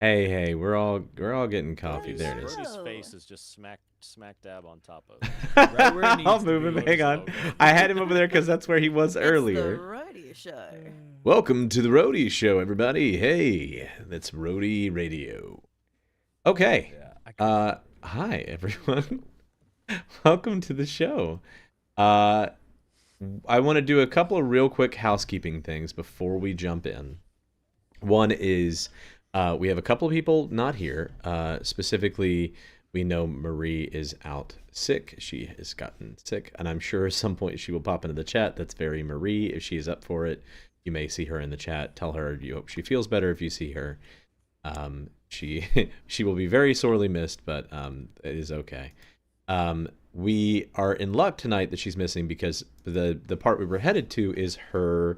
Hey, we're all getting coffee. Brody's There it is. Brody's Hello. face is just smack dab on top of right where it I'll needs to move be him. with Hang his on. logo. I had him over there because that's where he was It's the earlier. Roadie Show. Welcome to the Roadie Show, everybody. Hey, that's Roadie Radio. Okay. Yeah, I could, Hi everyone. Welcome to the show. Uh, I want to do a couple of real quick housekeeping things before we jump in. One is we have a couple of people not here. Specifically, we know Marie is out sick. She has gotten sick, and I'm sure at some point she will pop into the chat. That's very Marie. If she is up for it, you may see her in the chat. Tell her you hope she feels better if you see her. She she will be very sorely missed, but it is okay. We are in luck tonight that she's missing because the part we were headed to is her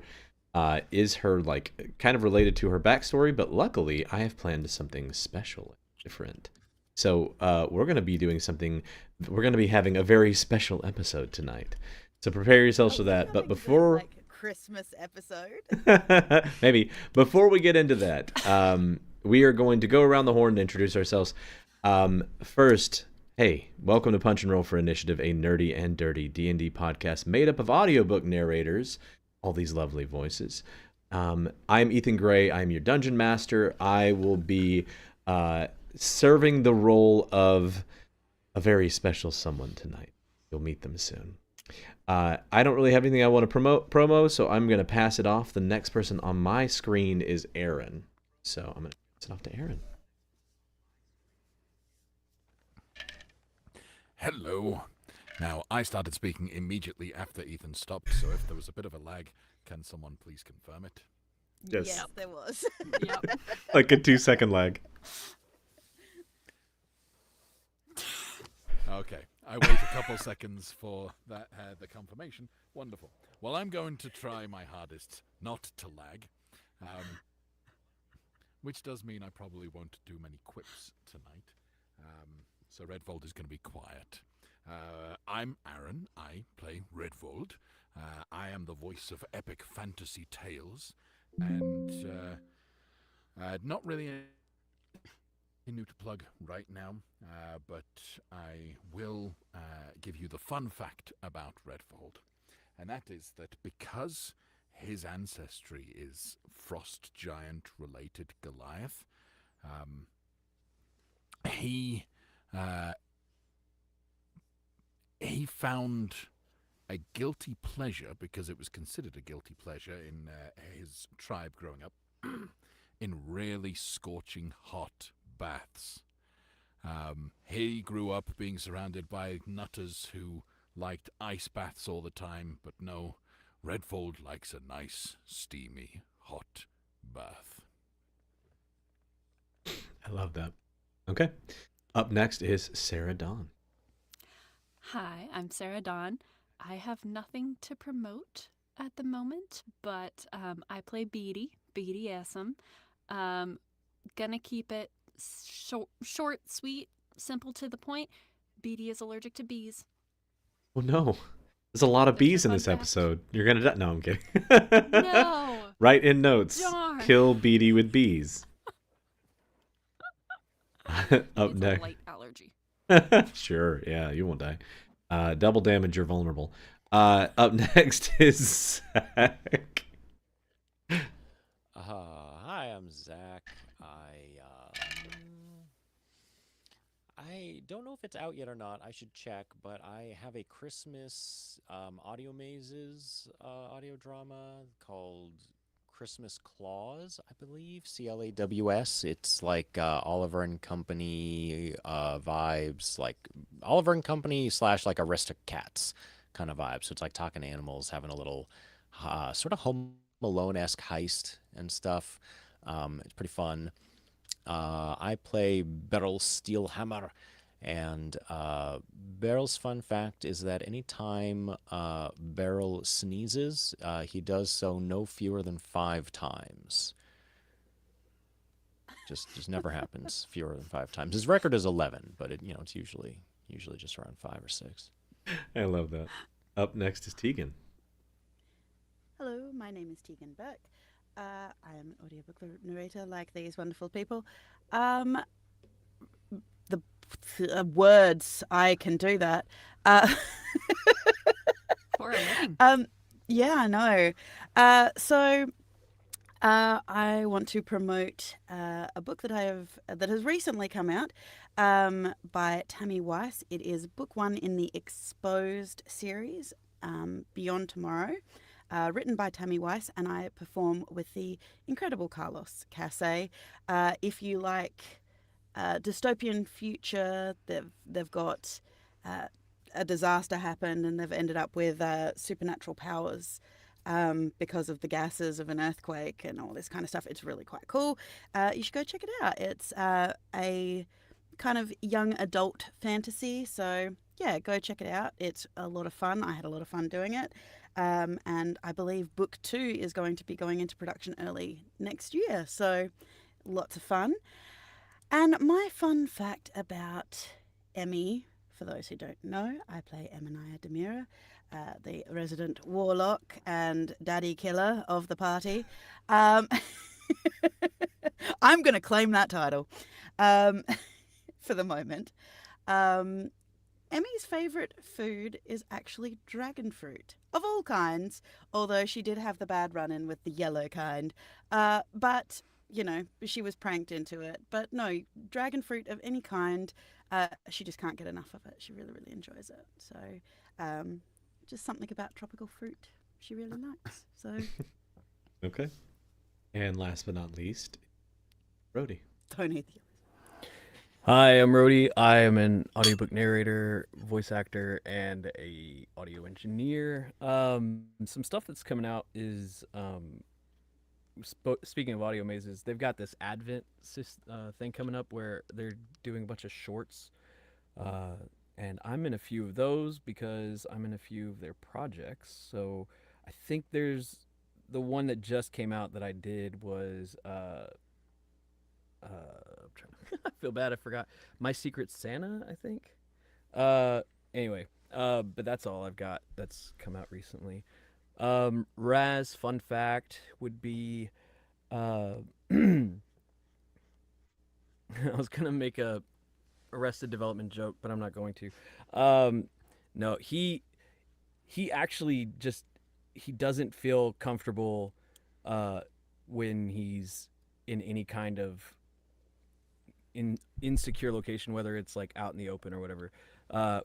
like kind of related to her backstory, but luckily I have planned something special, different. So we're gonna be doing something. We're gonna be having a very special episode tonight. So prepare yourselves for that. But Like a good, before Christmas episode. maybe before we get into that, we are going to go around the horn and introduce ourselves. First, hey, welcome to Punch and Roll for Initiative, a nerdy and dirty D&D podcast made up of audiobook narrators, all these lovely voices. I'm Ethan Gray. I'm your dungeon master. I will be serving the role of a very special someone tonight. You'll meet them soon. I don't really have anything I want to promo, so I'm going to pass it off. The next person on my screen is Aaron. So I'm going to pass it off to Aaron. Hello. Now, I started speaking immediately after Ethan stopped, so if there was a bit of a lag, can someone please confirm it? Yes. Yes, there was. Yep. Like a 2-second lag. Okay, I wait a couple seconds for that the confirmation. Wonderful. Well, I'm going to try my hardest not to lag, which does mean I probably won't do many quips tonight. So Redvold is going to be quiet. I'm Aaron. I play Redvold. I am the voice of epic fantasy tales, and not really new to plug right now, but I will give you the fun fact about Redfold, and that is that because his ancestry is frost giant related Goliath, he found a guilty pleasure, because it was considered a guilty pleasure in his tribe growing up, in really scorching hot baths. He grew up being surrounded by nutters who liked ice baths all the time, but no, Redfold likes a nice, steamy, hot bath. I love that. Okay. Up next is Sarah Dawn. Hi, I'm Sarah Dawn. I have nothing to promote at the moment, but I play Beatty Assam. Gonna keep it short, sweet, simple to the point. Beatty is allergic to bees. Oh no. There's a lot of There's bees your in fun this fact. episode. You're gonna die. No, I'm kidding. No! Write in notes. Darn. Kill Beatty with bees. Up It's a next. light allergy. Sure, yeah, you won't die. Double damage, you're vulnerable. Up next is Zach. Hi, I'm Zach. I don't know if it's out yet or not. I should check, but I have a Christmas audio mazes audio drama called Christmas Claus, I believe. CLAWS. It's like Oliver and Company vibes, like Oliver and Company slash like Aristocats kind of vibe. So it's like talking animals, having a little sort of Home Alone-esque heist and stuff. It's pretty fun. I play Beryl Steelhammer, and Beryl's fun fact is that anytime Beryl sneezes, he does so no fewer than 5 times. Just never happens fewer than 5 times. His record is 11, but it's usually just around 5 or 6. I love that. Up next is Tegan. Hello, my name is Tegan Burke. I am an audiobook narrator like these wonderful people. Um, the words, I can do that. Uh, For a living. yeah, I know. So I want to promote a book that has recently come out by Tammy Weiss. It is book 1 in the Exposed series, Beyond Tomorrow, written by Tammy Weiss, and I perform with the incredible Carlos Casse. If you like dystopian future, they've got a disaster happened and they've ended up with supernatural powers because of the gases of an earthquake and all this kind of stuff. It's really quite cool. You should go check it out. It's a kind of young adult fantasy. So, yeah, go check it out. It's a lot of fun. I had a lot of fun doing it. And I believe book 2 is going to be going into production early next year. So, lots of fun. And my fun fact about Emmy, for those who don't know, I play Emanaya Demira, the resident warlock and daddy killer of the party. I'm going to claim that title for the moment. Emmy's favourite food is actually dragon fruit of all kinds, although she did have the bad run-in with the yellow kind. But, you know, she was pranked into it. But no, dragon fruit of any kind, she just can't get enough of it. She really, really enjoys it. So just something about tropical fruit she really likes. So Okay. And last but not least, Brody. don't eat the Hi, I'm Rody. I am an audiobook narrator, voice actor, and a audio engineer. Some stuff that's coming out is speaking of audio mazes, they've got this Advent thing coming up where they're doing a bunch of shorts, and I'm in a few of those because I'm in a few of their projects. So I think there's the one that just came out that I did was I'm trying to I feel bad I forgot. My Secret Santa, I think. Anyway, but that's all I've got that's come out recently. Raz fun fact would be I was gonna make a Arrested Development joke, but I'm not going to. No, he actually just he doesn't feel comfortable when he's in any kind of insecure location, whether it's like out in the open or whatever,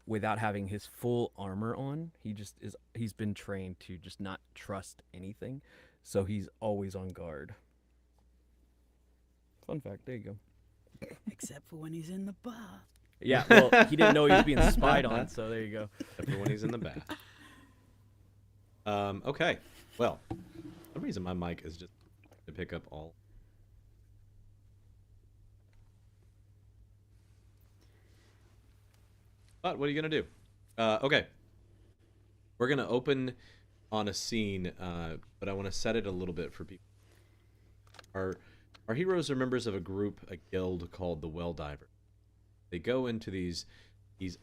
without having his full armor on. He's been trained to just not trust anything, so he's always on guard. Fun fact, there you go. except for when he's in the bath. Yeah, well, he didn't know he was being spied on, so there you go. Everyone he's in the bath. Okay. Well, the reason my mic is just to pick up all. But what are you gonna do? Okay. We're gonna open on a scene, but I want to set it a little bit for people. Our heroes are members of a group, a guild called the Well Diver. They go into these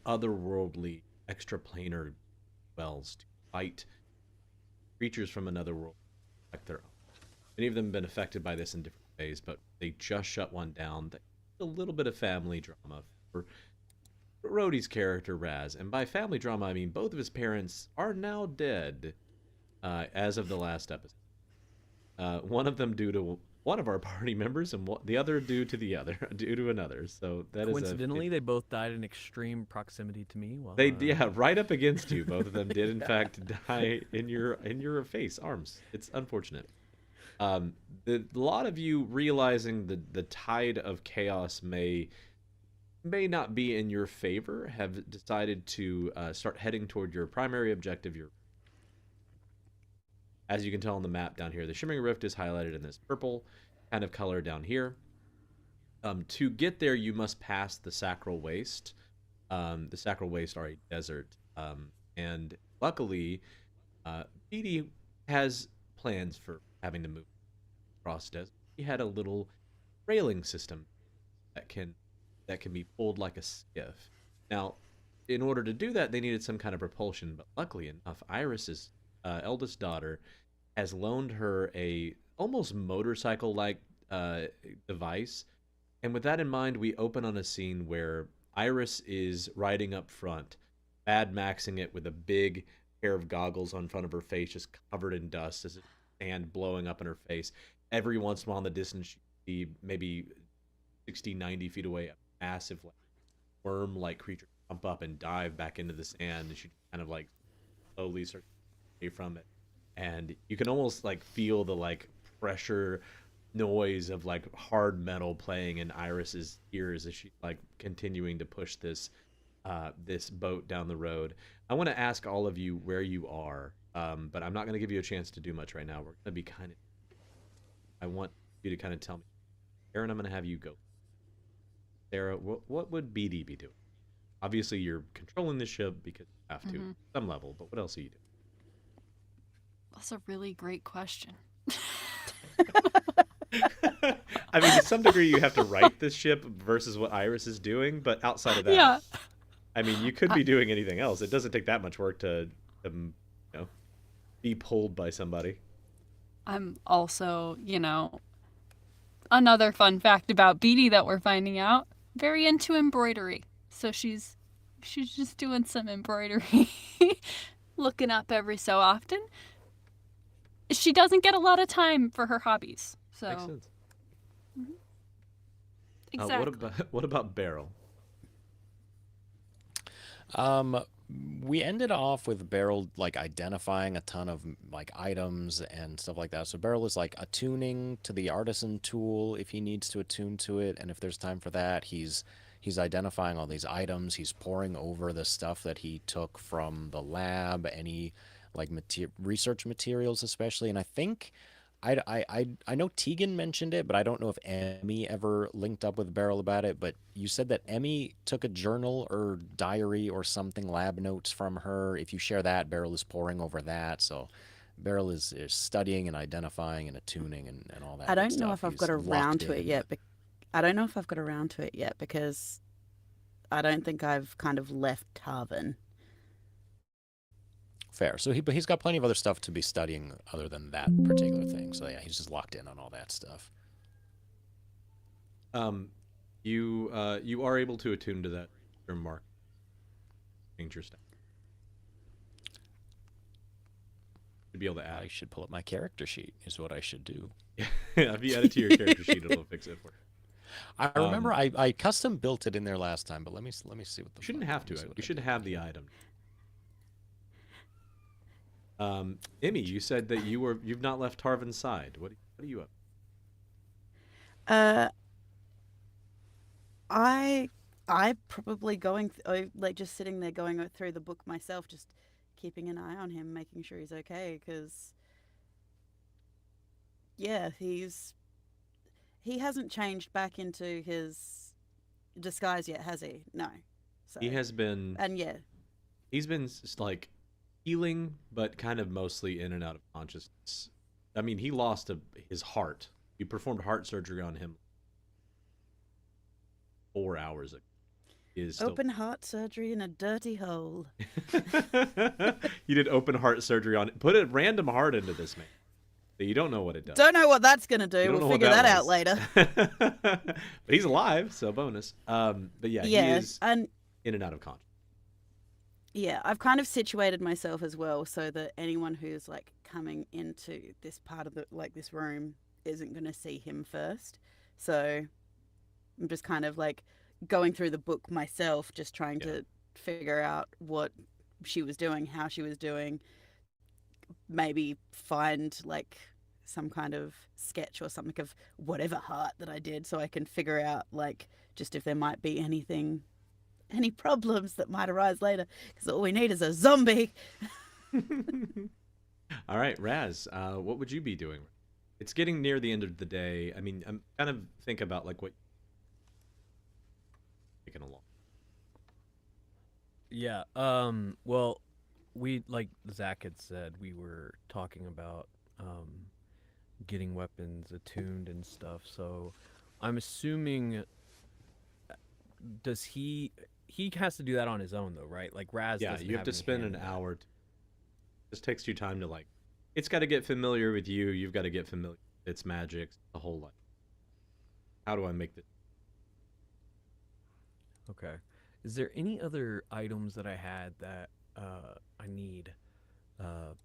otherworldly, extraplanar wells to fight creatures from another world, like their own. Many of them have been affected by this in different ways, but they just shut one down. A little bit of family drama for Rhodey's character, Raz. And by family drama, I mean both of his parents are now dead as of the last episode. One of them due to one of our party members, and the other due to another. So that Coincidentally, they both died in extreme proximity to me. While, yeah, right up against you. Both of them did in fact die in your face, arms. It's unfortunate. A lot of you realizing the tide of chaos may not be in your favor have decided to start heading toward your primary objective. As you can tell on the map down here, the Shimmering Rift is highlighted in this purple kind of color down here. To get there, you must pass the Sacral Waste. The Sacral Waste are a desert. And luckily, Beatty has plans for having to move across the desert. He had a little railing system that can be pulled like a skiff. Now, in order to do that, they needed some kind of propulsion, but luckily enough, Iris's eldest daughter has loaned her a almost motorcycle-like device. And with that in mind, we open on a scene where Iris is riding up front, Mad Maxing it with a big pair of goggles on front of her face, just covered in dust as sand blowing up in her face. Every once in a while in the distance, you see maybe 60, 90 feet away, a massive like, worm-like creature jump up and dive back into the sand, and she kind of like slowly starts away from it. And you can almost like feel the like pressure noise of like hard metal playing in Iris's ears as she's like continuing to push this this boat down the road. I want to ask all of you where you are, but I'm not going to give you a chance to do much right now. We're going to be kind of. I want you to kind of tell me, Aaron. I'm going to have you go. Sarah, what would BD be doing? Obviously, you're controlling the ship because you have to at some level. But what else are you doing? That's a really great question. I mean, to some degree, you have to right this ship versus what Iris is doing. But outside of that, Yeah. I mean, you could be doing anything else. It doesn't take that much work to, be pulled by somebody. I'm also, another fun fact about Beatty that we're finding out, very into embroidery. So she's just doing some embroidery, looking up every so often. She doesn't get a lot of time for her hobbies. So Makes sense. Exactly. What about Beryl? We ended off with Beryl like identifying a ton of like items and stuff like that. So Beryl is like attuning to the artisan tool if he needs to attune to it, and if there's time for that, he's identifying all these items. He's poring over the stuff that he took from the lab, any like research materials especially. And I think I know Tegan mentioned it, but I don't know if Emmy ever linked up with Beryl about it. But you said that Emmy took a journal or diary or something, lab notes from her. If you share that, Beryl is poring over that. So Beryl is studying and identifying and attuning and all that. I good don't know stuff. if I've He's got around locked to it in. yet. I don't know if I've got around to it yet because I don't think I've kind of left Tarvin. Fair. So but he's got plenty of other stuff to be studying other than that particular thing. So yeah, he's just locked in on all that stuff. You are able to attune to that mark. Danger stuff. To be able to I add. should pull up my character sheet. Is what I should do. If you add it to your character sheet, it'll fix it for you. I remember I custom built it in there last time, but let me see what the. You shouldn't have to. You should have the item. Emmy, you said that you've not left Tarvin's side. What are you up? I probably like just sitting there going through the book myself, just keeping an eye on him, making sure he's okay, because yeah, he hasn't changed back into his disguise yet, has he? No. So, He has been. and yeah, He's been like healing, but kind of mostly in and out of consciousness. I mean, he lost his heart. You performed heart surgery on him 4 hours ago. He is still... open heart surgery in a dirty hole. You did open heart surgery on it. Put a random heart into this man. You don't know what it does. Don't know what that's gonna You do. don't know We'll what figure that out was. later. But he's alive, so bonus. But yeah, he Yeah, is and in and out of consciousness. yeah, I've kind of situated myself as well so that anyone who's like coming into this part of this room isn't going to see him first. So I'm just kind of like going through the book myself, just trying to figure out what she was doing, how she was doing, maybe find like some kind of sketch or something of whatever heart that I did so I can figure out like just if there might be any problems that might arise later, because all we need is a zombie. All right, Raz, what would you be doing? It's getting near the end of the day. I mean, I'm kind of think about like what taking along. Yeah. Well, we like Zach had said, we were talking about getting weapons attuned and stuff. So I'm assuming does he has to do that on his own though, right? Like Raz Yeah, doesn't you have to any spend hand an in that. hour. This takes you time to like. It's got to get familiar with you. You've got to get familiar with its magic, the whole life. How do I make this? Okay. Is there any other items that I had that I need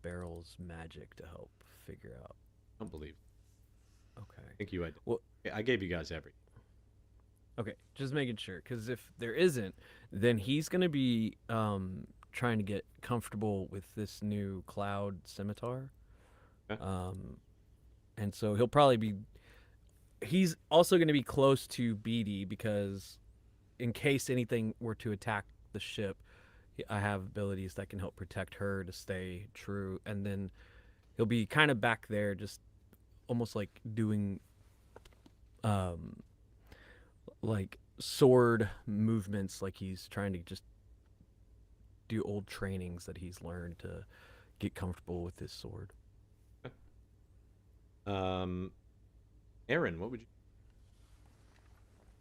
Barrel's magic to help figure out? I don't believe. Okay. I think you had. Well, I gave you guys everything. okay, just making sure, because if there isn't, then he's gonna be trying to get comfortable with this new cloud scimitar. Okay. And so he'll probably be. He's also going to be close to Beatty because, in case anything were to attack the ship, I have abilities that can help protect her to stay true. And then he'll be kind of back there, just almost like doing, like sword movements, like he's trying to just do old trainings that he's learned to get comfortable with his sword. Aaron, what would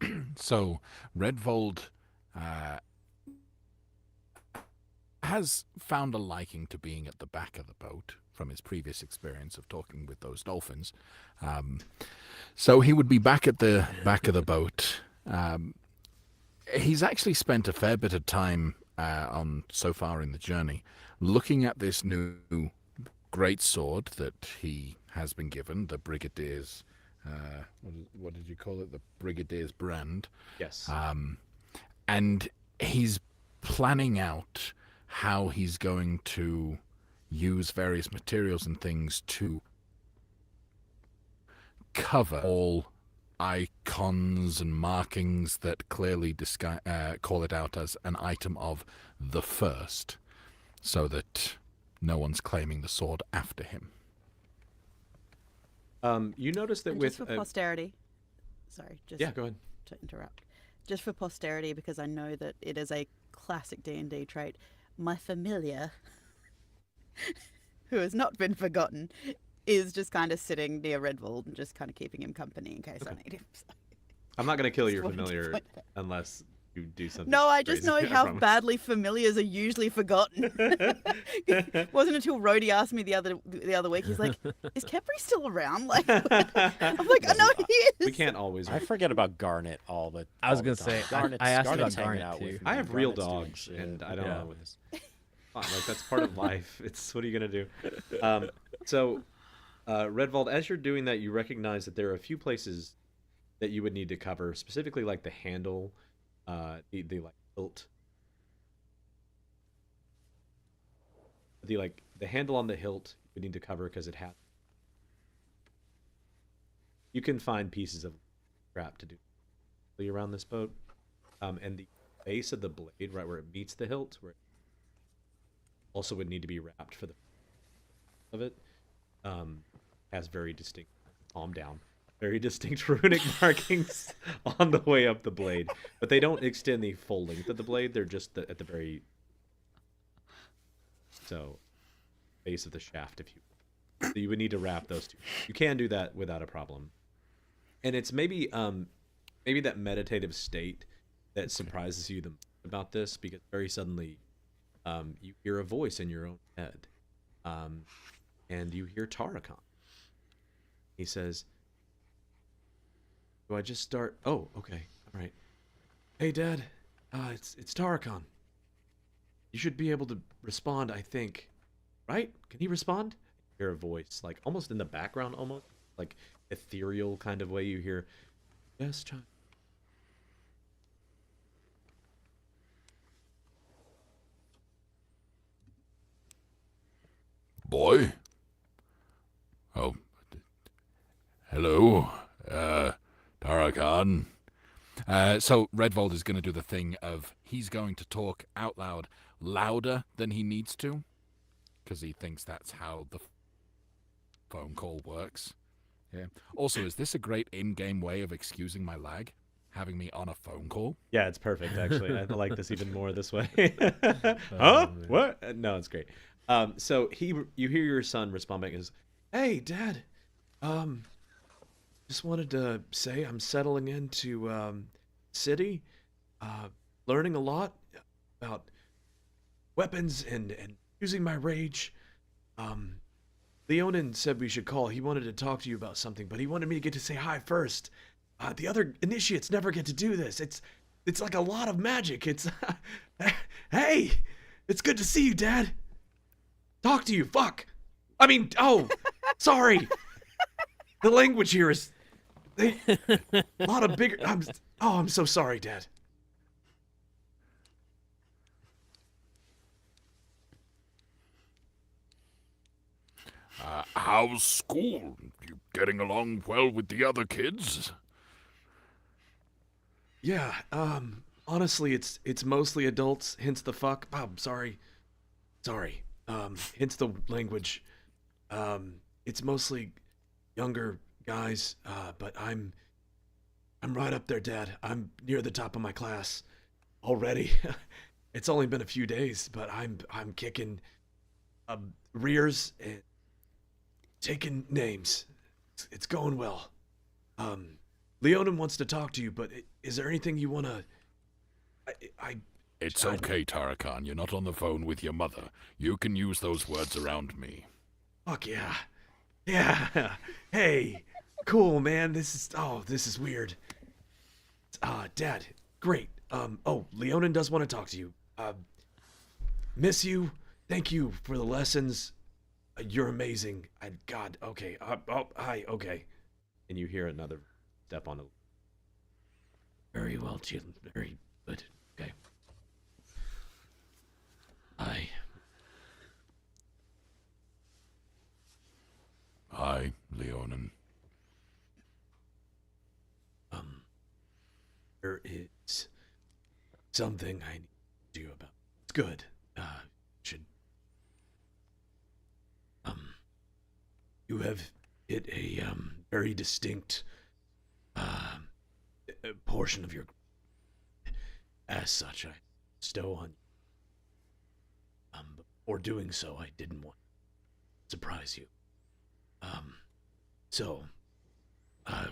you? So, Redvold has found a liking to being at the back of the boat from his previous experience of talking with those dolphins. So he would be back at the back of the boat. He's actually spent a fair bit of time on so far in the journey looking at this new great sword that he has been given, the Brigadier's. What did you call it? The Brigadier's brand. Yes. And he's planning out how he's going to use various materials and things to cover all icons and markings that clearly call it out as an item of the first, so that no one's claiming the sword after him. You notice that And with just for posterity. Sorry, just yeah, go ahead. to interrupt. Just for posterity, because I know that it is a classic D&D trait. My familiar, who has not been forgotten, is just kind of sitting near Redvold and just kind of keeping him company in case I need him. So. I'm not gonna kill Just your wanted to familiar point that out. unless you do something. No, I just crazy, know I how promise. badly familiars are usually forgotten. It wasn't until Rhodey asked me the other week. He's like, "Is Kepri still around?" Like, I'm like, "I know he is." We can't always. I forget about Garnet all the. I was all gonna the say, time. I asked about Garnet's hanging Garnet out with too. me. I have real Garnet's doing dogs, shit. and I don't Yeah. know what this. Like that's part of life. It's what are you gonna do? So, Redvold, as you're doing that, you recognize that there are a few places that you would need to cover, specifically like the handle, the like hilt, the handle on the hilt. You would need to cover because it has. You can find pieces of scrap to do around this boat, and the base of the blade, right where it meets the hilt, where it also would need to be wrapped for the of it, has very distinct, calm down, very distinct runic markings on the way up the blade, but they don't extend the full length of the blade. They're just at the very base of the shaft, if you. So you would need to wrap those two. You can do that without a problem, and it's maybe that meditative state that surprises you about this, because very suddenly you hear a voice in your own head, and you hear Tarakan. He says, "Do I just start? Oh, okay, all right. Hey, Dad, it's Tarakan. You should be able to respond, I think. Right? Can he respond?" You hear a voice, like almost in the background, almost like ethereal kind of way. You hear, "Yes, child." Boy? Oh. Hello, Tarakan. So Redvold is going to do the thing of he's going to talk out loud louder than he needs to, because he thinks that's how the phone call works. Yeah. Also, is this a great in-game way of excusing my lag? Having me on a phone call? Yeah, it's perfect, actually. I like this even more this way. Huh? man. What? No, it's great. So you hear your son respond back as, "Hey, Dad, just wanted to say I'm settling into city, learning a lot about weapons and using my rage. Leonin said we should call. He wanted to talk to you about something, but he wanted me to get to say hi first. The other initiates never get to do this. It's like a lot of magic. It's hey, it's good to see you, Dad. Talk to you. Fuck. I mean, oh, sorry. The language here is a lot of bigger. I'm so sorry, Dad. How's school? You getting along well with the other kids? Yeah, honestly, it's mostly adults, hence the fuck. I'm sorry. Sorry. Hence the language. It's mostly younger guys, but I'm right up there, Dad. I'm near the top of my class already. It's only been a few days, but I'm kicking rears and taking names. It's going well. Leonin wants to talk to you, but is there anything you want to... It's okay, Tarakan. You're not on the phone with your mother. You can use those words around me. Fuck yeah. Yeah. Hey, cool, man. This is weird. Dad, great. Leonin does want to talk to you. Miss you. Thank you for the lessons. You're amazing. God, okay. Hi, okay. And you hear another step on it. Very well, Jim. Very good. Okay. Hi. Hi, Leonin. There is something I need to do about. It's good. Should. You have hit a very distinct portion of your. As such, I bestow on you. Before doing so, I didn't want to surprise you.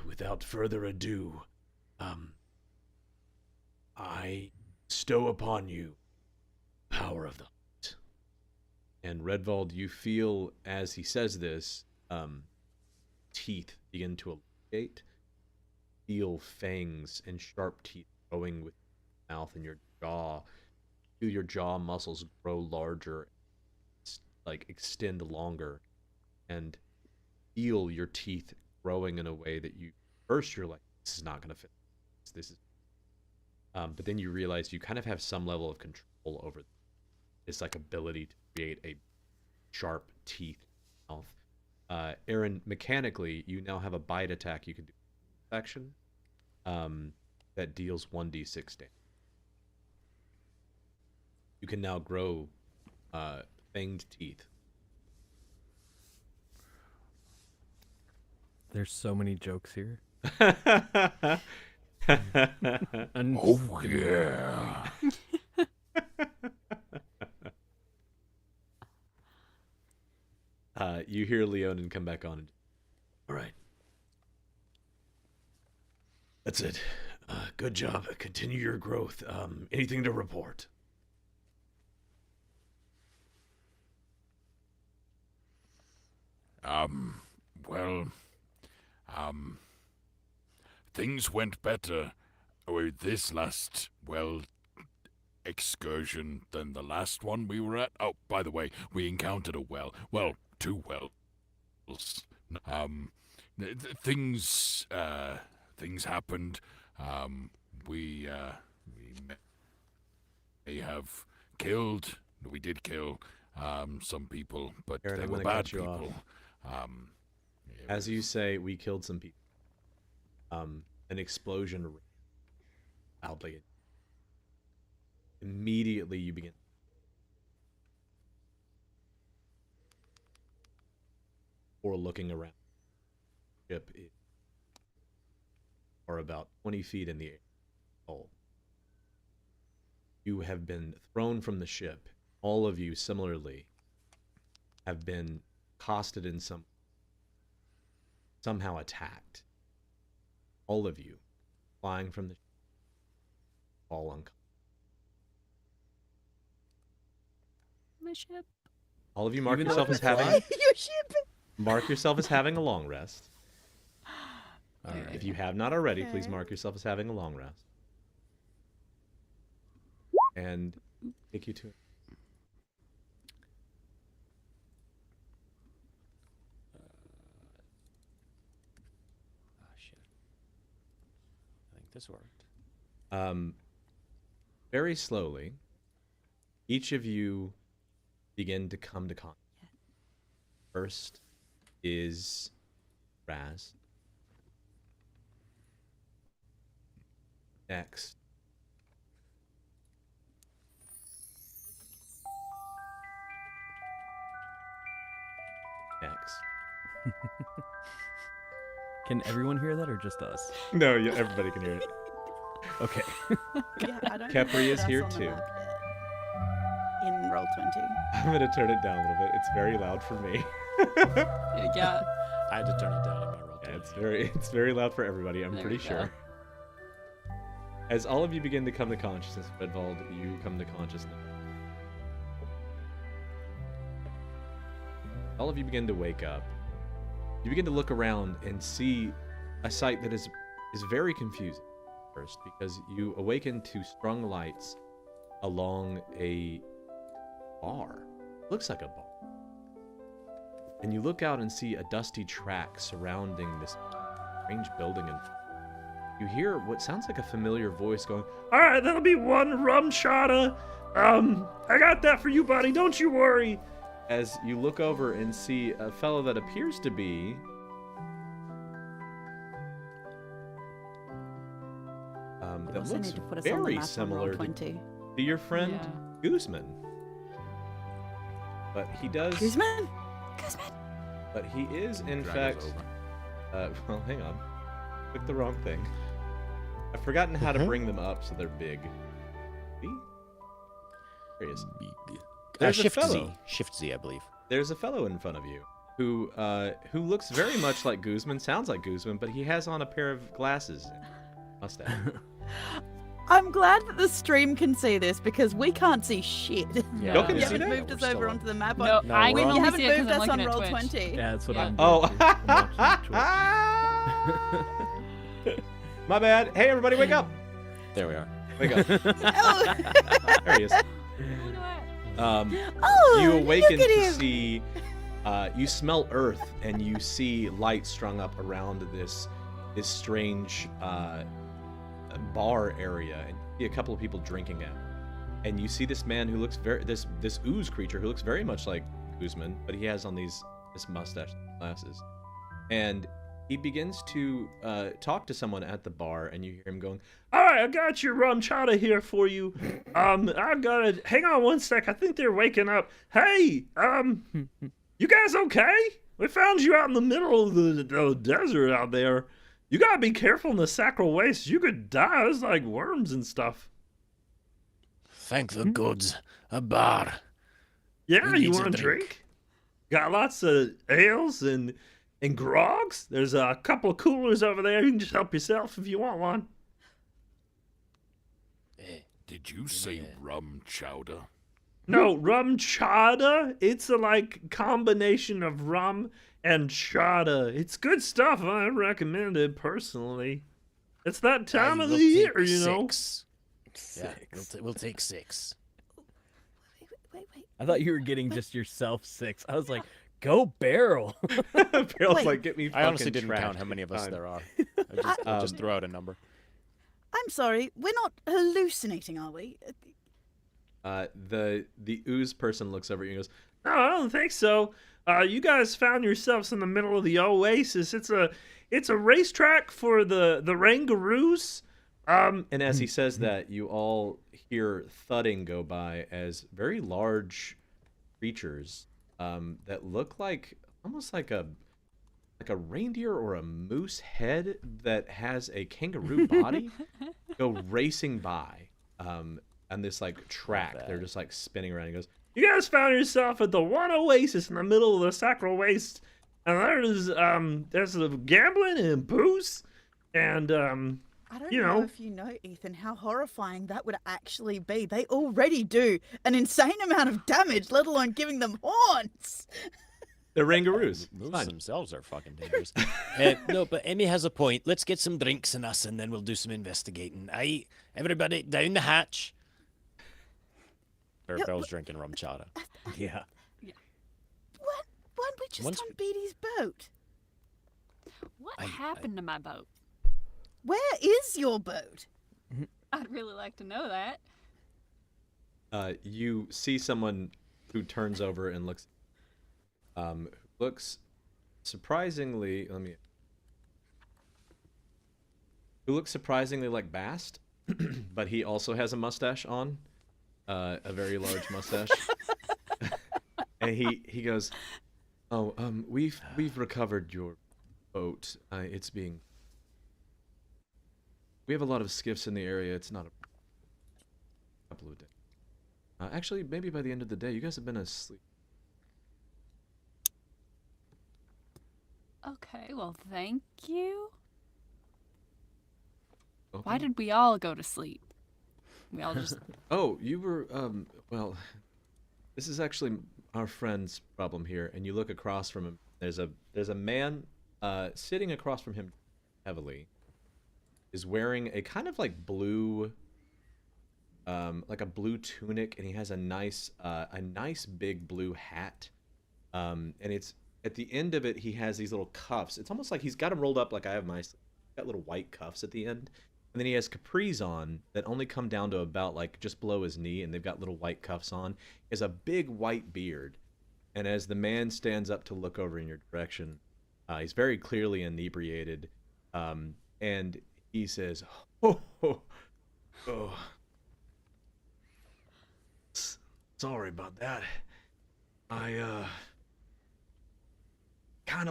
Without further ado, I bestow upon you power of the heart. And Redvold, you feel as he says this, teeth begin to elongate. Feel fangs and sharp teeth growing with your mouth and your jaw. Feel your jaw muscles grow larger, like extend longer, and feel your teeth growing in a way that you first you're like, this is not gonna fit. This is but then you realize you kind of have some level of control over this like ability to create a sharp teeth mouth. Aaron, mechanically, you now have a bite attack you can do action that deals 1d6 damage. You can now grow fanged teeth. There's so many jokes here. Oh, yeah. You hear Leonin come back on. All right. That's it. Good job. Continue your growth. Anything to report? Things went better with this last, excursion than the last one we were at. Oh, by the way, we encountered a well. Well, two wells. Things happened. We may have killed. We did kill some people, but Aaron, they I'm were gonna bad cut you off. people. As you say, we killed some people. An explosion loudly. Immediately you begin. Or looking around. Ship is or about 20 feet in the air. Oh. You have been thrown from the ship. All of you similarly have been accosted in somehow attacked. All of you flying from the ship fall unconscious. My ship. All of you mark Even though yourself I as can having fly? Your ship. mark yourself as having a long rest. All right. If you have not already, please Okay. mark yourself as having a long rest. And take you to it. Oh shit. I think this worked. Very slowly, each of you begin to come to contact. First is Raz. Next. Next. Can everyone hear that or just us? No, yeah, everybody can hear it. Okay. Yeah, I don't Capri think is that's here on the too. map yet in Roll20. I'm gonna turn it down a little bit. It's very loud for me. Yeah. I had to turn it down in my roll. Yeah, it's very loud for everybody. I'm There pretty we go. sure. As all of you begin to come to consciousness, Redvold, you come to consciousness. All of you begin to wake up. You begin to look around and see a sight that is very confusing first, because you awaken to strung lights along a bar. Looks like a bar. And you look out and see a dusty track surrounding this strange building, and you hear what sounds like a familiar voice going, All right, that'll be one rum shota. I got that for you, buddy. Don't you worry. as you look over and see a fellow that appears to be We that also looks need to put us on the very map on similar Roll20. to your friend Yeah. Guzman. But he does. Guzman? But he is in Drag us fact. over. Well, hang on. Clicked the wrong thing. I've forgotten how to bring them up so they're big. See? There he is. There's a Shift Z. fellow. Shift Z, I believe. There's a fellow in front of you who looks very much like Guzman, sounds like Guzman, but he has on a pair of glasses and mustache. I'm glad that the stream can see this because we can't see shit. Yeah. Y'all can You see haven't that? moved us We're still over on- onto the map. No, No, I we're can on- You only haven't see it moved because I'm us on looking at roll Twitch. 20. Yeah, that's what Yeah. I'm doing. Oh. too. I'm watching Twitch. My bad. Hey, everybody, wake up! There we are. Wake up. Oh, There he is. oh You awaken look at to him. see, you smell earth, and you see light strung up around this strange bar area, and you see a couple of people drinking at it. And you see this man who looks this ooze creature who looks very much like Guzman, but he has on this mustache and glasses. And he begins to talk to someone at the bar, and you hear him going, All right, I got your rum chata here for you. I gotta hang on one sec. I think they're waking up. Hey, you guys okay? We found you out in the middle of the desert out there. You gotta be careful in the sacral wastes. You could die. There's like worms and stuff. Thank the gods. A bar. Yeah, Who you needs a want to drink? drink? Got lots of ales and grogs. There's a couple of coolers over there. You can just help yourself if you want one. Did you say rum chowder? No, rum chata. It's a like combination of rum and chata. It's good stuff. I recommend it personally. It's that time of the year, you know. Six. Yeah, we'll take 6. Wait. I thought you were getting just yourself 6. I was like, go barrel. Barrel's Wait. like, get me I honestly fucking didn't count trashed how many of us time." there are. I just throw out a number. I'm sorry, we're not hallucinating, are we? The ooze person looks over at you and goes, No, I don't think so. You guys found yourselves in the middle of the oasis. It's a racetrack for the Rangaroos. and as he says that, you all hear thudding go by as very large creatures that look like almost like a reindeer or a moose head that has a kangaroo body go racing by on this like track. They're just like spinning around. He goes, You guys found yourself at the one oasis in the middle of the sacral waste, and there's a gambling and booze, and I don't You know know. if you know, Ethan, how horrifying that would actually be. They already do an insane amount of damage, let alone giving them horns. They're rangaroos. It's Moose fine. themselves are fucking dangerous. No, but Emmy has a point. Let's get some drinks in us, and then we'll do some investigating. Aye, everybody down the hatch. Bell's drinking rum chata. Yeah. Weren't we just Once- on Beatty's boat? What I- happened to my boat? Where is your boat? I'd really like to know that. You see someone who turns over and looks surprisingly. Who looks surprisingly like Bast, but he also has a mustache on, a very large mustache. And he goes, "Oh, we've recovered your boat. It's being. We have a lot of skiffs in the area. It's not a couple of days. Actually, maybe by the end of the day, you guys have been asleep." Okay, well, thank you. Why Okay. did we all go to sleep? We all just. Oh, you were, well, this is actually our friend's problem here. And you look across from him. There's a man, sitting across from him heavily, is wearing a kind of like blue, like a blue tunic, and he has a nice big blue hat. And it's, at the end of it, he has these little cuffs. It's almost like he's got them rolled up like I have my, got little white cuffs at the end. And then he has capris on that only come down to about like just below his knee, and they've got little white cuffs on. He has a big white beard. And as the man stands up to look over in your direction, he's very clearly inebriated. And he says, oh, sorry about that. I kind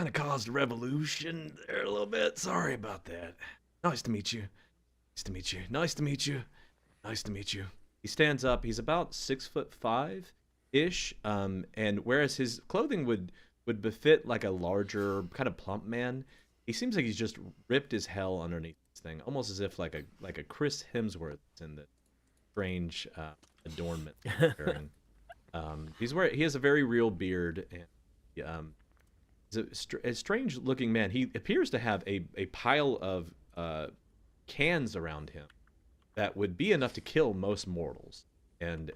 of caused a revolution there a little bit. Sorry about that. Nice to meet you. Nice to meet you. Nice to meet you. Nice to meet you. He stands up. He's about 6'5" ish. And whereas his clothing would befit like a larger kind of plump man, he seems like he's just ripped as hell underneath this thing, almost as if like a Chris Hemsworth in the strange adornment he's wearing. He has a very real beard, and he's a strange looking man. He appears to have a pile of cans around him that would be enough to kill most mortals, and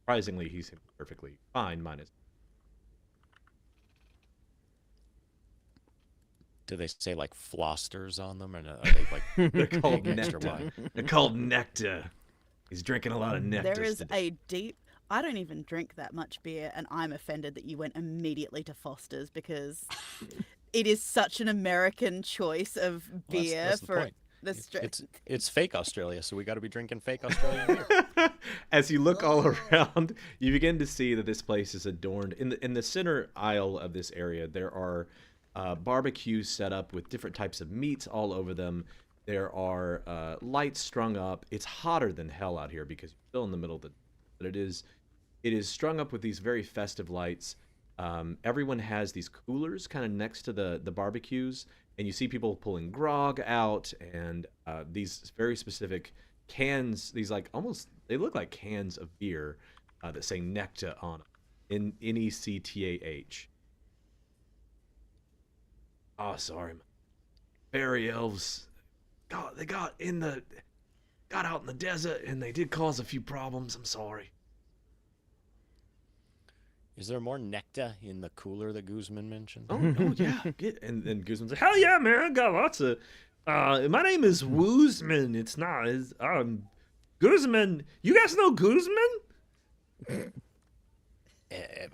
surprisingly he seems perfectly fine, minus. Do they say like flosters on them, or are they like They're called big extra nectar. wide? They're called nectar. He's drinking a lot of nectar. There is today. a deep. I don't even drink that much beer, and I'm offended that you went immediately to Foster's because it is such an American choice of Well, beer that's the for point. the straight. It's fake Australia, so we got to be drinking fake Australian beer. As you look all around, you begin to see that this place is adorned. In the center aisle of this area, there are barbecues set up with different types of meats all over them. There are lights strung up. It's hotter than hell out here because you're still in the middle of the. But it is strung up with these very festive lights. Everyone has these coolers kind of next to the barbecues, and you see people pulling grog out and these very specific cans. These like almost they look like cans of beer that say Necta on them. Nectah. Oh, sorry, man. Fairy elves. They got out in the desert and they did cause a few problems. I'm sorry. Is there more nectar in the cooler that Guzman mentioned? Oh yeah. And Guzman's like, Hell yeah, man! I got lots of. My name is Woozman. It's not. It's Guzman. You guys know Guzman?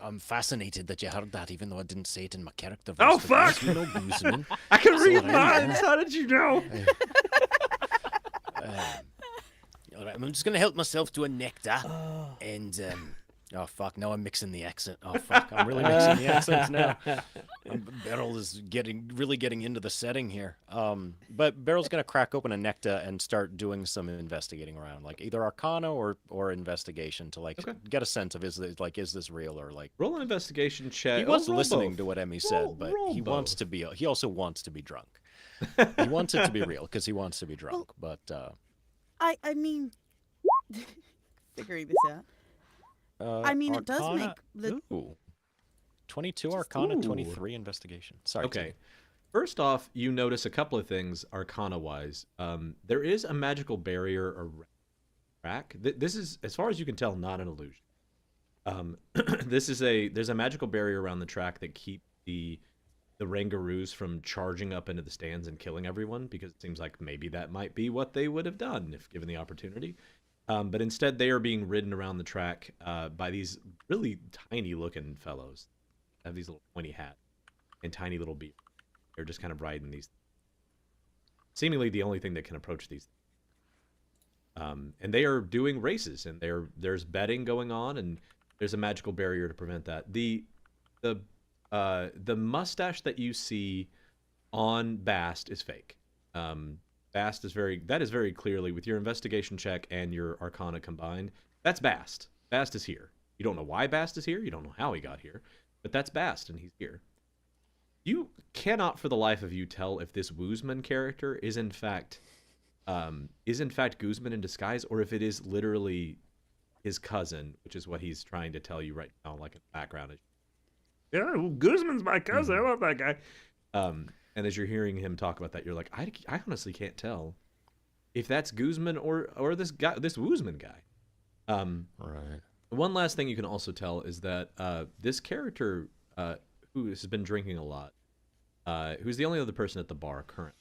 I'm fascinated that you heard that, even though I didn't say it in my character voice. Oh, but fuck! yes, we know Guzman. I can So read I- minds. How did you know? All right, I'm just gonna help myself to a nectar, and oh fuck, now I'm mixing the accent. Oh fuck, I'm really mixing the accents now. Beryl is really getting into the setting here. But Beryl's gonna crack open a nectar and start doing some investigating around, like either Arcana or investigation to Okay. get a sense of is this real or like. roll an investigation check. He was roll listening both. to what Emmy Roll- said, but roll he wants both. to be. He also wants to be drunk. He wants it to be real because he wants to be drunk. But I mean, figuring this out. I mean, it does Arcana- make the Ooh. 22 Arcana, 23 Investigation. Sorry. Okay. Timmy. First off, you notice a couple of things Arcana-wise. There is a magical barrier around the track. This is, as far as you can tell, not an illusion. There's a magical barrier around the track that keeps the Rangaroos from charging up into the stands and killing everyone, because it seems like maybe that might be what they would have done if given the opportunity. But instead, they are being ridden around the track by these really tiny-looking fellows. They have these little pointy hats and tiny little beards. They're just kind of riding these. Seemingly the only thing that can approach these. And they are doing races, and there's betting going on, and there's a magical barrier to prevent that. The mustache that you see on Bast is fake. Bast is very clearly, with your investigation check and your Arcana combined, that's Bast. Bast is here. You don't know why Bast is here. You don't know how he got here, but that's Bast, and he's here. You cannot, for the life of you, tell if this Woozman character is in fact Guzman in disguise, or if it is literally his cousin, which is what he's trying to tell you right now, like in the background. Yeah, well, Guzman's my cousin. I love that guy. And as you're hearing him talk about that, you're like, I honestly can't tell if that's Guzman or this Woozman guy. Right. One last thing you can also tell is that this character who has been drinking a lot, who's the only other person at the bar currently,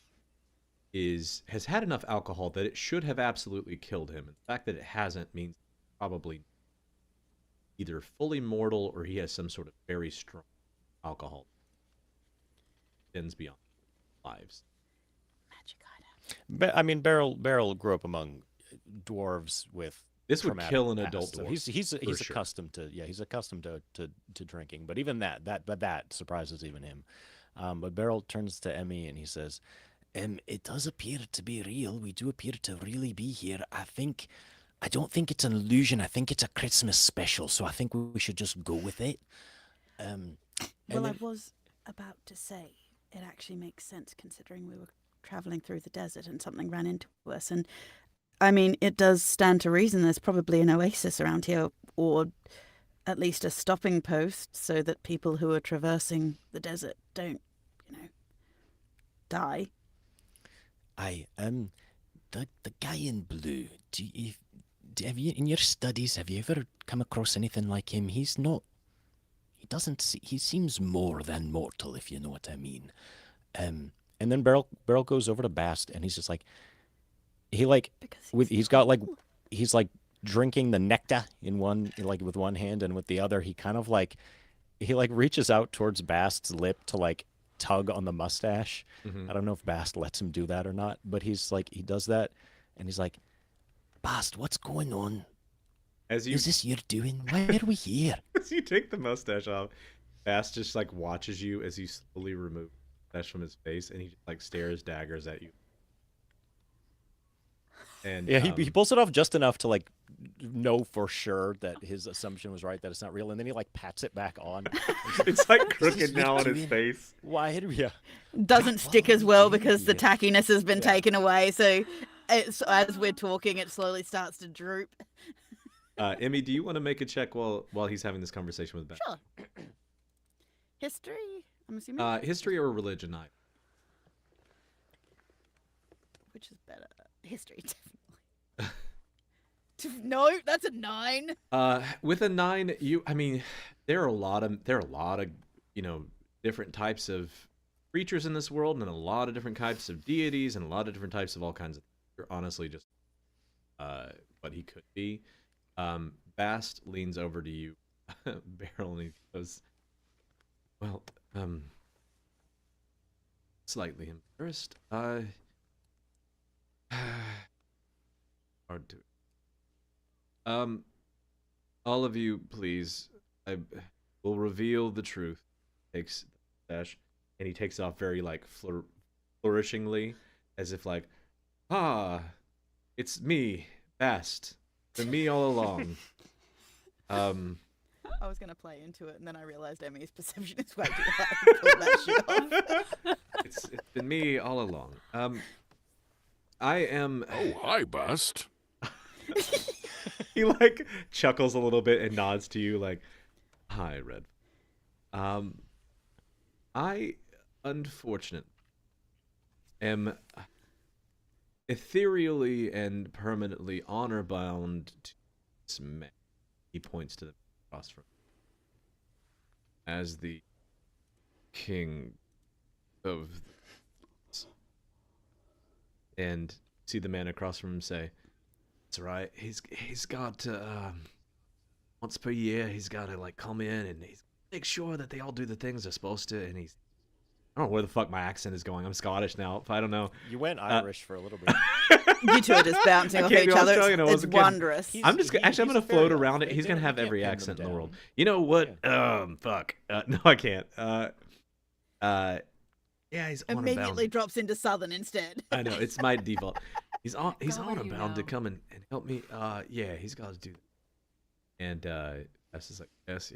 has had enough alcohol that it should have absolutely killed him. And the fact that it hasn't means probably either fully mortal or he has some sort of very strong alcohol. Ends beyond lives. Magic item. I mean, Beryl grew up among dwarves with. This would traumatic kill an past, adult so dwarf. he's sure. accustomed to he's accustomed to drinking. But even that surprises even him. But Beryl turns to Emmy and he says, "It does appear to be real. We do appear to really be here. I don't think it's an illusion. I think it's a Christmas special. So I think we should just go with it." Well, I was about to say it actually makes sense considering we were traveling through the desert and something ran into us. And I mean, it does stand to reason there's probably an oasis around here, or at least a stopping post, so that people who are traversing the desert don't, die. The guy in blue. Have you in your studies? Have you ever come across anything like him? He seems more than mortal, if you know what I mean. And then Beryl goes over to Bast, and he's just like, he's drinking the nectar with one hand, and with the other he kind of he reaches out towards Bast's lip to tug on the mustache. Mm-hmm. I don't know if Bast lets him do that or not, but he does that, and he's like, "Bast, what's going on? Is this your doing? Why are we here?" As you take the mustache off, Bast just watches you as you slowly remove the mustache from his face, and he just stares daggers at you. And yeah, he pulls it off just enough to know for sure that his assumption was right, that it's not real, and then he pats it back on. it's crooked now on his face. Why? Yeah. Doesn't stick as well because the tackiness has been taken away. So as we're talking, it slowly starts to droop. Emmy, do you want to make a check while he's having this conversation with Bast? Sure. History, I'm assuming. History or religion, either. Which is better? History, definitely. No, that's a 9. With a 9, there are a lot of different types of creatures in this world, and a lot of different types of deities, and a lot of different types of all kinds of. You're honestly just what he could be. Bast leans over to you, Beryl, and he goes, "Well, slightly embarrassed. Hard to. All of you, please. I will reveal the truth." Takes the dash, and he takes off very flourishingly, as if it's me, Bast, the me all along. I was going to play into it, and then I realized Emmy's perception is way too high to pull that shit off. It's been me all along. I am. Oh, hi, Bast. He chuckles a little bit and nods to you, "Hi, Red." I, unfortunately, am ethereally and permanently honor bound to this man. He points to the across from as the king of, and see the man across from him say, "That's right. He's got to once per year he's got to like come in and he's make sure that they all do the things they're supposed to." And he's, I don't know where the fuck my accent is going. I'm Scottish now. I don't know. You went Irish for a little bit. You two are just bouncing I off can't each do- I was other. telling you, I It's wasn't kidding. wondrous. He's- I'm just he- actually I'm he's gonna a fairy float elf. around it. They He's gonna don't- have you can't every pin them accent in the world. down. You know what? Fuck. No, I can't. Yeah, he's honor Immediately bound. drops into Southern instead. I know it's my default. He's Go where honor you bound to know. come and help me. Yeah, he's got to do that. And that's just like yes.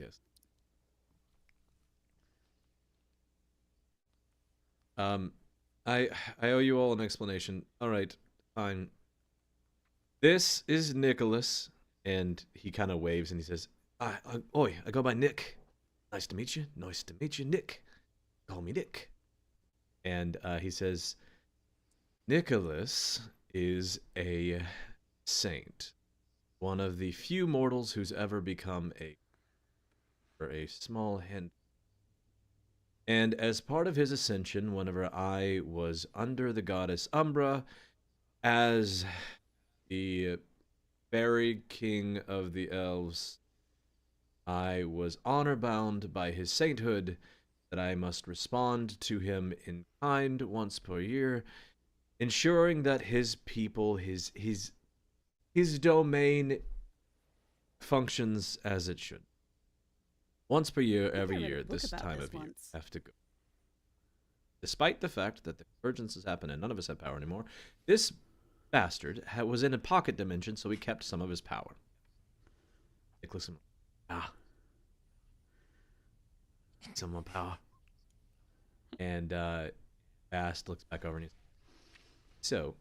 I owe you all an explanation. All right, fine. This is Nicholas, and he kind of waves and he says, "Oi, I go by Nick. Nice to meet you. Nice to meet you, Nick. Call me Nick." And he says, "Nicholas is a saint, one of the few mortals who's ever become a small hen. And as part of his ascension, whenever I was under the goddess Umbra, as the fairy king of the elves, I was honor bound by his sainthood that I must respond to him in kind once per year, ensuring that his people, his domain functions as it should. Once per year, I every read a year, book this about time this of year, once. have to go. Despite the fact that the convergences happen and none of us have power anymore, this bastard was in a pocket dimension, so he kept some of his power." Nicholas, some more power. And Bast looks back over and he's, "So,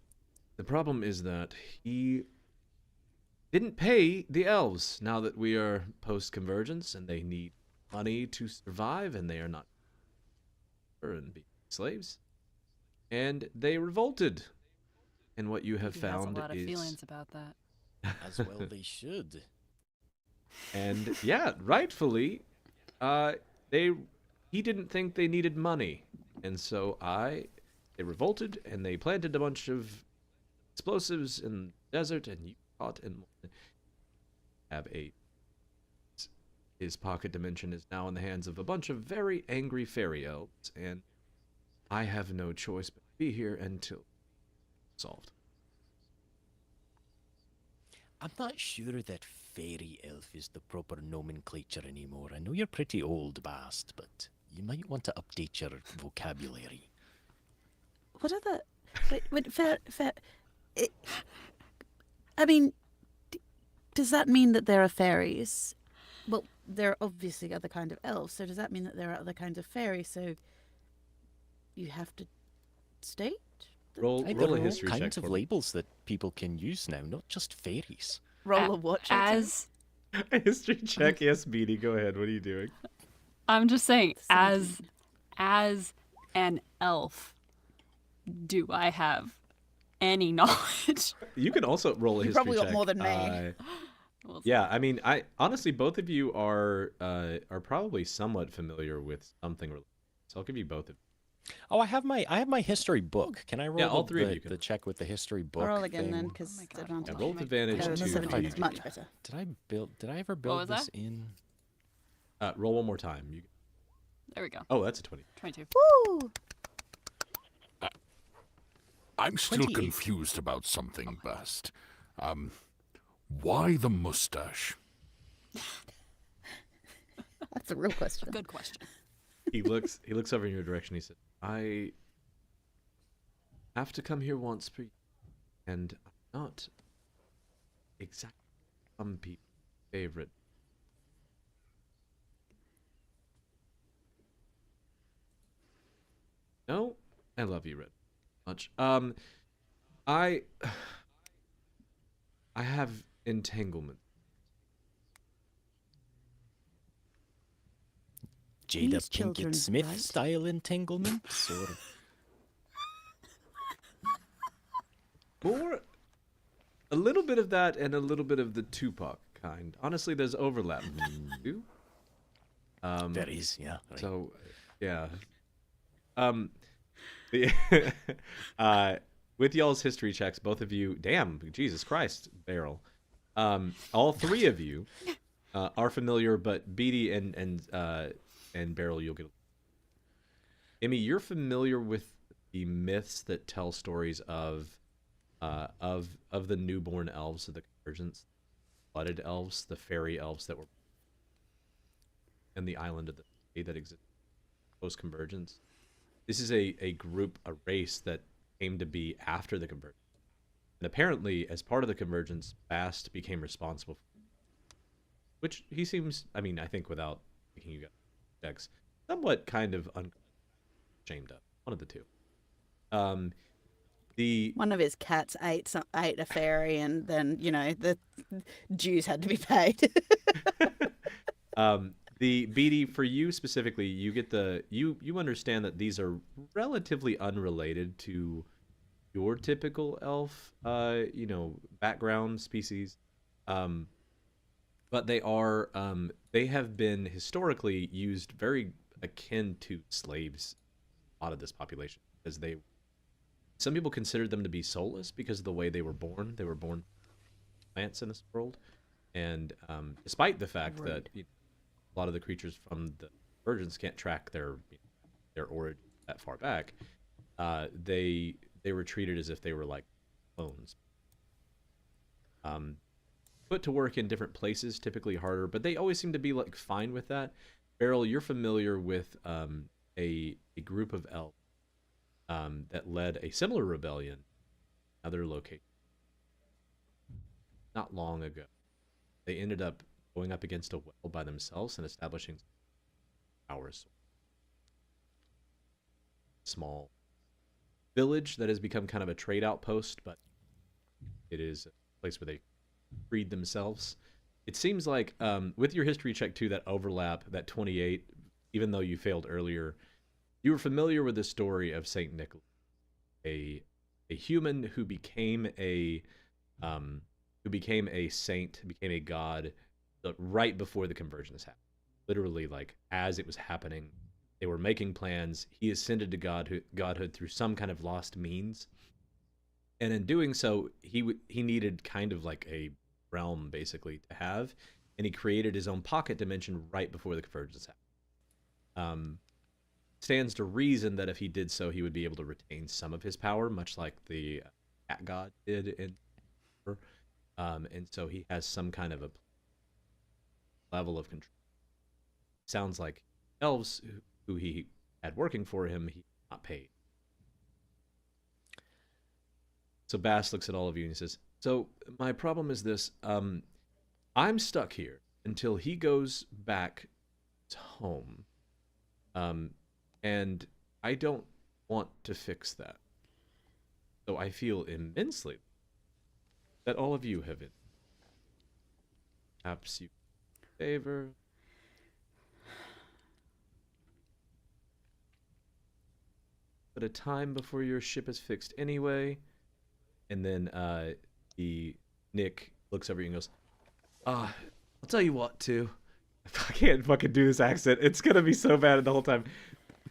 the problem is that he didn't pay the elves now that we are post-convergence and they need money to survive and they are not and be slaves. And they revolted. And what you have He has found a lot of is feelings about that. As well they should. And yeah, rightfully, he didn't think they needed money, and so they revolted and they planted a bunch of explosives in the desert, and you caught and have his pocket dimension is now in the hands of a bunch of very angry fairy elves, and I have no choice but to be here until solved." I'm not sure that fairy elf is the proper nomenclature anymore. I know you're pretty old, Bast, but you might want to update your vocabulary. What are the... Wait, fair... I mean, does that mean that there are fairies? Well, there are obviously other kind of elves, so does that mean that there are other kinds of fairies, so you have to state? Roll There a are all history check kinds for of me. labels that people can use now, not just fairies. Roll a watch. As A history check, yes, Beanie. Go ahead. What are you doing? I'm just saying, 17. as an elf, do I have any knowledge? You can also roll a You history probably got check. more than me. We'll see. Yeah, I mean, honestly, both of you are probably somewhat familiar with something related. So I'll give you both of. Oh, I have my history book. Can I roll all the, three of the, you can. the check with the history book? Roll again thing? then, because Oh my God. advantage. Yeah, roll with advantage Oh, the to 17 is do. much better. Did I ever was build this that? in? Roll one more time. There we go. Oh, that's a 20. 22. Woo! I'm still 28. confused about something, Bast. Why the mustache? That's a real question. Good question. He looks over in your direction. He said, "I have to come here once per year, and I'm not exactly some people's favorite." No, I love you, Red. Much. I have entanglement. Jada These Pinkett children, Smith right? style entanglements, or More, a little bit of that and a little bit of the Tupac kind. Honestly, there's overlap too. there is, yeah. Right. So, yeah. The with y'all's history checks, both of you, damn, Jesus Christ, Beryl. All three of you are familiar, but Beatty and Beryl, you'll get. Emmy, you're familiar with the myths that tell stories of the newborn elves of the Convergence, flooded elves, the fairy elves that were in the island of the sea that existed post Convergence. This is a group, a race that came to be after the Convergence. And apparently, as part of the Convergence, Bast became responsible for, which he seems, I mean, I think without making you guys checks, somewhat kind of ashamed of. One of the two. The One of his cats ate a fairy, and then the dues had to be paid. The BD, for you specifically, you get you understand that these are relatively unrelated to your typical elf background species, but they have been historically used very akin to slaves. A lot of this population, because some people considered them to be soulless because of the way they were born. They were born plants in this world, and despite the fact that a lot of the creatures from the Convergence can't track their origin that far back, they were treated as if they were like clones. Put to work in different places, typically harder, but they always seem to be like fine with that. Beryl, you're familiar with a group of elves that led a similar rebellion in other location not long ago. They ended up going up against a well by themselves and establishing powers. Small village that has become kind of a trade outpost, but it is a place where they freed themselves. It seems like with your history check too, that overlap, that 28, even though you failed earlier, you were familiar with the story of Saint Nicholas, a human who became a saint, became a god right before the Convergence happened. Literally, like as it was happening, they were making plans. He ascended to godhood through some kind of lost means, and in doing so, he needed kind of like a realm basically to have, and he created his own pocket dimension right before the Convergence happened. Stands to reason that if he did so, he would be able to retain some of his power, much like the cat god did in. And so he has some kind of a level of control. Sounds like elves who he had working for him, he not paid. So Bast looks at all of you and he says, so my problem is this. I'm stuck here until he goes back home. And I don't want to fix that. So I feel immensely that all of you have it. Perhaps you favor. But a time before your ship is fixed anyway. And then Nick looks over you and goes, I'll tell you what, too. I can't fucking do this accent. It's gonna be so bad the whole time.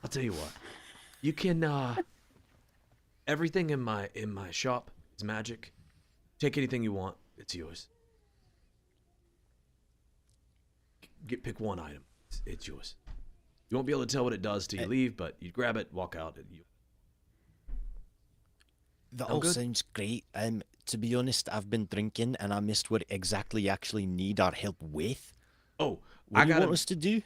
I'll tell you what. You can everything in my shop is magic. Take anything you want. It's yours. Pick one item. It's yours. You won't be able to tell what it does till you leave, but you grab it, walk out, and you. That Sound all good? sounds great. To be honest, I've been drinking and I missed what exactly you actually need our help with. Oh, What do you want us to do?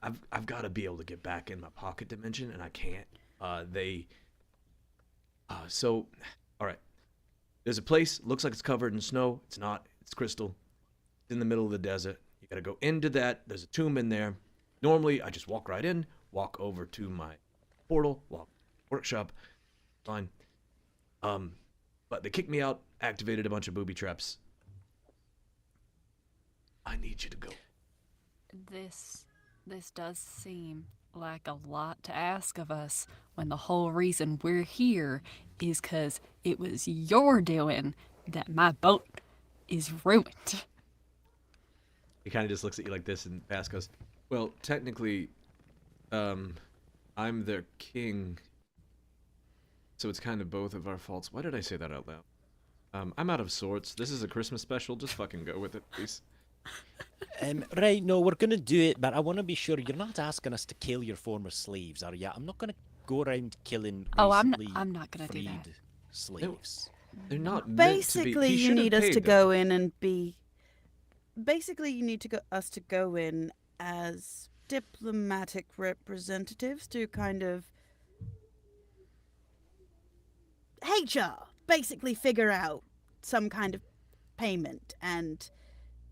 I've got to be able to get back in my pocket dimension, and I can't. So, all right. There's a place. Looks like it's covered in snow. It's not. It's crystal. It's in the middle of the desert. You got to go into that. There's a tomb in there. Normally, I just walk right in, walk over to my portal, workshop. Fine. But they kicked me out, activated a bunch of booby traps. I need you to go. This This does seem like a lot to ask of us when the whole reason we're here is 'cause it was your doing that my boat is ruined. He kind of just looks at you like this, and Bass goes, "Well, technically, I'm their king, so it's kind of both of our faults." Why did I say that out loud? I'm out of sorts. This is a Christmas special. Just fucking go with it, please. Right, no, we're gonna do it, but I want to be sure you're not asking us to kill your former slaves, are you? I'm not gonna go around killing Oh, I'm recently not gonna do that. freed slaves. They're not meant Basically, to be. He you should need have us paid to them. go in and be. Basically, you need us to go in as diplomatic representatives to kind of HR. Basically, figure out some kind of payment and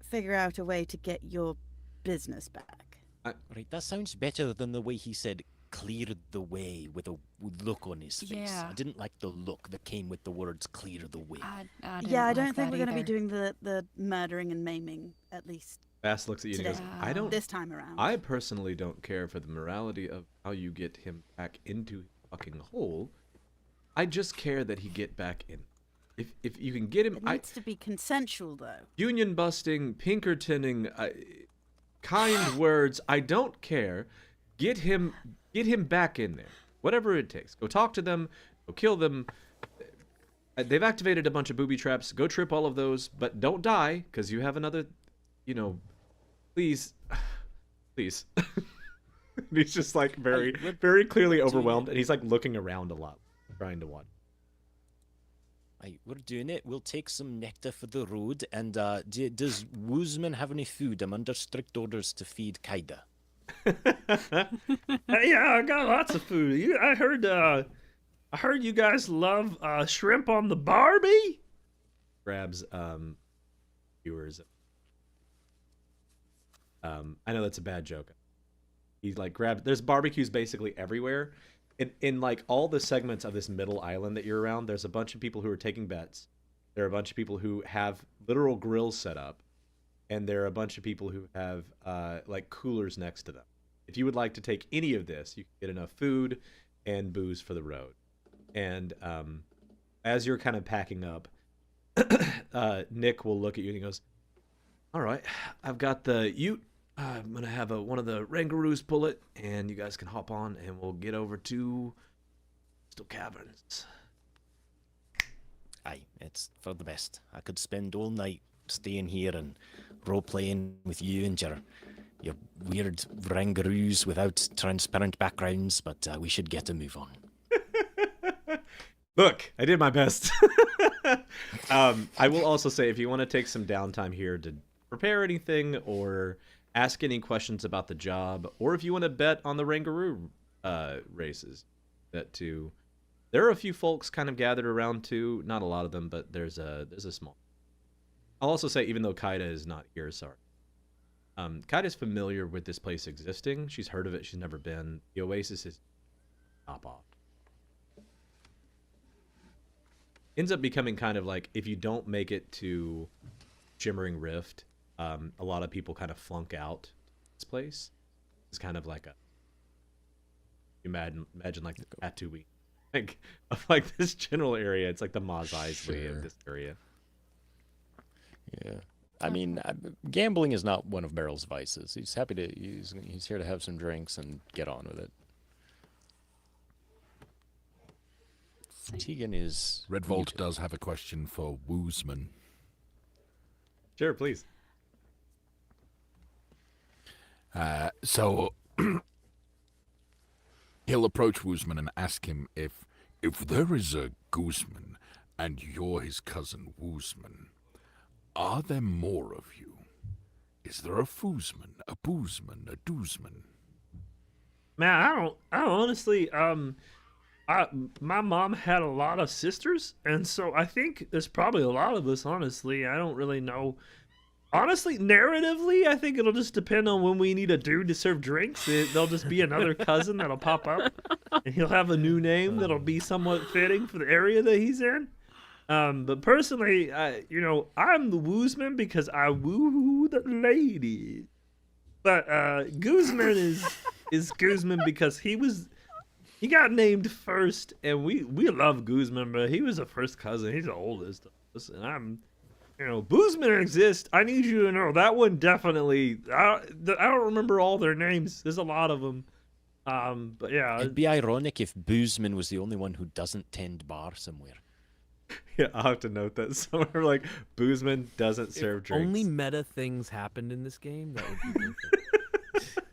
figure out a way to get your business back. Right, that sounds better than the way he said cleared the way with a look on his face. Yeah. I didn't like the look that came with the words clear the way. I Yeah, I didn't don't like think that we're going to be either. doing the murdering and maiming, at least Bass looks at you and he goes, Today. "I don't. this time around. I personally don't care for the morality of how you get him back into his fucking hole. I just care that he get back in. If you can get him, It needs to be consensual, though. union busting, Pinkertoning, kind words. I don't care. Get him back in there. Whatever it takes. Go talk to them. Go kill them. They've activated a bunch of booby traps. Go trip all of those, but don't die because you have another. Please, please. He's just like very, very clearly overwhelmed, and he's like looking around a lot, trying to watch. Right, we're doing it. We'll take some nectar for the road. And does Woosman have any food? I'm under strict orders to feed Kaida. Yeah, I got lots of food. I heard you guys love shrimp on the Barbie. Grabs viewers. I know that's a bad joke. He's like grabs. There's barbecues basically everywhere. In like all the segments of this middle island that you're around, there's a bunch of people who are taking bets. There are a bunch of people who have literal grills set up, and there are a bunch of people who have like coolers next to them. If you would like to take any of this, you can get enough food and booze for the road. And as you're kind of packing up, Nick will look at you and he goes, "All right, I've got the ute. I'm gonna have one of the Rangaroos pull it, and you guys can hop on, and we'll get over to Crystal Caverns." Aye, it's for the best. I could spend all night staying here and role-playing with you and your weird Rangaroos without transparent backgrounds, but we should get a move on. Look, I did my best. I will also say, if you want to take some downtime here to prepare anything or ask any questions about the job, or if you want to bet on the Rangaroo races, that too. There are a few folks kind of gathered around too. Not a lot of them, but there's a small. I'll also say, even though Kaida is not here, sorry. Kaida's familiar with this place existing. She's heard of it. She's never been. The Oasis is top off. Ends up becoming kind of like, if you don't make it to Shimmering Rift, a lot of people kind of flunk out this place. It's kind of like imagine like the Tatooine, like this general area. It's like the Mos Eisley of this area. Yeah. I mean, gambling is not one of Meryl's vices. He's happy to. He's here to have some drinks and get on with it. Tegan is. Red Vault does have a question for Woosman. Sure, please. So he'll approach Woosman and ask him if there is a Guzman and you're his cousin Woosman, are there more of you? Is there a Foosman, a Boozman, a Doozman? Man, I honestly, my mom had a lot of sisters, and so I think there's probably a lot of us, honestly. I don't really know. Honestly, narratively, I think it'll just depend on when we need a dude to serve drinks. There'll just be another cousin that'll pop up, and he'll have a new name that'll be somewhat fitting for the area that he's in. But personally, I'm the woosman because I woo the lady. But Guzman is Guzman because he got named first, and we love Guzman, but he was the first cousin. He's the oldest of us, and I'm, Guzman exists. I need you to know that one definitely. I don't remember all their names. There's a lot of them. But yeah, It'd be ironic if Boozman was the only one who doesn't tend bar somewhere. Yeah, I'll have to note that somewhere. Like, Boozman doesn't serve drinks. Only meta things happened in this game. That would be perfect.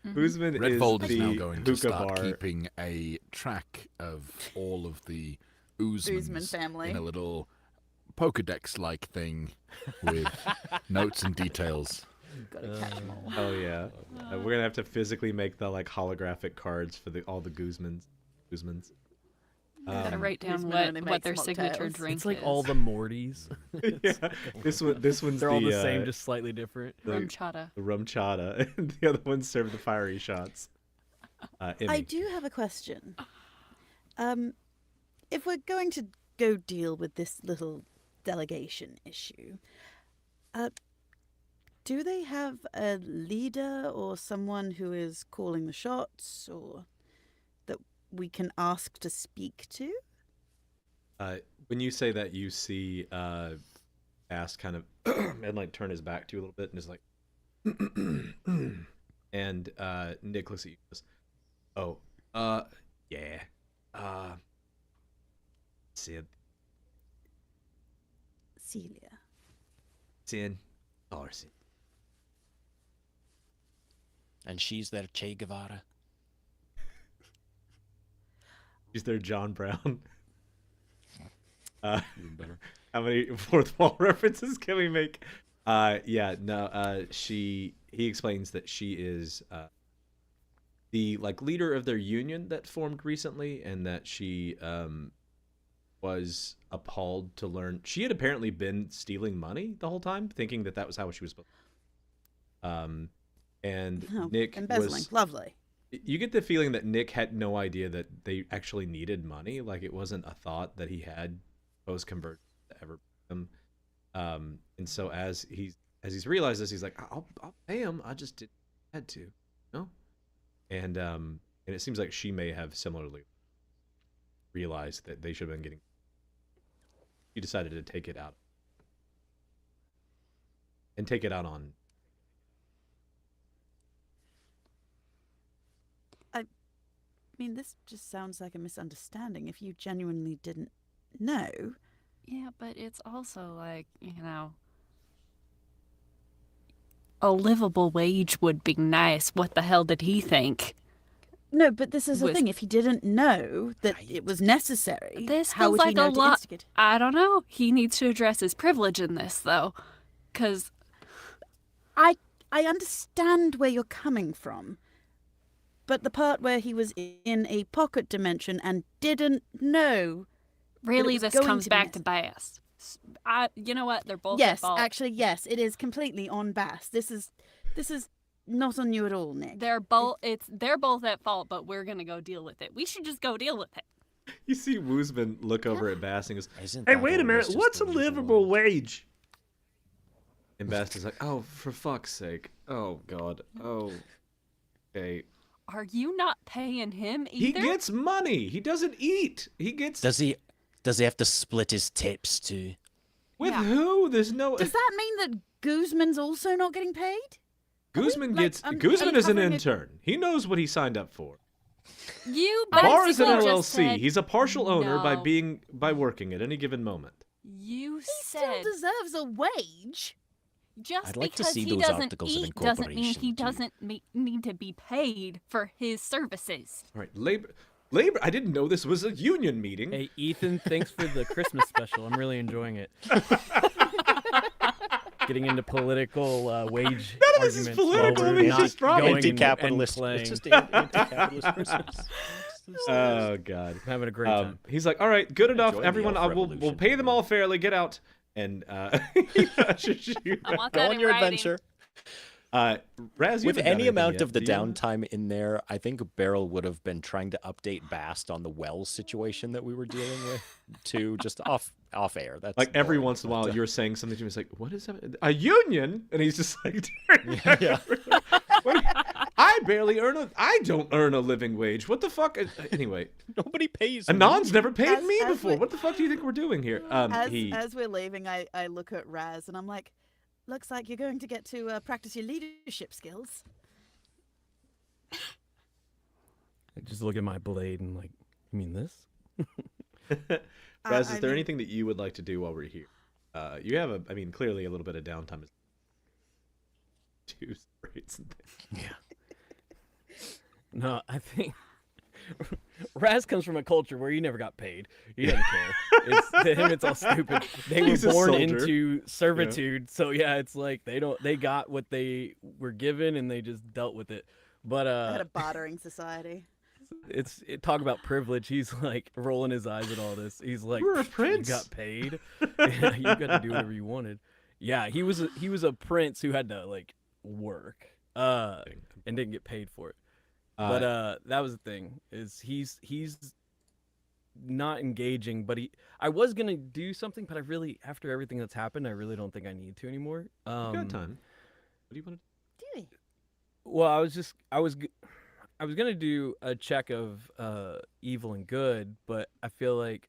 Boozman Red is Vold is the now going to hookah start bar. keeping a track of all of the Oozmans Oozman family. in a little Pokedex-like thing with notes and details. Gotta catch 'em all. Oh yeah, we're gonna have to physically make the like holographic cards for all the Guzmans. Gotta write down Guzman only what makes their signature mocktails. drink It's like is. all the Mortys. Yeah, this one's They're all the the same, just slightly different. rum chata. the rum chata, and the other ones serve the fiery shots. I Emmy. do have a question. If we're going to go deal with this little delegation issue, do they have a leader or someone who is calling the shots, or that we can ask to speak to? When you say that, you see Ass kind of and like turn his back to you a little bit, and is like, and Nick looks at you and goes, "Oh, yeah, Sid, Celia. Larson." And she's their Che Guevara. She's their John Brown. Even better. How many fourth wall references can we make? He explains that she is the like leader of their union that formed recently, and that she was appalled to learn she had apparently been stealing money the whole time, thinking that was how she was supposed to. And Oh, Nick embezzling. was. Lovely. You get the feeling that Nick had no idea that they actually needed money. Like, it wasn't a thought that he had post conversion to ever pay them. And so as he's realized this, he's like, I'll pay him. I just didn't had to, And it seems like she may have similarly realized that they should have been getting. He decided to take it out on. I mean, this just sounds like a misunderstanding. If you genuinely didn't know, Yeah, but it's also like, a livable wage would be nice. What the hell did he think? no. But this is the Was- thing: if he didn't know that it was necessary, This how feels would he like know a to lot. instigate? I don't know. He needs to address his privilege in this, though. Because, I understand where you're coming from, but the part where he was in a pocket dimension and didn't know. really, was this going comes to be back to Bass. You know what? They're both at Yes, fault. actually, yes, it is completely on Bass. This is not on you at all, Nick. They're both at fault, but we're gonna go deal with it. We should just go deal with it. You see Woosman look over at Bass and goes, Isn't hey, that wait a minute. always just What's the a legal livable one? wage? and Bass is like, oh, for fuck's sake. Oh, God. Oh, okay. Are you not paying him He either? gets money. He doesn't eat. He gets. Does he have to split his tips too? With Yeah. who? There's no. Does that mean that Guzman's also not getting paid? Guzman like, gets. are Guzman you is an covering it? intern. He knows what he signed up for. You Bar is an basically just LLC. said He's a partial owner no. by working at any given moment. You He said still deserves a wage. just I'd like to because see he those doesn't articles of eat doesn't mean incorporation, he too. doesn't need to be paid for his services. All right, labor. I didn't know this was a union meeting. Hey, Ethan, thanks for the Christmas special. I'm really enjoying it. Getting into political wage None of this is arguments political, while I mean, we're it's not just drama. going and Anti-capitalist. playing. It's just anti-capitalist Christmas. Oh God. I'm having a great time. He's like, all right, good enough. Enjoying the Everyone, elf we'll revolution. pay them all fairly. Get out. And he ushers you I want Go that on in your writing. adventure. Raz, you With haven't done any anything amount yet, of the do you? downtime in there, I think Beryl would have been trying to update Bast on the Wells situation that we were dealing with, to just off air. That's Like every boring, once in a but, while, you're saying something to him. It's like, what is that? A union? And he's just like, yeah. barely earn I don't earn a living wage. What the fuck? Anyway, Nobody pays me. Anon's never paid As- me as before. we- What the fuck do you think we're doing here? As we're leaving, I look at Raz and I'm like, looks like you're going to get to practice your leadership skills. I just look at my blade and like, you mean this? Raz, I is there mean- anything that you would like to do while we're here? You have clearly a little bit of downtime. Two sprays and things. No, I think Raz comes from a culture where he never got paid. He doesn't care. It's to him, it's all stupid. They were He's a born soldier. into servitude, so yeah, it's like they got what they were given and they just dealt with it. But I had a bartering society. talk about privilege. He's like rolling his eyes at all this. He's like, You were a prince. You got paid. Yeah, you got to do whatever you wanted. Yeah, he was a prince who had to like work and didn't get paid for it. But that was the thing, is he's not engaging, but I was gonna do something, but I really, after everything that's happened, I really don't think I need to anymore. You got time. What do you want to Do we? Well, I was gonna do a check of evil and good, but I feel like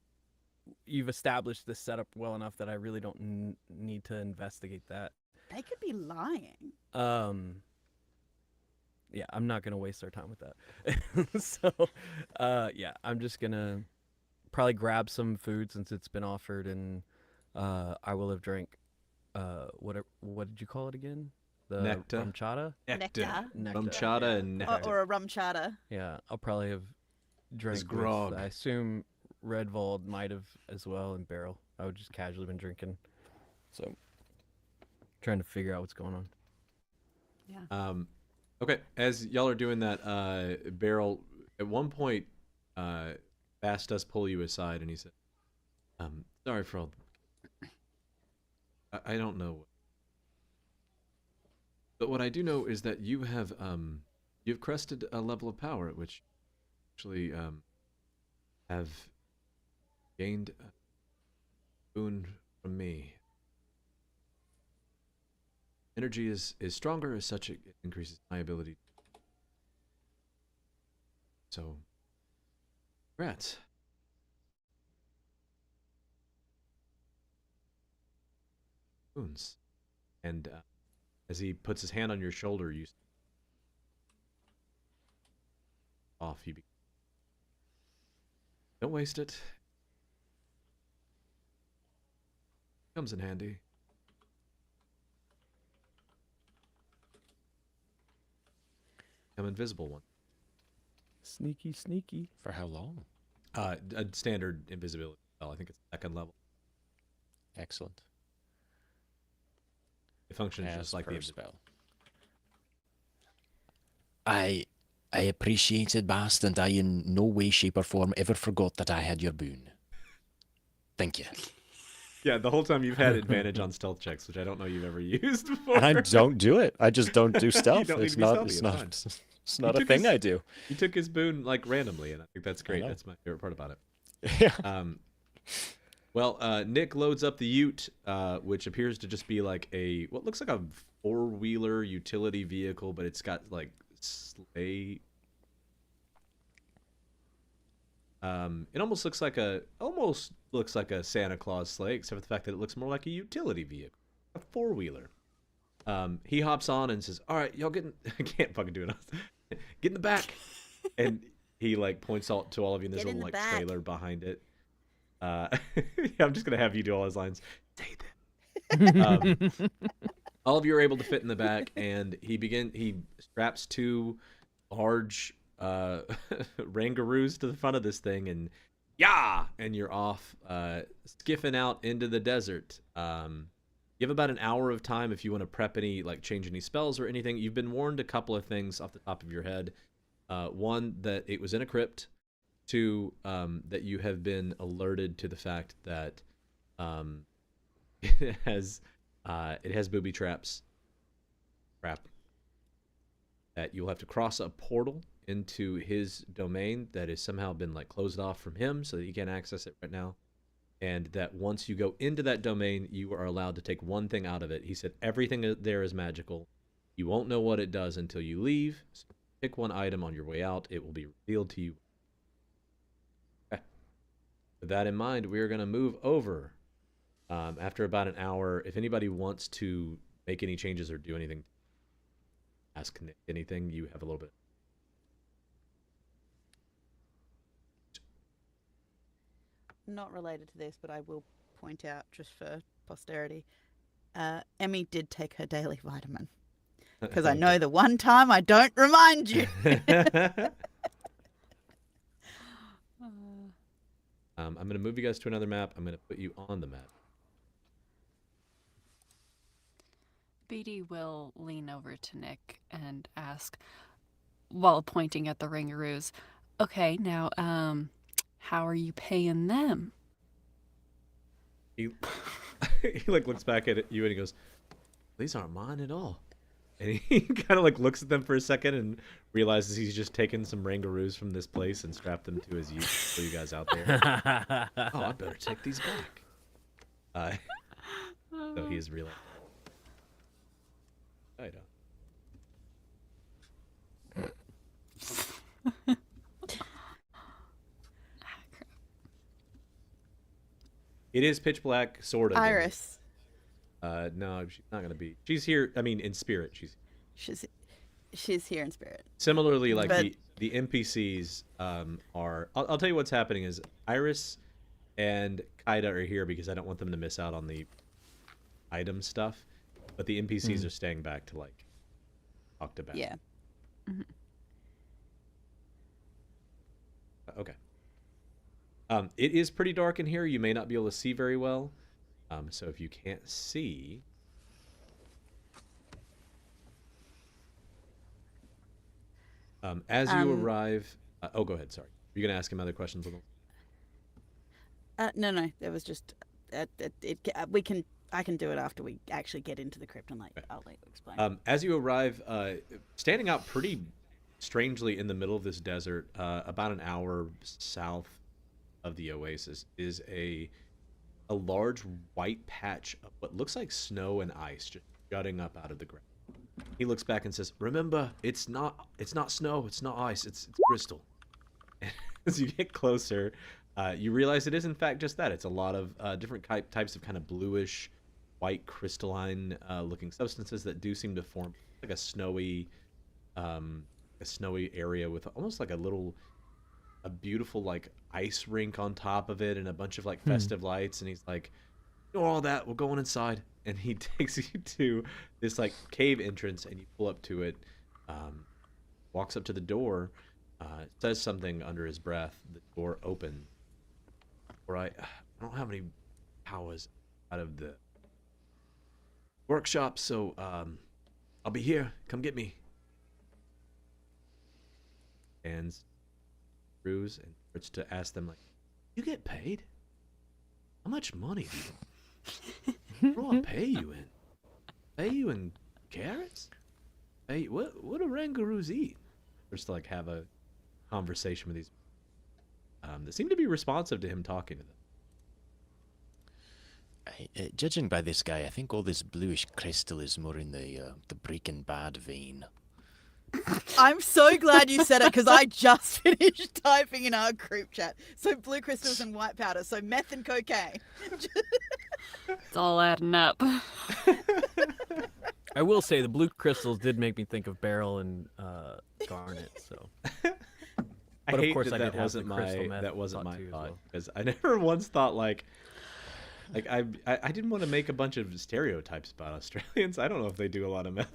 you've established this setup well enough that I really don't need to investigate that. They could be lying. Yeah, I'm not gonna waste our time with that. So, yeah, I'm just gonna probably grab some food since it's been offered, and I will have drank. What did you call it again? The Nectar. rum chata. Nectar. Rum chata and nectar. Or a rum chata. Yeah, I'll probably have drank with, grog. I assume Redvold might have as well, and Beryl. I would just casually been drinking, so trying to figure out what's going on. Okay, as y'all are doing that, Beryl, at one point, Bass does pull you aside, and he said, sorry for all I don't know. But what I do know is that you've crested a level of power at which actually have gained a boon from me. Energy is stronger, as such it increases my ability. So, congrats. Boons. And as he puts his hand on your shoulder, you off. Don't waste it. Comes in handy. Become invisible one. Sneaky, sneaky. For how long? A standard invisibility spell. I think it's second level. Excellent. It functions As just like per the spell. I appreciate it, Bast, and I in no way, shape, or form ever forgot that I had your boon. Thank you. Yeah, the whole time you've had advantage on stealth checks, which I don't know you've ever used before. And I don't do it. I just don't do stealth. don't need It's to be not. stealthy, It's it's not. fine. It's not You a took thing his- I do. He took his boon like randomly, and I think that's great. know. That's my favorite part about it. Yeah. Well, Nick loads up the Ute, which appears to just be like what looks like a four-wheeler utility vehicle, but it's got like sleigh. It almost looks like a Santa Claus sleigh, except for the fact that it looks more like a utility vehicle, a four-wheeler. He hops on and says, "All right, y'all get in." I can't fucking do it. Get in the back, and he like points out to all of you, and there's a Get in little the like back. trailer behind it. I'm just gonna have you do all his lines. Say that. All of you are able to fit in the back, and he straps two large rangaroos to the front of this thing, and and you're off, skiffing out into the desert. You have about an hour of time if you want to prep any, like change any spells or anything. You've been warned a couple of things off the top of your head. One, that it was in a crypt. Two, that you have been alerted to the fact that it has booby traps. Crap. That you'll have to cross a portal into his domain that has somehow been like closed off from him so that you can't access it right now. And that once you go into that domain, you are allowed to take one thing out of it. He said everything there is magical. You won't know what it does until you leave. So pick one item on your way out. It will be revealed to you. Okay. With that in mind, we are going to move over. After about an hour, if anybody wants to make any changes or do anything, ask Nick anything, you have a little bit. Not related to this, but I will point out just for posterity. Emmy did take her daily vitamin because I know the one time I don't remind you. I'm going to move you guys to another map. I'm going to put you on the map. Beatty will lean over to Nick and ask, while pointing at the Ringaroos, okay, now, how are you paying them? He like looks back at you and he goes, "These aren't mine at all." And he kind of like looks at them for a second and realizes he's just taken some Rangaroos from this place and strapped them to his ute for you guys out there. Oh, I better take these back. So he's realized. I don't. It is pitch black, sort of. Iris. No, she's not gonna be. She's here. I mean, in spirit, She's here in spirit. Similarly, like But- the NPCs are. I'll tell you what's happening is Iris and Kaida are here because I don't want them to miss out on the item stuff, but the NPCs are staying back to like talk to Beth. Yeah. Okay. It is pretty dark in here. You may not be able to see very well. So if you can't see, as you arrive, go ahead. Sorry, you're gonna ask him other questions. No. There was just I can do it after we actually get into the crypt and I'll let you explain. As you arrive, standing out pretty strangely in the middle of this desert, about an hour south of the oasis, is a large white patch of what looks like snow and ice just jutting up out of the ground. He looks back and says, "Remember, it's not snow, it's not ice, it's crystal." And as you get closer, you realize it is in fact just that. It's a lot of different types of kind of bluish, white crystalline looking substances that do seem to form like a snowy area with almost like a beautiful like ice rink on top of it and a bunch of like festive lights. And he's like, "Ignore all that, we're going inside." And he takes you to this like cave entrance, and you pull up to it, walks up to the door, says something under his breath. The door opens. I don't have any powers out of the workshop, so I'll be here. Come get me. And Cruz and starts to ask them like, "You get paid? How much money do you? What do I pay you in? Pay you in carrots? Hey, what do Rangaroos eat?" Just to like have a conversation with these. They seem to be responsive to him talking to them. Judging by this guy, I think all this bluish crystal is more in the Breaking Bad vein. I'm so glad you said it because I just finished typing in our group chat. So blue crystals and white powder. So meth and cocaine. It's all adding up. I will say the blue crystals did make me think of Beryl and Garnet. So, I but of hate course that I did have wasn't the my crystal meth that wasn't thought my too as thought well. because I never once thought like I didn't want to make a bunch of stereotypes about Australians. I don't know if they do a lot of meth.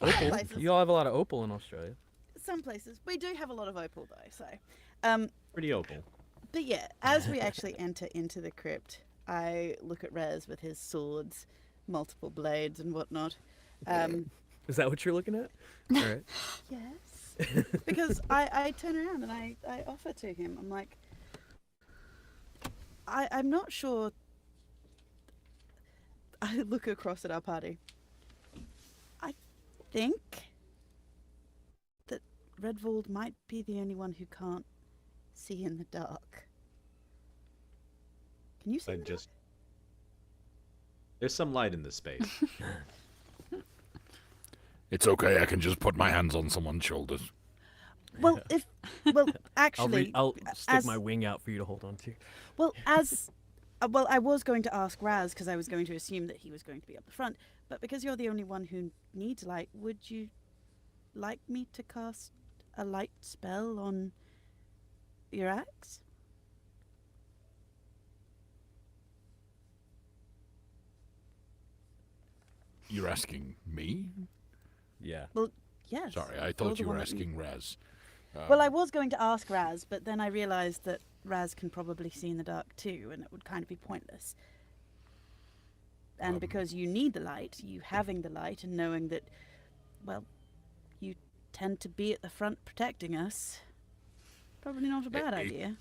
Opal. Places. You all have a lot of opal in Australia. Some places. We do have a lot of opal though, so Pretty opal. but yeah, as we actually enter into the crypt, I look at Rez with his swords, multiple blades and whatnot. Is that what you're looking at? All right. Yes. Because I turn around and I offer to him. I'm like, I'm not sure. I look across at our party. I think that Redvold might be the only one who can't see in the dark. Can you see? in the dark? There's some light in this space. It's okay. I can just put my hands on someone's shoulders. Well, actually, I'll stick as- my wing out for you to hold on to. well, I was going to ask Raz because I was going to assume that he was going to be up the front, but because you're the only one who needs light, would you like me to cast a light spell on your axe? You're asking me? Yeah. Well, yes. Sorry, I you're thought the you were one that asking Raz. Well, I was going to ask Raz, but then I realised that Raz can probably see in the dark too, and it would kind of be pointless. And because you need the light, you having the light and knowing that, well, you tend to be at the front protecting us, probably not a bad idea.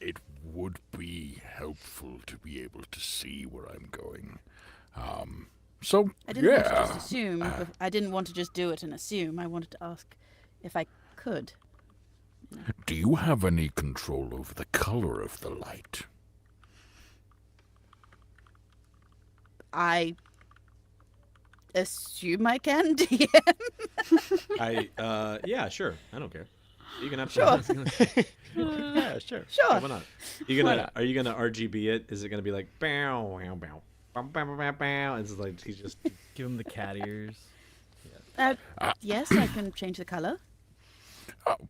It would be helpful to be able to see where I'm going. So, I didn't want to yeah. just assume. I didn't want to just do it and assume. I wanted to ask if I could. Do you have any control over the color of the light? I assume I can, DM. Yeah, sure. I don't care. You can have Sure. Yeah, sure. Sure. Why not? Are you gonna RGB it? Is it gonna be like bow bow bow bow bow bow bow? It's like he's just Give him the cat ears. Yes, I can change the color.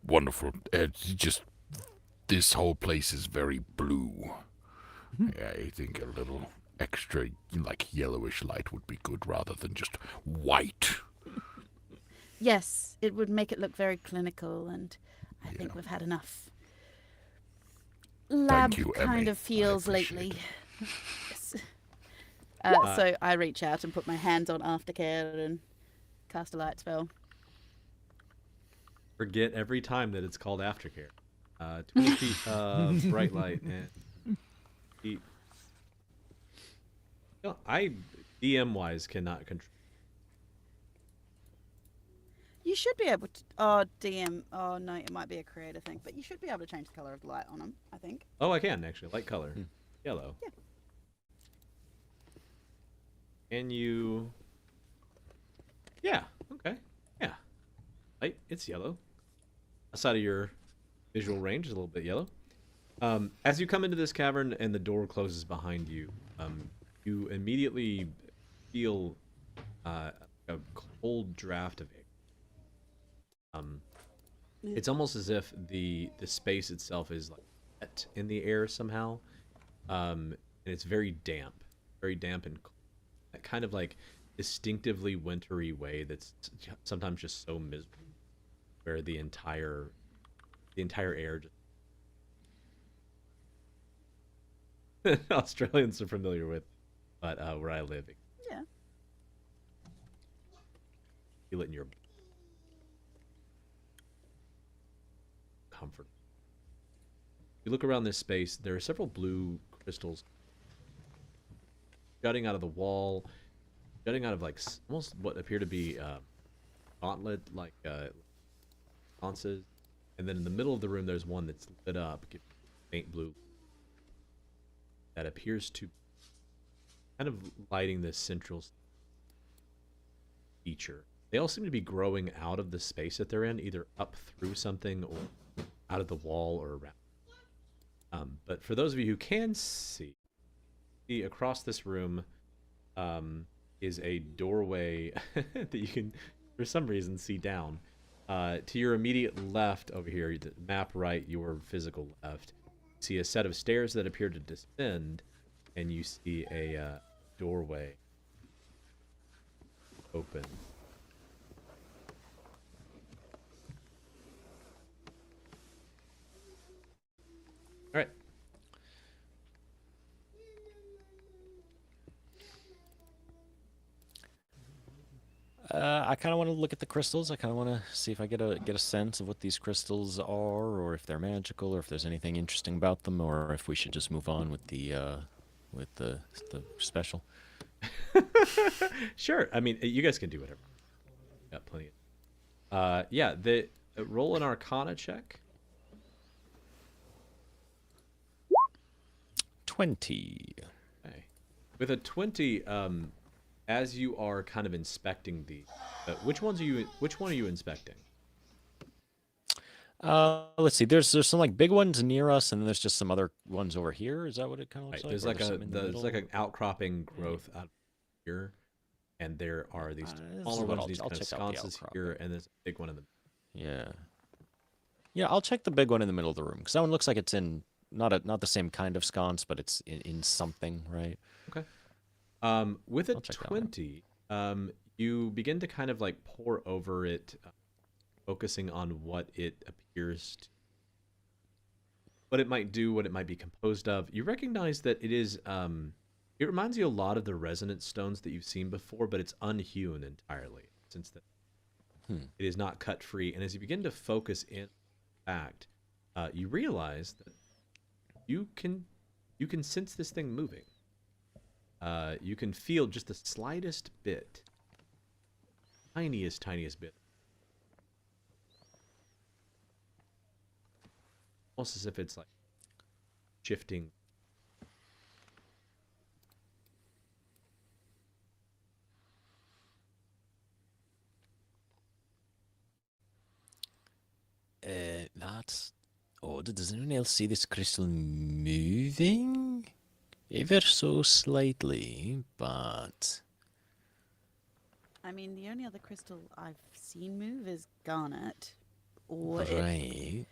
Wonderful. Just this whole place is very blue. I think a little extra, like yellowish light would be good rather than just white. Yes, it would make it look very clinical, and I think we've had enough lab you, kind Emmy. of feels I appreciate lately. it. Yes. So I reach out and put my hands on Aftercare and cast a light spell. forget every time that it's called aftercare. 20 feet of bright light and feet. No, I DM wise cannot control. You should be able to. Oh, DM. Oh no, it might be a creator thing, but you should be able to change the color of the light on them. I think. Oh, I can actually. Light color, yellow. Yeah. Can you? Yeah. Okay. Yeah. Light. It's yellow. Outside of your visual range is a little bit yellow. As you come into this cavern and the door closes behind you, you immediately feel a cold draft of air. It's almost as if the space itself is like wet in the air somehow, and it's very damp and cold. That kind of like distinctively wintry way that's sometimes just so miserable, where the entire air just Australians are familiar with, but where I live, Yeah. feel it in your comfort. You look around this space, there are several blue crystals jutting out of the wall, jutting out of like almost what appear to be gauntlet like sconces, and then in the middle of the room there's one that's lit up, faint blue, that appears to kind of lighting this central feature. They all seem to be growing out of the space that they're in, either up through something or out of the wall or around. But for those of you who can see across this room is a doorway that you can, for some reason, see down. To your immediate left over here, the map right, your physical left, you see a set of stairs that appear to descend, and you see a doorway open. All right. I kind of want to look at the crystals. I kind of want to see if I get a sense of what these crystals are, or if they're magical, or if there's anything interesting about them, or if we should just move on with the special. Sure. I mean, you guys can do whatever. Got plenty. Yeah. The roll an Arcana check. 20. Okay. With a 20, as you are kind of inspecting the, which one are you inspecting? Let's see. There's some like big ones near us, and then there's just some other ones over here. Is that what it kind of looks Right, like? there's Or like some in the there's like an middle? outcropping growth out here, and there are these This is smaller what ones, these I'll kind of check out the sconces here, outcropping. and there's a big one in the. Yeah. Yeah, I'll check the big one in the middle of the room because that one looks like it's in not the same kind of sconce, but it's in something, right? Okay. With a I'll check that one out. 20, you begin to kind of like pour over it, focusing on what it appears to, what it might do, what it might be composed of. You recognize that it is, it reminds you a lot of the resonance stones that you've seen before, but it's unhewn entirely, since that it is not cut free. And as you begin to focus in fact, you realize that you can sense this thing moving. You can feel just the slightest bit, tiniest bit, almost as if it's like shifting. That's odd. Does anyone else see this crystal moving? Ever so slightly, but I mean, the only other crystal I've seen move is garnet, or it right.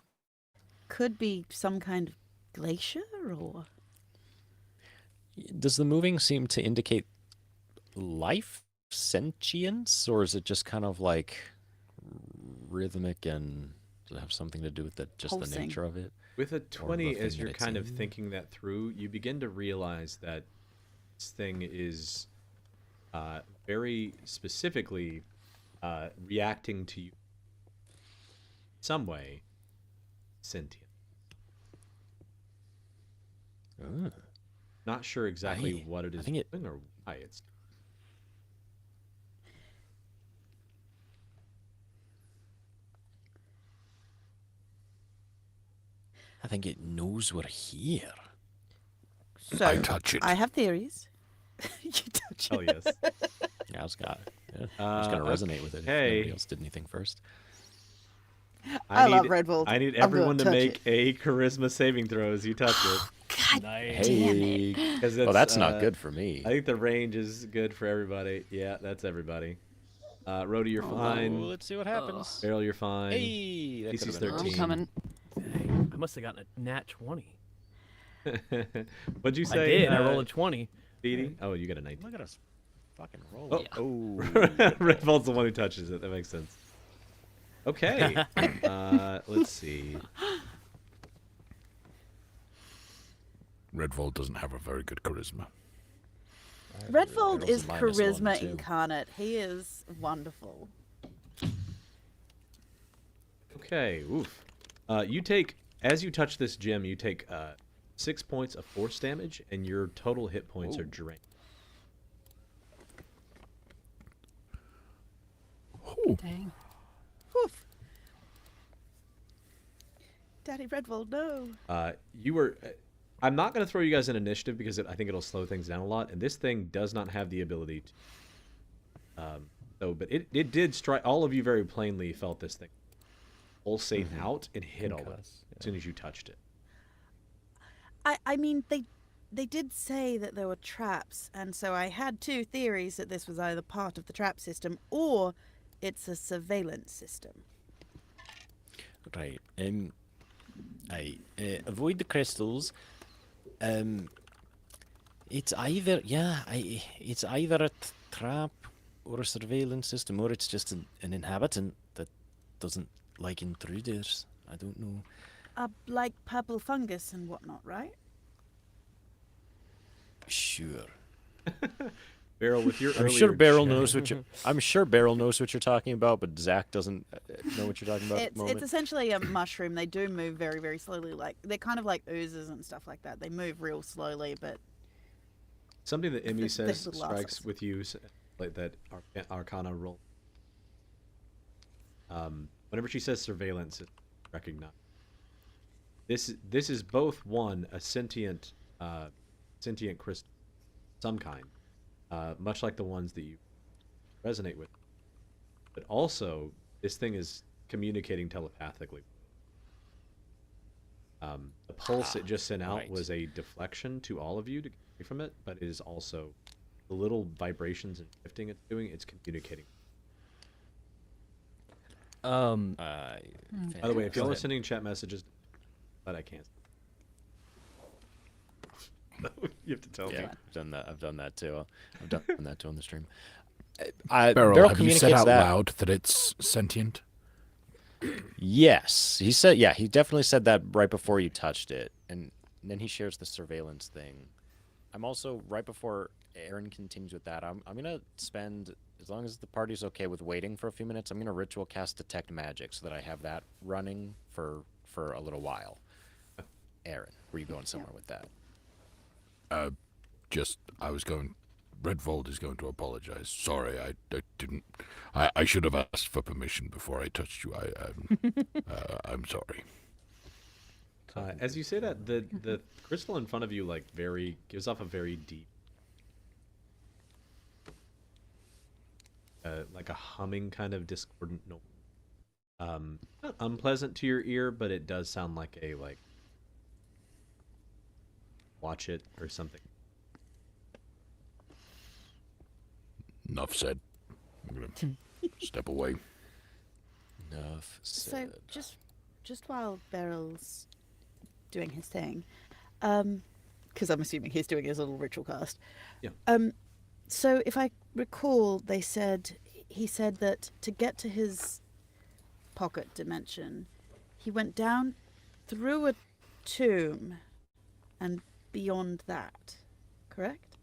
could be some kind of glacier, or Does the moving seem to indicate life, sentience, or is it just kind of like rhythmic and does it have something to do with just the Pulsing. nature of it? With a 20, thing as that you're it's kind of in? thinking that through, you begin to realize that this thing is very specifically reacting to you some way sentient. Ah. Not sure exactly Aye. what it I is think it- doing or why it's. I think it knows we're here. so. I touch it. I have theories. You touch Oh it. yes. Yeah, I was gonna resonate with it if okay. nobody else did anything first. I love need- Red Bull. I need I'm gonna everyone to touch make it. a charisma saving throw as you touch it. God Nice. damn it. Hey, 'Cause well, it's, that's not good for me. I think the range is good for everybody. Yeah, that's everybody. Rhodey, you're fine. Let's see what happens. Barrel, you're fine. Hey, that DC's could've been 13. I'm coming. Dang, I must have gotten a nat 20. What'd you I say? did. I rolled a 20. Speedy? Oh, you got a 19. Look at us, fucking roll. Oh, Oh, Red Bull's the one who touches it. That makes sense. Okay. Let's see. Redvold doesn't have a very good charisma. Redfold Barrel's is a -1 charisma too. incarnate. He is wonderful. Okay. Oof. You take, as you touch this gem, you take 6 points of force damage, and your total hit points are drained. Dang. Woof. Daddy Redfold, no. You were. I'm not going to throw you guys an initiative because I think it'll slow things down a lot, and this thing does not have the ability to. But it did strike. All of you very plainly felt this thing pulsate out and hit all of it Concuss, as soon as you touched it. I mean, they did say that there were traps, and so I had two theories that this was either part of the trap system or it's a surveillance system. right. I avoid the crystals. It's either it's either a trap or a surveillance system, or it's just an inhabitant that doesn't like intruders. I don't know. Like purple fungus and whatnot, right? Sure. Barrel, with your I'm sure earlier Beryl check- knows what you're. I'm sure Beryl knows what you're talking about, but Zach doesn't know what you're talking about at the It's moment. essentially a mushroom. They do move very, very slowly. Like they're kind of like oozes and stuff like that. They move real slowly, but Something that Emmy This says little strikes assholes. with you, like that Arcana roll. Whenever she says surveillance, it recognize. This is both one a sentient crystal, some kind, much like the ones that you resonate with. But also, this thing is communicating telepathically. The pulse it just sent out right. was a deflection to all of you to get away from it, but it is also the little vibrations and shifting it's doing, it's communicating. By the way, if y'all are sending chat messages, but I can't. You have to tell me. Yeah, I've done that too. I've done that too on the stream. Beryl, have you said communicates out that. loud that it's sentient? Yes, he said. Yeah, he definitely said that right before you touched it, and then he shares the surveillance thing. I'm also right before Aaron continues with that. I'm gonna spend, as long as the party's okay with waiting for a few minutes, I'm gonna ritual cast detect magic so that I have that running for a little while. Aaron, were you going somewhere with that? I was going. Redvold is going to apologize. Sorry, I didn't. I should have asked for permission before I touched you. I'm sorry. As you say that, the crystal in front of you gives off a very deep, like a humming kind of discordant note. Not unpleasant to your ear, but it does sound like a watch it or something. Enough said. I'm gonna step away. Enough So said. just while Beryl's doing his thing, because I'm assuming he's doing his little ritual cast. Yeah. So if I recall, he said that to get to his pocket dimension, he went down through a tomb and beyond that. Correct?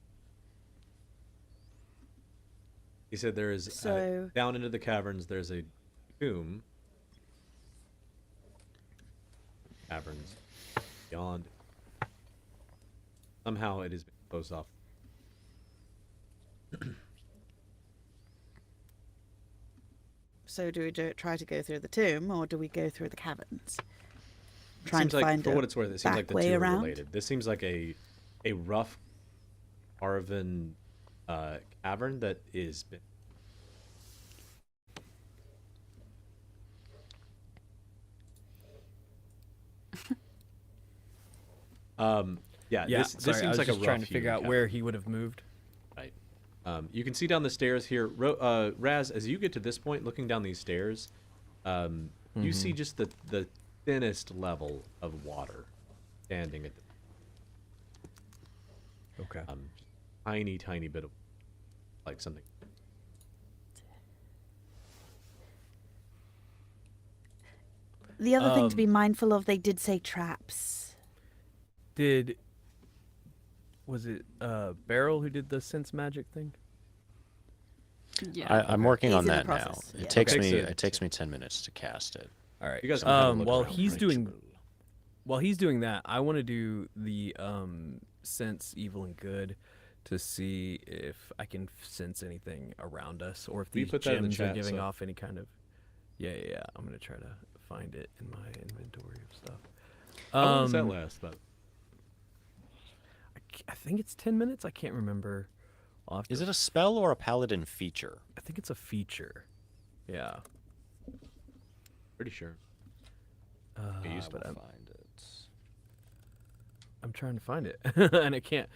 He said there is down into the caverns. There's a tomb. Caverns beyond. Somehow it has been closed off. So do we try to go through the tomb, or do we go through the caverns? Seems to like, find for a what it's worth, it seems like the back way two are around? related. This seems like a rough carven cavern that is. Yeah, Yeah, this sorry, I seems was like a just rough trying to figure hewn out cavern. where he would have moved. Right. You can see down the stairs here. Raz, as you get to this point, looking down these stairs, you see just the thinnest level of water standing at the Okay. tiny bit of, like something. The other thing to be mindful of, they did say traps. Was it Beryl who did the sense magic thing? Yeah. I'm working He's on in the that now. process, yeah. It takes Okay, me so- it takes me 10 minutes to cast it. All right. You guys can have a look while around. he's doing that, I want to do the sense evil and good to see if I can sense anything around us, or if We these put that in the gems are chat, giving so- off any kind of. Yeah. I'm gonna try to find it in my inventory of stuff. How long does that last? About I think it's 10 minutes. I can't remember. Is it a spell or a paladin feature? I think it's a feature. Yeah. pretty sure. I used to will but find it. I'm trying to find it, and I can't.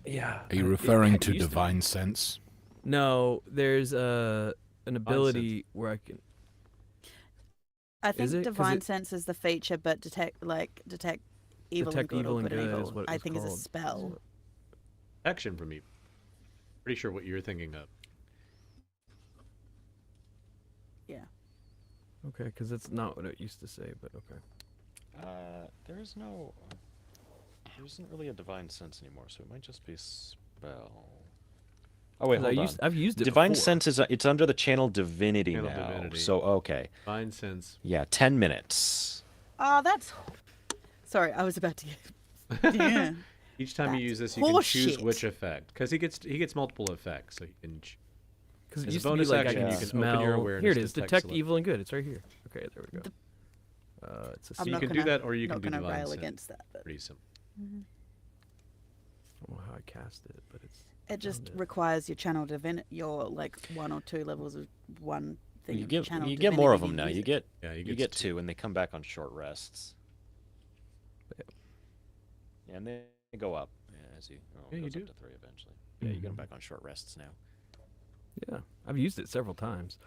Yeah. Are you referring to divine sense? No, there's an ability where I can. I think Is it? 'Cause divine it- sense is the feature, but detect evil Detect and good evil or and good and good is evil, what it I was think is a called. spell. Action from me. Pretty sure what you're thinking of. Yeah. Okay, because it's not what it used to say, but okay. There isn't really a divine sense anymore, so it might just be spell. Oh wait, 'Cause hold on. I've used it Divine before. sense is it's under the channel divinity Channel now. divinity. So okay, Divine sense. yeah, 10 minutes. Oh, that's. Sorry, I was about to get. Yeah. Each time you That's use this, you can choose horseshit. which effect, because he gets multiple effects, so you can. Because it As a used to be bonus like action, I you can can open your smell. awareness, Here it is. detect Detect select. evil and good. It's right here. Okay, there we go. It's a I'm you not can gonna, do that, or you not can do gonna divine rail sense. against that. But Pretty simple. don't know how I cast it, but it's. It just found it. requires your channel your like 1 or 2 levels of one thing. You of get channel you get more of divinity them now. to use You it. get Yeah, you get 2, and they come back on short rests. Yeah, and they go up as you. Oh, Yeah, it you goes do. up to 3 eventually. Yeah, you get them Mhm. back on short rests now. Yeah, I've used it several times.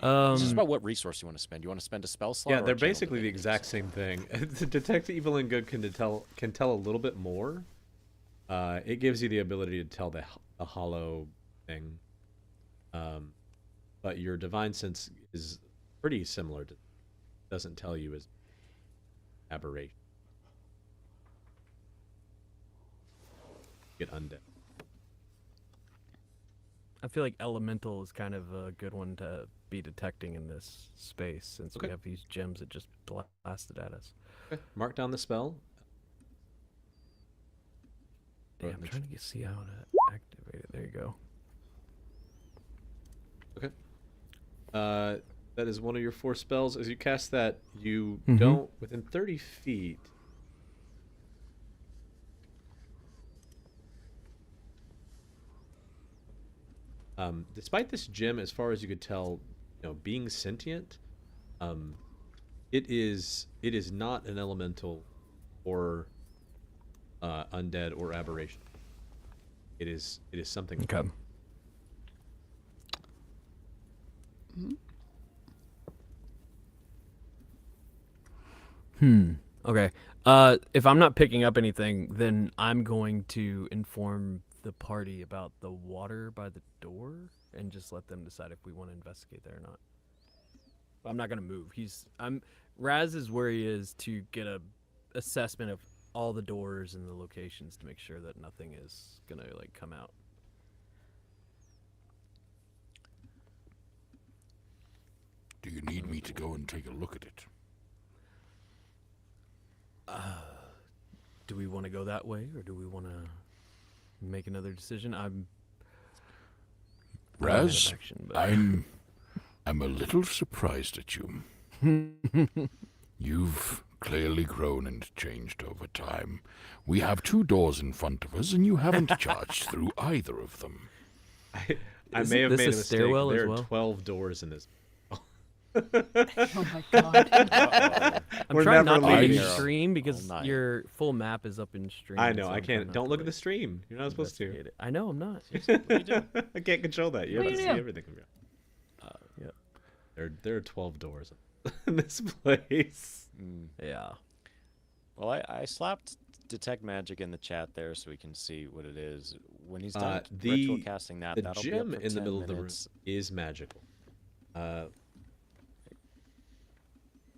It's just about what resource you want to spend. You want to spend a spell slot? Yeah, or a they're channel basically the divinity exact slot? same thing. To detect evil and good can tell a little bit more. It gives you the ability to tell the hollow thing. But your divine sense is pretty similar to. Doesn't tell you as aberration. Get undead. I feel like elemental is kind of a good one to be detecting in this space since Okay. we have these gems that just blasted at us. Okay. Mark down the spell. Yeah, Right, I'm the trying to see how to activate it. There you go. That is one of your 4 spells. As you cast that, you Mhm. don't within 30 feet. Despite this gem, as far as you could tell, being sentient, it is not an elemental or undead or aberration. It is something. Okay. Okay. If I'm not picking up anything, then I'm going to inform the party about the water by the door and just let them decide if we want to investigate there or not. I'm not gonna move. Raz is where he is to get a assessment of all the doors and the locations to make sure that nothing is gonna like come out. Do you need me to go and take a look at it? Do we want to go that way or do we want to make another decision? I'm running out of Raz, action, but- I'm a little surprised at you. You've clearly grown and changed over time. We have 2 doors in front of us, and you haven't charged through either of them. I Isn't may have this made a a mistake. stairwell as There are well? 12 doors in this. Oh my god. I'm We're trying never not to leaving. leave stream because night. your full map is up in stream. I know. so I I'm trying can't. not Don't to, look at the like, stream. You're not supposed to. investigate it. I know I'm not. I can't control that. You What have do to you see do? everything. Yeah. There are 12 doors in this place. Yeah. Well, I slapped detect magic in the chat there so we can see what it is. When he's done ritual casting that, The that'll be up gem for in the 10 middle of the room minutes. is magical.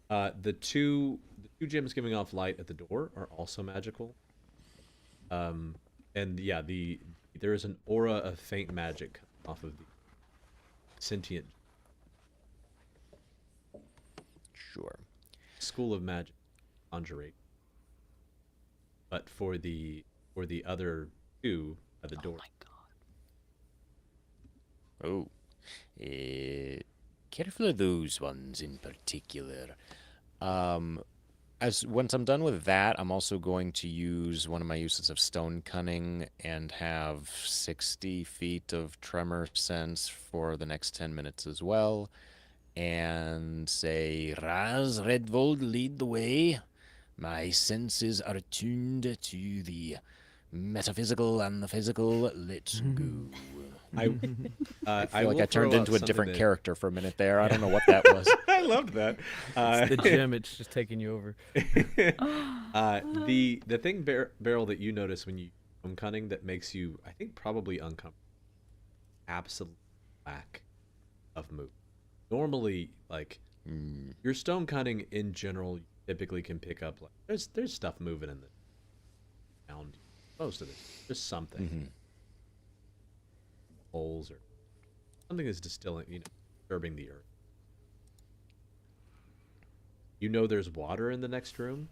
The two gems giving off light at the door are also magical. And yeah, there is an aura of faint magic off of the sentient Sure. school of magic conjurate. But for the other 2 at the door. Oh. Careful of those ones in particular. Once I'm done with that, I'm also going to use one of my uses of stone cunning and have 60 feet of tremor sense for the next 10 minutes as well. And say, Raz, Redvold, lead the way. My senses are attuned to the metaphysical and the physical. Let's go. I feel like will I turned throw out into a something different that- character for a minute there. I don't know what that was. I loved that. It's the gym. It's just taking you over. The thing Beryl that you notice when you cunning that makes you, I think, probably uncomfortable. Absolute lack of move. Normally, like your stone cunning in general, you typically can pick up like there's stuff moving in the ground. Most of it, there's something. Holes or something is distilling, disturbing the earth. You know there's water in the next room.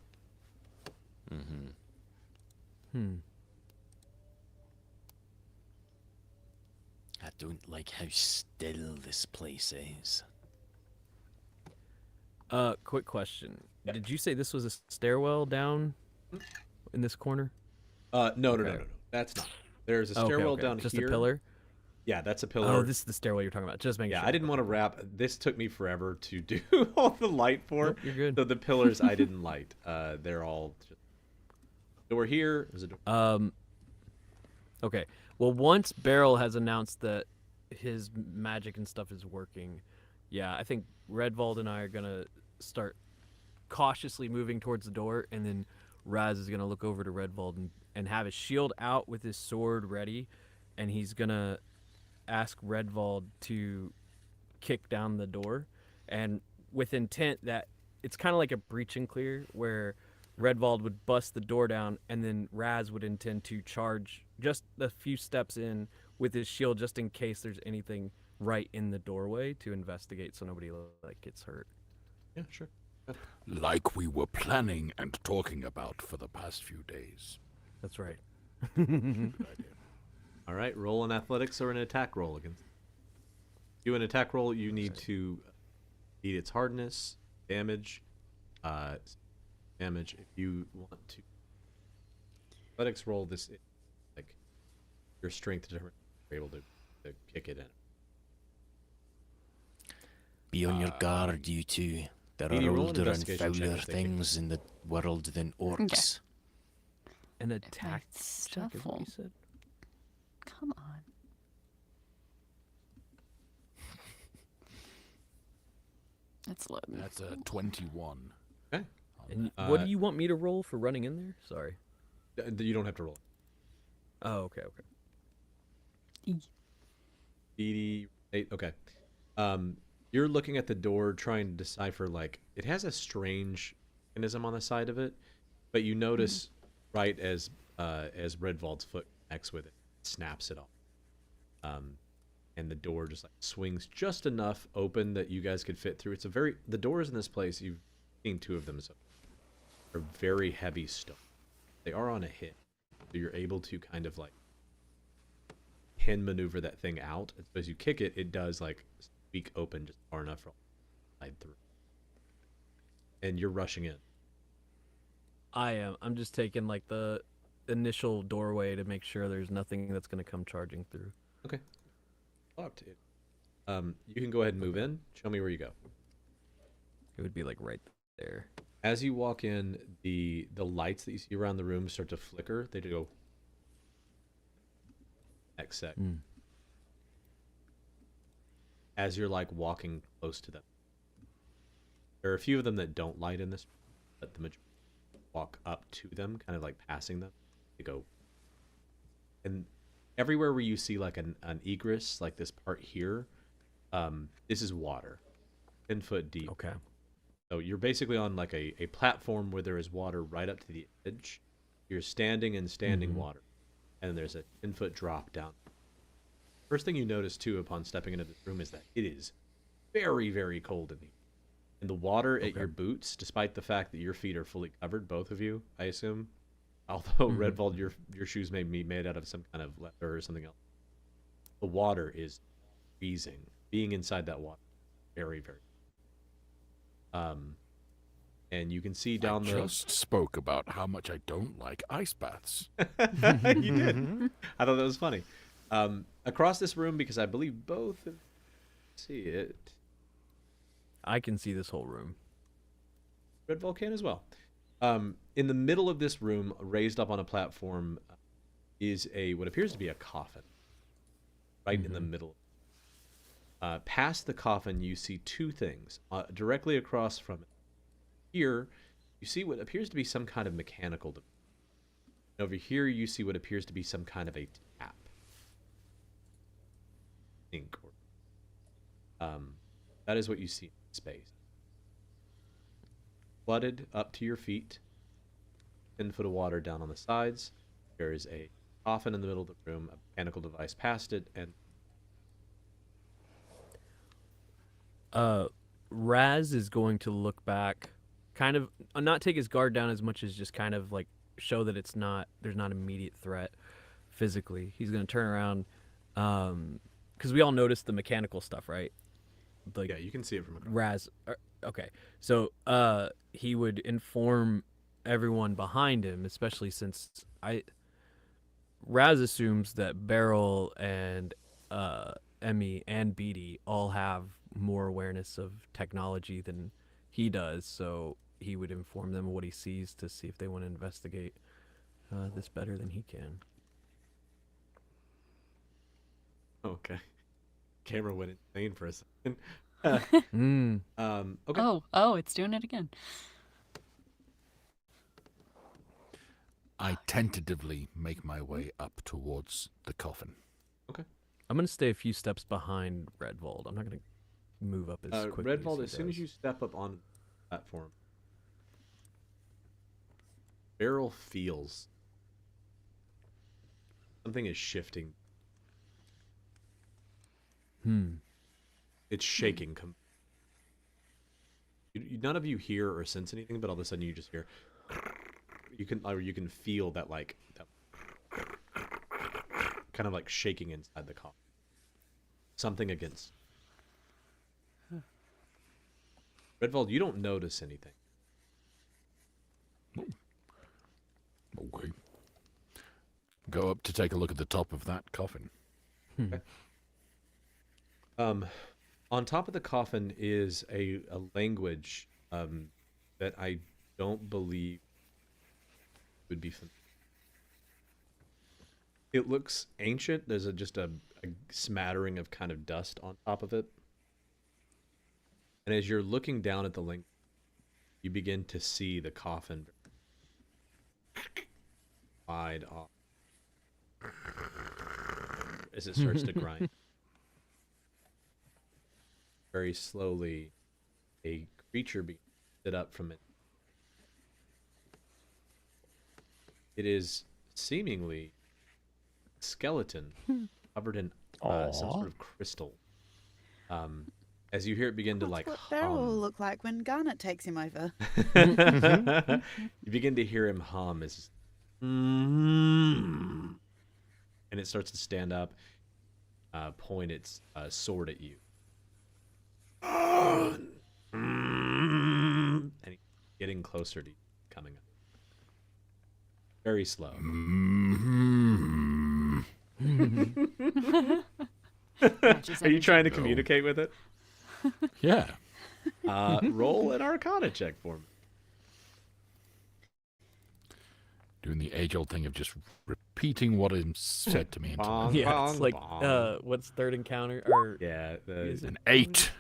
I don't like how still this place is. Quick question. Did you say this was a stairwell down in this corner? No. Okay. That's not. There's a Okay, stairwell okay. down Just here. a pillar. Yeah, that's a pillar. Oh, this is the stairwell you're talking about. Just making Yeah, sure. I didn't want to wrap. This took me forever to do all the light for. Nope, you're good. So the pillars I didn't light. They're all. Just... Door here. There's a door. Okay. Well, once Beryl has announced that his magic and stuff is working, yeah, I think Redvold and I are gonna start cautiously moving towards the door, and then Raz is gonna look over to Redvold and have his shield out with his sword ready, and he's gonna ask Redvold to kick down the door, and with intent that it's kind of like a breach and clear where Redvold would bust the door down, and then Raz would intend to charge just a few steps in with his shield, just in case there's anything right in the doorway to investigate, so nobody gets hurt. Yeah, sure. Like we were planning and talking about for the past few days. That's right. Good idea. All right, roll an athletics or an attack roll against. Do an attack roll. You need to beat its hardness, damage, damage. If you want to athletics roll, this like your strength to you're able to kick it in. Be on your guard, you two. There Edie, are roll an older and investigation check fouler if they kick things in the world than orcs. An attack Nice check is what you stuffle. said? Come on. That's low. That's a 21. Okay. on And that. what do you want me to roll for running in there? Sorry. You don't have to roll. Oh, okay. 88. Okay. You're looking at the door trying to decipher, like, it has a strange mechanism on the side of it, but you notice right as Redvold's foot connects with it, snaps it off. And the door just like swings just enough open that you guys could fit through. The doors in this place, you've seen two of them, so are very heavy stone. They are on a hinge, so you're able to kind of like pin maneuver that thing out. So as you kick it, it does like squeak open just far enough for all to slide through. And you're rushing in. I am. I'm just taking like the initial doorway to make sure there's nothing that's going to come charging through. Okay. Locked. You can go ahead and move in. Show me where you go. It would be like right there. As you walk in, the lights that you see around the room start to flicker. They go next sec. As you're like walking close to them. There are a few of them that don't light in this, but the majority walk up to them, kind of like passing them. They go. And everywhere where you see like an egress, like this part here, this is water, 10 foot deep. Okay. So you're basically on like a platform where there is water right up to the edge. You're standing in standing water, and there's a 10-foot drop down. First thing you notice too upon stepping into this room is that it is very, very cold in here. And the water at your boots, despite the fact that your feet are fully covered, both of you, I assume, although Redvold, your shoes may be made out of some kind of leather or something else, the water is freezing. Being inside that water, very, very. And you can see down I just spoke about how much I don't like ice baths. You did. I thought that was funny. Across this room, because I believe both see it. I can see this whole room. Red Volcan as well. In the middle of this room, raised up on a platform, is what appears to be a coffin. Right in the middle. Past the coffin, you see two things. Directly across from it. Here, you see what appears to be some kind of mechanical device. And over here, you see what appears to be some kind of a tap. That is what you see in space. Flooded up to your feet. 10 foot of water down on the sides. There is a coffin in the middle of the room, a mechanical device past it, and Raz is going to look back, kind of not take his guard down as much as just kind of like show that there's not immediate threat physically. He's going to turn around, because we all noticed the mechanical stuff, right? Like, yeah, you can see it from across. Raz. Okay, so he would inform everyone behind him, especially since Raz assumes that Beryl and Emmy and Beatty all have more awareness of technology than he does, so he would inform them of what he sees to see if they want to investigate this better than he can. Okay. Camera went insane for a second. Okay. Oh, it's doing it again. I tentatively make my way up towards the coffin. I'm going to stay a few steps behind Redvold. I'm not going to move up as quickly Redvold, he as soon as does. you step up on the platform, Beryl feels something is shifting. It's shaking. None of you hear or sense anything, but all of a sudden you just hear. You can feel that that kind of like shaking inside the coffin. Something against. Redvold, you don't notice anything. Okay. Go up to take a look at the top of that coffin. Okay. On top of the coffin is a language that I don't believe would be familiar. It looks ancient. There's just a smattering of kind of dust on top of it. And as you're looking down at the link, you begin to see the coffin wide off as it starts to grind. Very slowly, a creature stood up from it. It is seemingly a skeleton covered in some sort of crystal. As you hear it begin to That's like what Beryl will hum. look like when Garnet takes him over. You begin to hear him hum as and it starts to stand up, point its sword at you. And he's getting closer to you, coming up. Very slow. Are you trying to communicate with it? Yeah. Roll an Arcana check for me. Doing the age-old thing of just repeating what is said to me. Into Bong, Yeah, bong, it's like bong. what's third encounter? Or Yeah. is it an 8.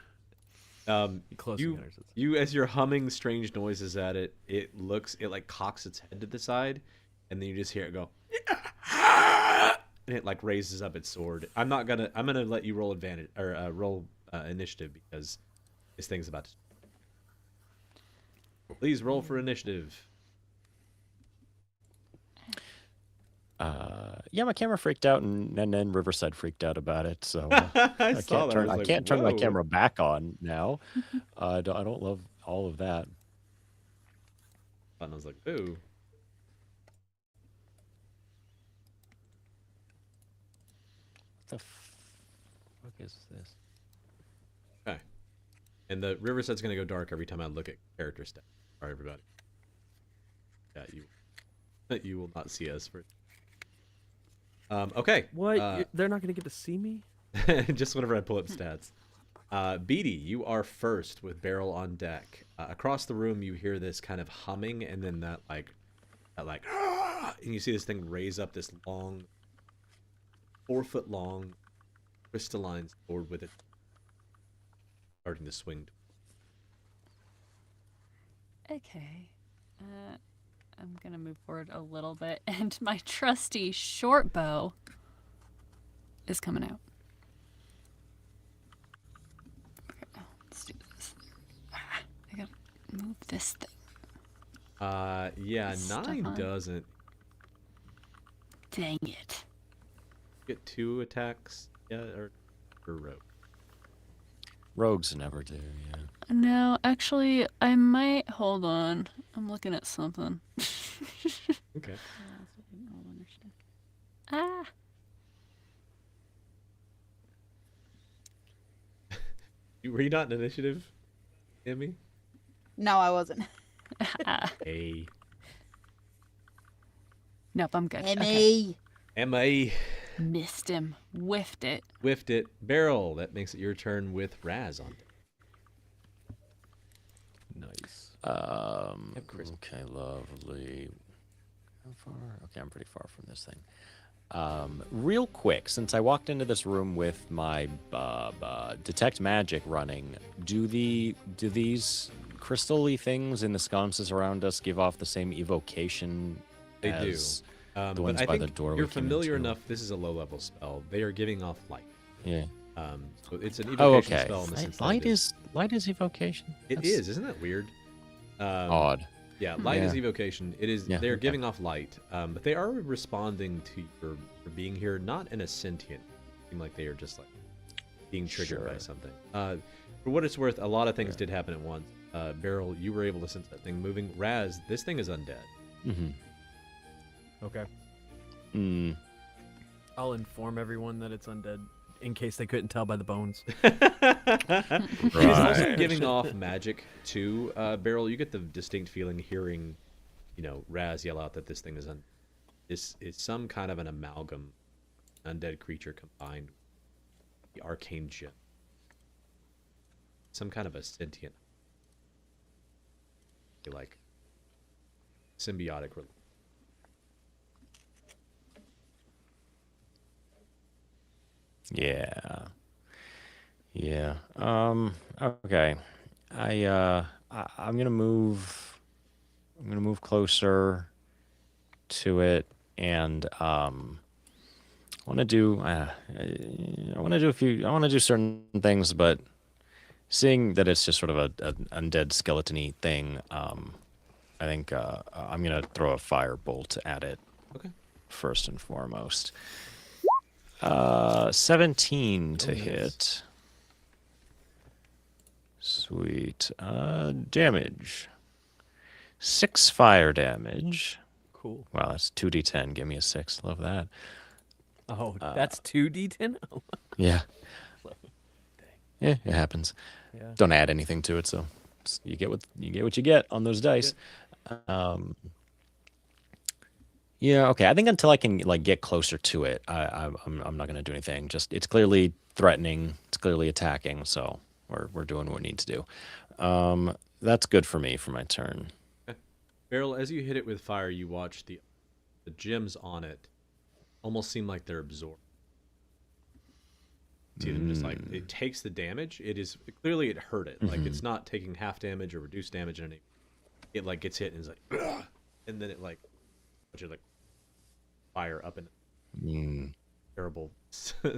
close You, encounters? you, as you're humming strange noises at it, it like cocks its head to the side, and then you just hear it go, and it like raises up its sword. I'm gonna let you roll advantage or roll initiative because this thing's about to. Please roll for initiative. Yeah, my camera freaked out, and then Riverside freaked out about it. So I saw that. I was I like, can't turn my "Whoa." camera back on now. I don't love all of that. And I was like, ooh. What the fuck is this? Okay. And the Riverside's gonna go dark every time I look at character stats. Sorry, everybody. Yeah, you will not see us for. Okay. What? They're not gonna get to see me? Just whenever I pull up stats. Beatty, you are first with Beryl on deck. Across the room, you hear this kind of humming, and then that like, and you see this thing raise up this long, 4-foot long, crystalline sword with it starting to swing. Okay. I'm gonna move forward a little bit, and my trusty short bow is coming out. Okay, let's do this. I gotta move this thing. Yeah, Stuff 9 on. doesn't Dang it. get 2 attacks. Yeah, or rogue. Rogues never do. Yeah. No, actually, I might. Hold on. I'm looking at something. Okay. Ah. Were you not in initiative, Emmy? No, I wasn't. Hey. Nope, I'm good. Okay. Emmy. Emma Missed him. Whiffed it. whiffed it. Barrel, that makes it your turn with Raz on deck. Nice. Okay, lovely. How far? Okay, I'm pretty far from this thing. Real quick, since I walked into this room with my detect magic running, do these crystal-y things in the sconces around us give off the same evocation They as do. the But ones I by think the door you're we came familiar into? enough. This is a low-level spell. They are giving off light. Yeah. So it's an evocation Oh, okay. spell in the sense that Light is evocation. It That's is. Isn't that weird? odd. Yeah, light is Yeah. evocation. It is. Yeah, They're okay. giving off light, but they are responding to your for being here, not in a sentient. Seem like they are just like being triggered by Sure. something. For what it's worth, a lot of things did happen at once. Beryl, you were able to sense that thing moving. Raz, this thing is undead. Mm-hmm. Okay. Mm. I'll inform everyone that it's undead in case they couldn't tell by the bones. It is also Right. giving off magic too. Beryl, you get the distinct feeling hearing, Raz yell out that this thing is this is some kind of an amalgam, undead creature combined with the arcane gem. Some kind of a sentient, like symbiotic. Yeah. Yeah. Okay. I'm gonna move. I'm gonna move closer to it, and I want to do. I want to do a few. I want to do certain things, but seeing that it's just sort of an undead skeleton-y thing, I think I'm gonna throw a firebolt at it. Okay. First and foremost. 17 to Oh, nice. hit. Sweet. Damage. 6 fire damage. Cool. Wow, that's 2d10. Give me a 6. Love that. Oh, that's 2d10? Oh, Yeah. Yeah, it happens. yeah. Don't add anything to it, so you get what you get on those dice. Yeah, okay. I think until I can get closer to it, I'm not gonna do anything. Just it's clearly threatening. It's clearly attacking. So we're doing what we need to do. That's good for me for my turn. Beryl, as you hit it with fire, you watch the gems on it almost seem like they're absorbed. See them just like it takes the damage. It is clearly it hurt it. Like it's not taking half damage or reduced damage or anything. It like gets hit and is like, "Ugh," and then it like, which is like fire up in terrible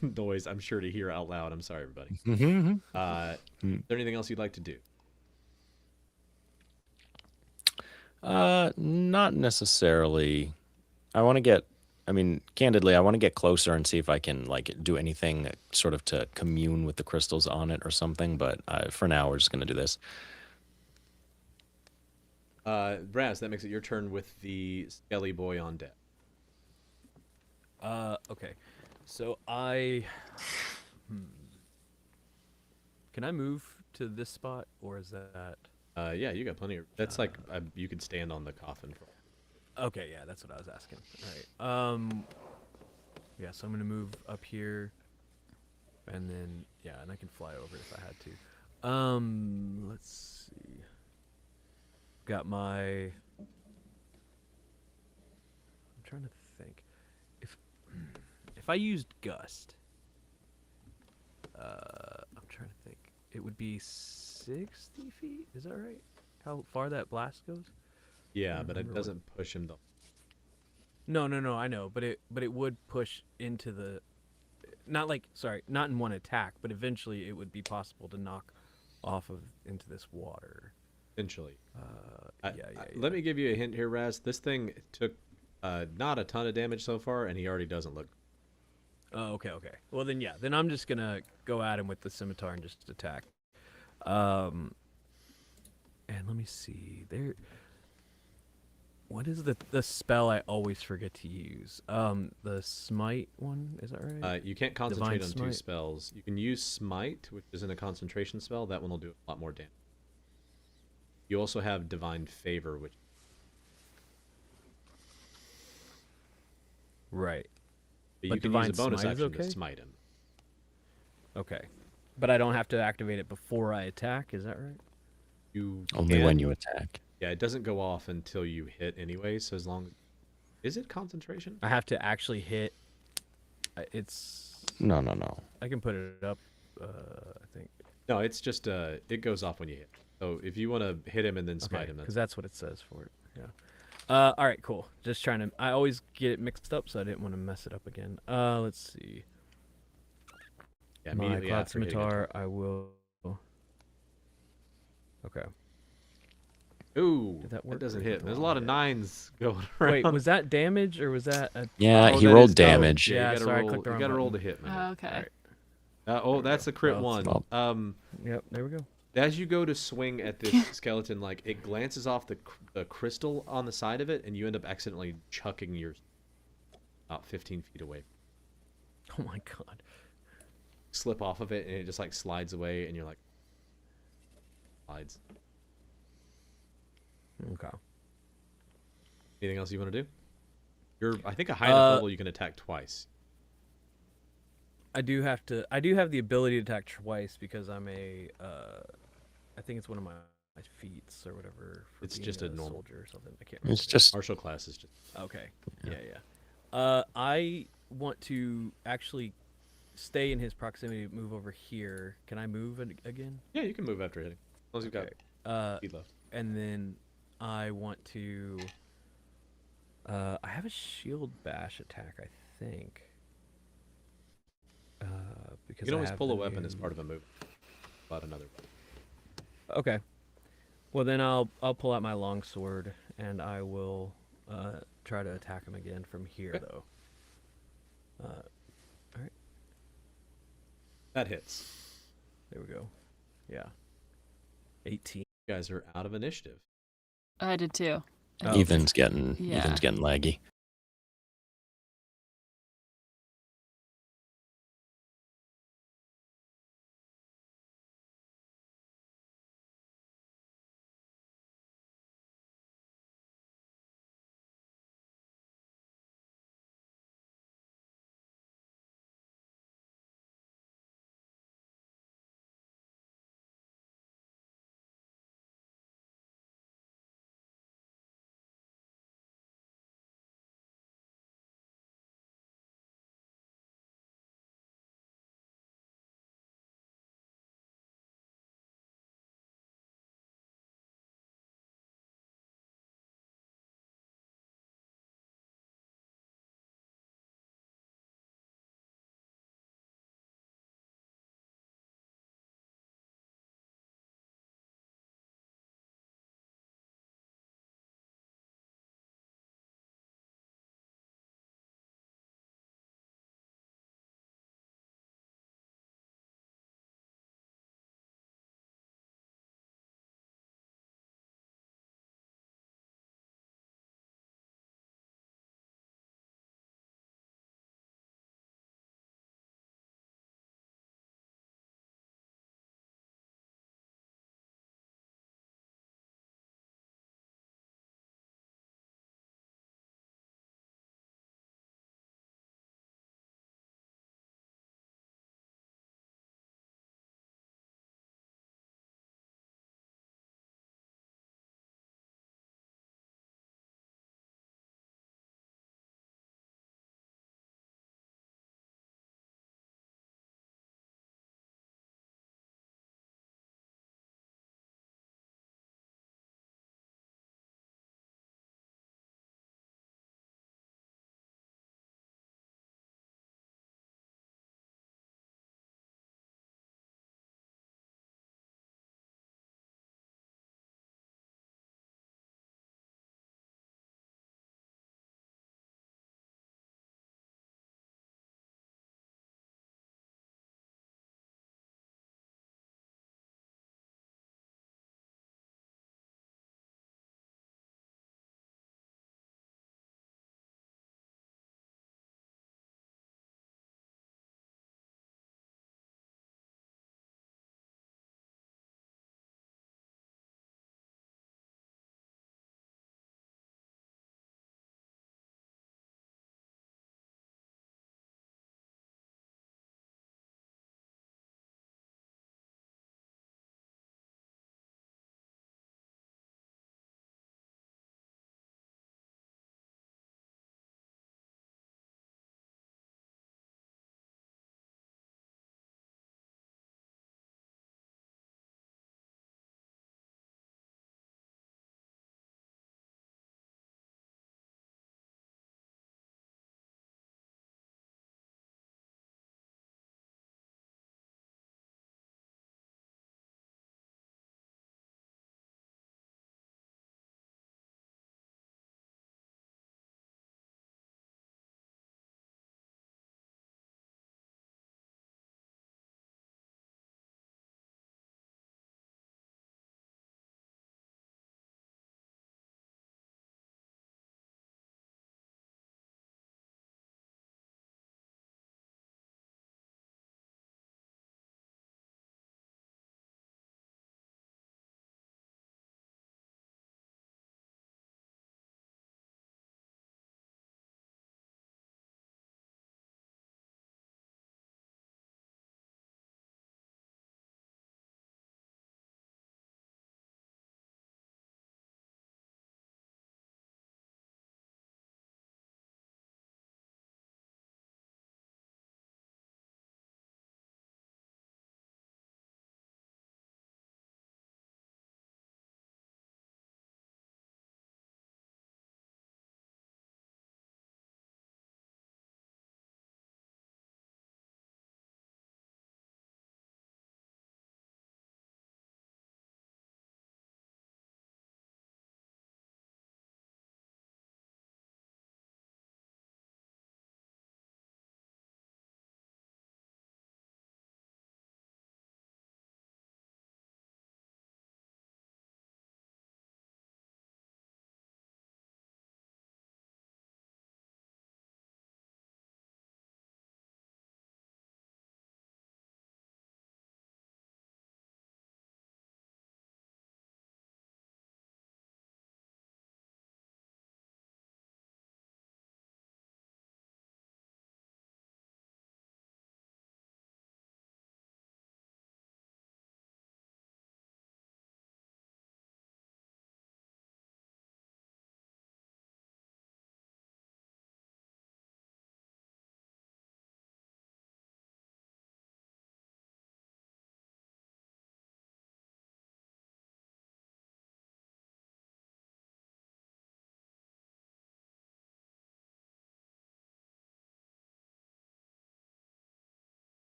noise. I'm sure to hear out loud. I'm sorry, everybody. Is there anything else you'd like to do? Not necessarily. Candidly, I want to get closer and see if I can do anything sort of to commune with the crystals on it or something. But for now, we're just gonna do this. Raz, that makes it your turn with the Skelly boy on deck. Okay. So can I move to this spot, or is that... Yeah, you got plenty of. That's like you could stand on the coffin for. Okay, yeah, that's what I was asking. All right. Yeah, so I'm gonna move up here, and then and I can fly over if I had to. Let's see. Got my. I'm trying to think. If I used gust, I'm trying to think. It would be 60 feet. Is that right? How far that blast goes? Yeah, but it remember what- doesn't push him. No, I know, but it would push into the, not in one attack, but eventually it would be possible to knock off of into this water. Eventually. Yeah. Let me give you a hint here, Raz. This thing took not a ton of damage so far, and he already doesn't look. Oh, okay. Well, then I'm just gonna go at him with the scimitar and just attack. And let me see there. What is the spell I always forget to use? The smite one, is that right? You can't concentrate on two Smite. spells. You can use smite, which isn't a concentration spell. That one will do a lot more damage. You also have divine favor, which Right. But you But can use a Divine bonus Smite is action to okay? smite him. Okay. But I don't have to activate it before I attack, is that right? You Only when can- you attack. Yeah, it doesn't go off until you hit anyway. So as long, is it concentration? I have to actually hit. It's. No. I can put it up. I think. No, it's just it goes off when you hit. So if you want to hit him and then smite him, Because that's that's what it says for it. Yeah. All right. Cool. Just trying to. I always get it mixed up, so I didn't want to mess it up again. Let's see. yeah, My immediately Cloud after hitting it. Scimitar. I will. Okay. Ooh, Did that work doesn't or hit. did the There's a wrong lot of hit? nines going around. Wait, was that damage or was that a? Yeah, Oh, he that rolled is damage. damage. Yeah, you gotta sorry, I roll, clicked the you wrong gotta roll button. to hit, man. Oh, okay. Alright. Oh, that's a crit Well, one. it's- Yep. There we go. As you go to swing at this skeleton, like it glances off the crystal on the side of it, and you end up accidentally chucking your about 15 feet away. Oh my god. Slip off of it, and it just like slides away, and you're like, slides. Okay. Anything else you want to do? You're, I think, a high enough Uh, level you can attack twice. I do have the ability to attack twice because I'm a. I think it's one of my feats or whatever. For It's being just a normal. soldier or something. I can't remember. It's just Martial class is just. Okay. Yeah. I want to actually stay in his proximity. Move over here. Can I move again? Yeah, you can move after hitting. As long as you've got Okay. speed left. And then I want to. I have a shield bash attack, I think. Because You can I always have pull the a weapon as new- part of a move. About another. Okay. Well, then I'll pull out my longsword and I will try to attack him again from here, Okay. though. That hits. There we go. Yeah. 18. You guys are out of initiative. I did too. Oh. Ethan's getting Yeah. laggy.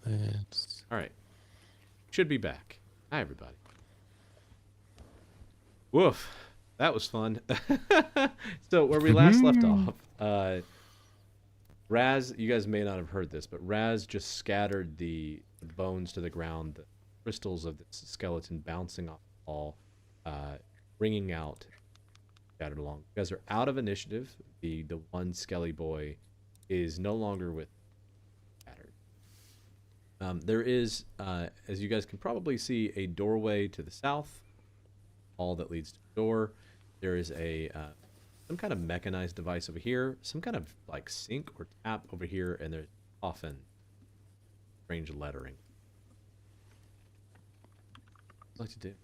All right. Should be back. Hi, everybody. Woof. That was fun. So where we last left off, Raz, you guys may not have heard this, but Raz just scattered the bones to the ground, the crystals of the skeleton bouncing off the wall, ringing out, scattered along. You guys are out of initiative. The one Skelly boy is no longer with scattered. There is, as you guys can probably see, a doorway to the south, hall that leads to the door. There is a some kind of mechanized device over here, some kind of like sink or tap over here, and there's often strange lettering. What to do?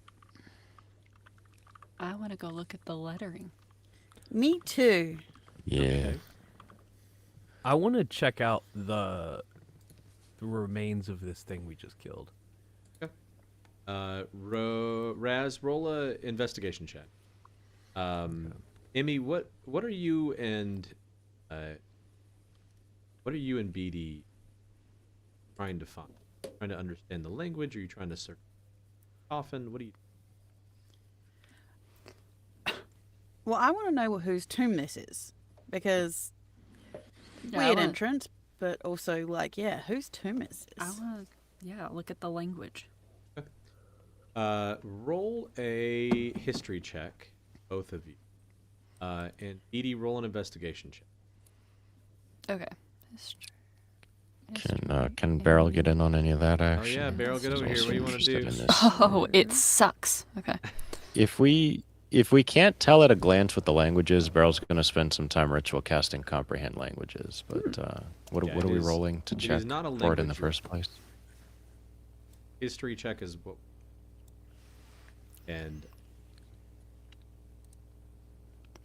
I want to go look at the lettering. Me too. Yeah. Okay. I want to check out the remains of this thing we just killed. Raz, roll a investigation check. Emmy, what are you and BD trying to find? Trying to understand the language? Are you trying to search coffin? What do you? Well, I want to know whose tomb this is, because Yeah, I weird wanna- entrance, but also like, yeah, whose tomb is I this? want to, look at the language. Roll a history check, both of you. And Edie, roll an investigation check. Okay. History. Can Beryl get in on any of that, actually? Oh yeah, Beryl, get over here. Also What do you want to interested do? in this. Oh, it sucks. Okay. If we can't tell at a glance what the language is, Beryl's going to spend some time ritual casting comprehend languages. But what Yeah, are it we is- rolling to it check is not a for it in the language. first place? History check is what. And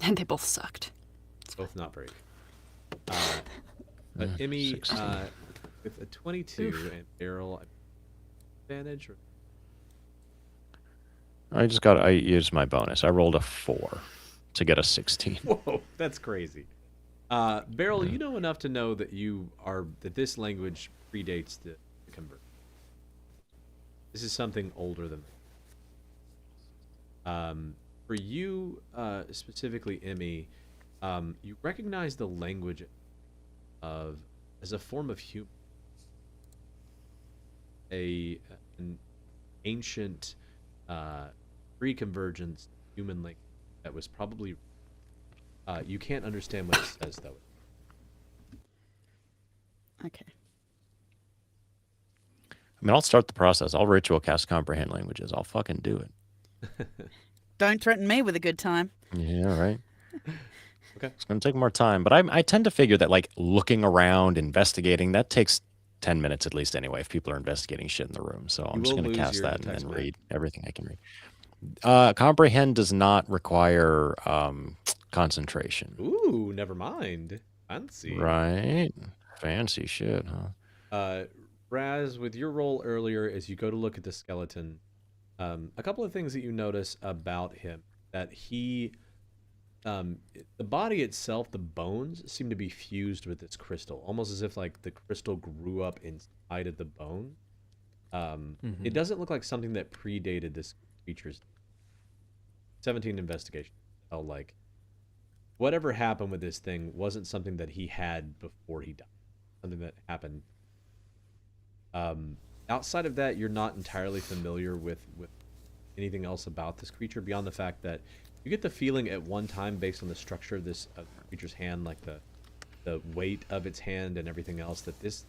And they both sucked. both not very good. But Emmy, 16. with a 22 and Beryl advantage. Or... I used my bonus. I rolled a 4 to get a 16. Whoa, that's crazy. Beryl, you know enough to know that that this language predates the convert. This is something older than. For you, specifically, Emmy, you recognize the language as a form of human, an ancient pre-convergence human language that was probably. You can't understand what it says though. Okay. I mean, I'll start the process. I'll ritual cast comprehend languages. I'll fucking do it. Don't threaten me with a good time. Yeah, right. Okay. It's going to take more time, but I tend to figure that like looking around, investigating, that takes 10 minutes at least anyway if people are investigating shit in the room. So I'm You just will going to lose cast your that and text then map. read everything I can read. Comprehend does not require concentration. Ooh, never mind. Fancy. Right? Fancy shit, huh? Raz, with your role earlier, as you go to look at the skeleton, a couple of things that you notice about him, that he, the body itself, the bones seem to be fused with this crystal, almost as if like the crystal grew up inside of the bone. It doesn't look like something that predated this creature's 17 investigation. Oh, like whatever happened with this thing wasn't something that he had before he died. Something that happened. Outside of that, you're not entirely familiar with anything else about this creature beyond the fact that you get the feeling at one time, based on the structure of this creature's hand, like the weight of its hand and everything else, that this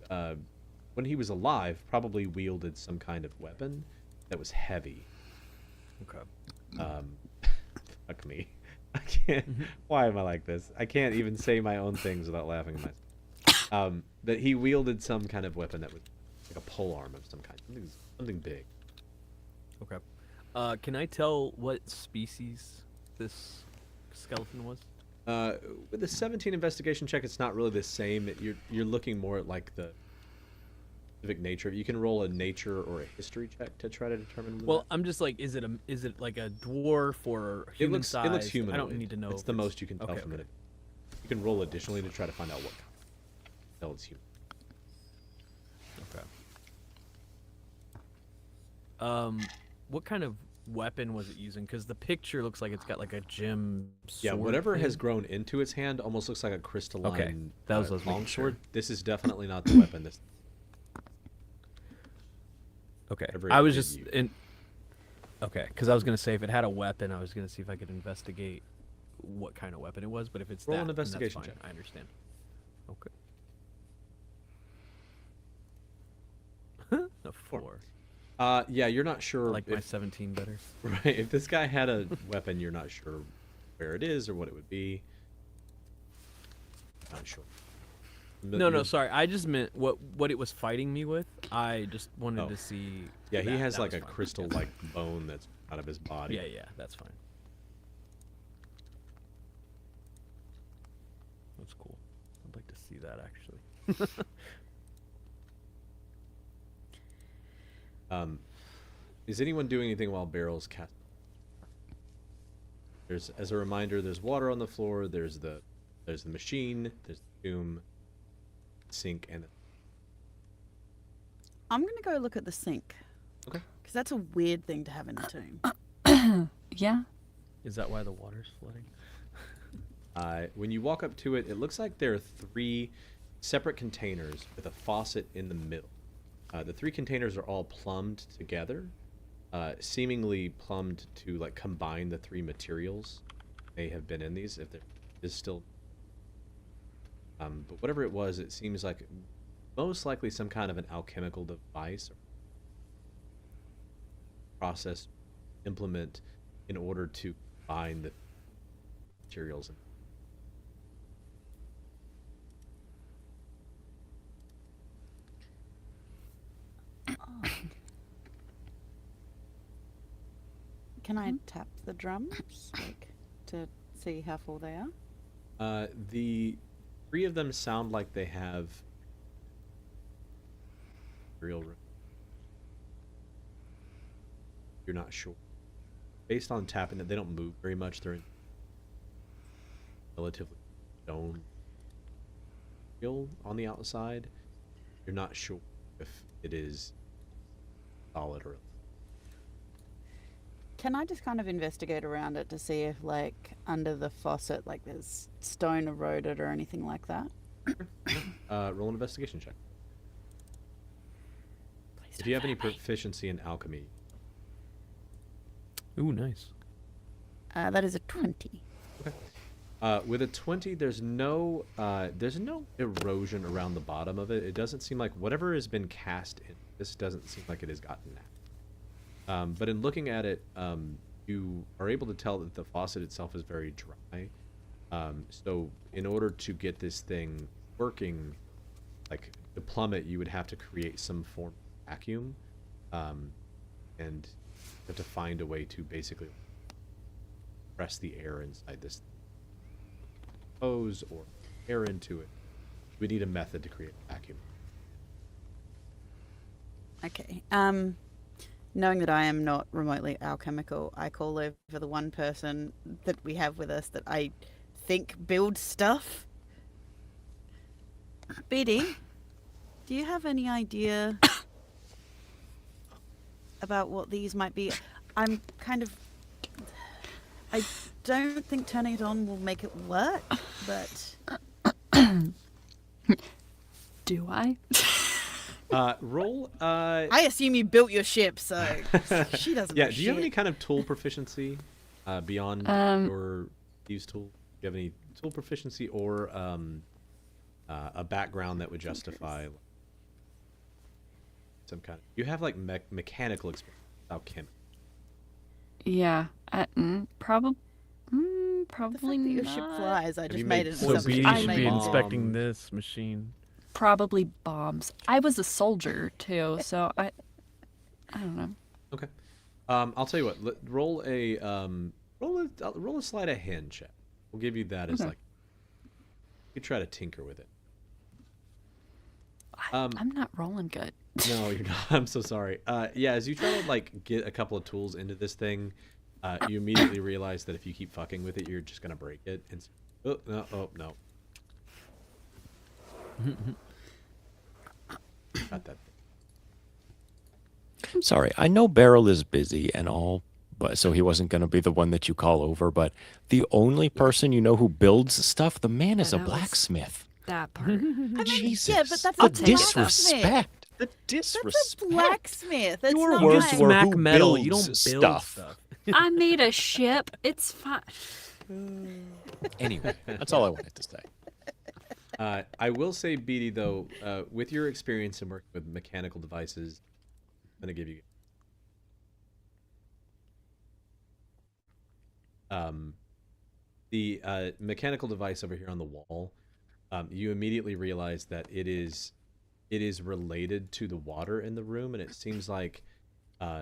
when he was alive, probably wielded some kind of weapon that was heavy. Okay. Fuck me. I can't. Why am I like this? I can't even say my own things without laughing at myself. That he wielded some kind of weapon that was like a polearm of some kind, something big. Okay. Can I tell what species this skeleton was? With the 17 investigation check, it's not really the same. You're looking more at like the specific nature. You can roll a nature or a history check to try to determine. Well, I'm just like, is it like a dwarf or human size? It looks humanoid. I don't need to know. It's if the most you can tell okay, from okay. it. You can roll additionally to try to find out what kind. Tell it's human. what kind of weapon was it using? Because the picture looks like it's got like a gem Yeah, sword whatever has thing. grown into its hand almost looks like a crystalline that was what I was making longsword. sure. This is definitely not the weapon. This Okay, whatever I it was did just use. in. Okay, because I was gonna say if it had a weapon, I was gonna see if I could investigate what kind of weapon it was. But if it's Roll that, an then that's investigation fine. check. I understand. Okay. A 4. Yeah, you're not I sure like my if 17 better. right, if this guy had a weapon, you're not sure where it is or what it would be. Not sure. No, sorry. I just meant what it was fighting me with. I just wanted Oh. to see. Yeah, he that. has That like was a fine. crystal Yeah. like bone that's out of his body. Yeah, that's fine. That's cool. I'd like to see that actually. Is anyone doing anything while Barrel's cast? There's, as a reminder, there's water on the floor. There's the machine. There's the tomb, sink, and I'm gonna go look at the sink. Okay. Because that's a weird thing to have in a tomb. Yeah. Is that why the water's flooding? when you walk up to it, it looks like there are 3 separate containers with a faucet in the middle. The 3 containers are all plumbed together, seemingly plumbed to like combine the 3 materials may have been in these. If there is still, but whatever it was, it seems like most likely some kind of an alchemical device or process implement in order to combine the materials. Can I tap the drums, like, to see how full they are? The 3 of them sound like they have real. You're not sure. Based on tapping it, they don't move very much. They're in relatively stone feel on the outside. You're not sure if it is solid or. Can I just kind of investigate around it to see if, like, under the faucet, like, there's stone eroded or anything like that? Roll an investigation check. Please If you have don't any hurt me. proficiency in alchemy, Ooh, nice. That is a 20. with a 20, there's no erosion around the bottom of it. It doesn't seem like whatever has been cast in this doesn't seem like it has gotten out. But in looking at it, you are able to tell that the faucet itself is very dry. So in order to get this thing working, like to plumb it, you would have to create some form of vacuum, and you have to find a way to basically press the air inside this hose or air into it. We need a method to create a vacuum. Okay. Knowing that I am not remotely alchemical, I call over the one person that we have with us that I think builds stuff. BD, do you have any idea about what these might be? I'm kind of... I don't think turning it on will make it work, but... Do I? Roll. I assume you built your ship, so she doesn't Yeah. know Do you have any shit. kind of tool proficiency beyond your use tool? Do you have any tool proficiency or a background that would justify some kind of? You have like mechanical experience, alchemy. Yeah. Probably. The Probably fact that your not. ship flies, I Have just you made made it So Well, something. BD I should made be it. inspecting this machine. Probably bombs. I was a soldier too, so I don't know. Okay. I'll tell you what. Roll a roll a sleight of hand check. We'll give you that as Okay. like you could try to tinker with it. I'm not rolling good. No, you're not. I'm so sorry. Yeah, as you try to like get a couple of tools into this thing, you immediately realize that if you keep fucking with it, you're just gonna break it. And oh no. Got that. Sorry, I know Beryl is busy and all, but so he wasn't going to be the one that you call over. But the only person you know who builds stuff, the man is a that was- blacksmith. That part. I mean, Jesus, yeah, but that's the a blacksmith. disrespect. The That's disrespect. a blacksmith. It's Your not words like... were Smack who metal. You builds don't build stuff. I made a ship. It's fine. Anyway, that's all I wanted to say. I will say, Beatty, though, with your experience in working with mechanical devices, I'm going to give you the mechanical device over here on the wall. You immediately realize that it is related to the water in the room, and it seems like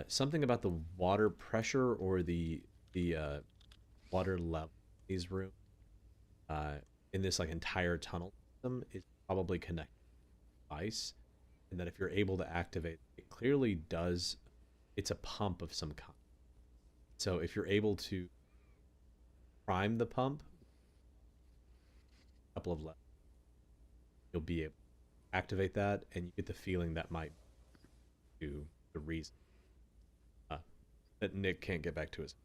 something about the water pressure or the water level in these rooms in this like entire tunnel system is probably connected to the device, and that if you're able to activate it, clearly does. It's a pump of some kind. So if you're able to prime the pump, a couple of levels, you'll be able to activate that, and you get the feeling that might do the reason that Nick can't get back to his.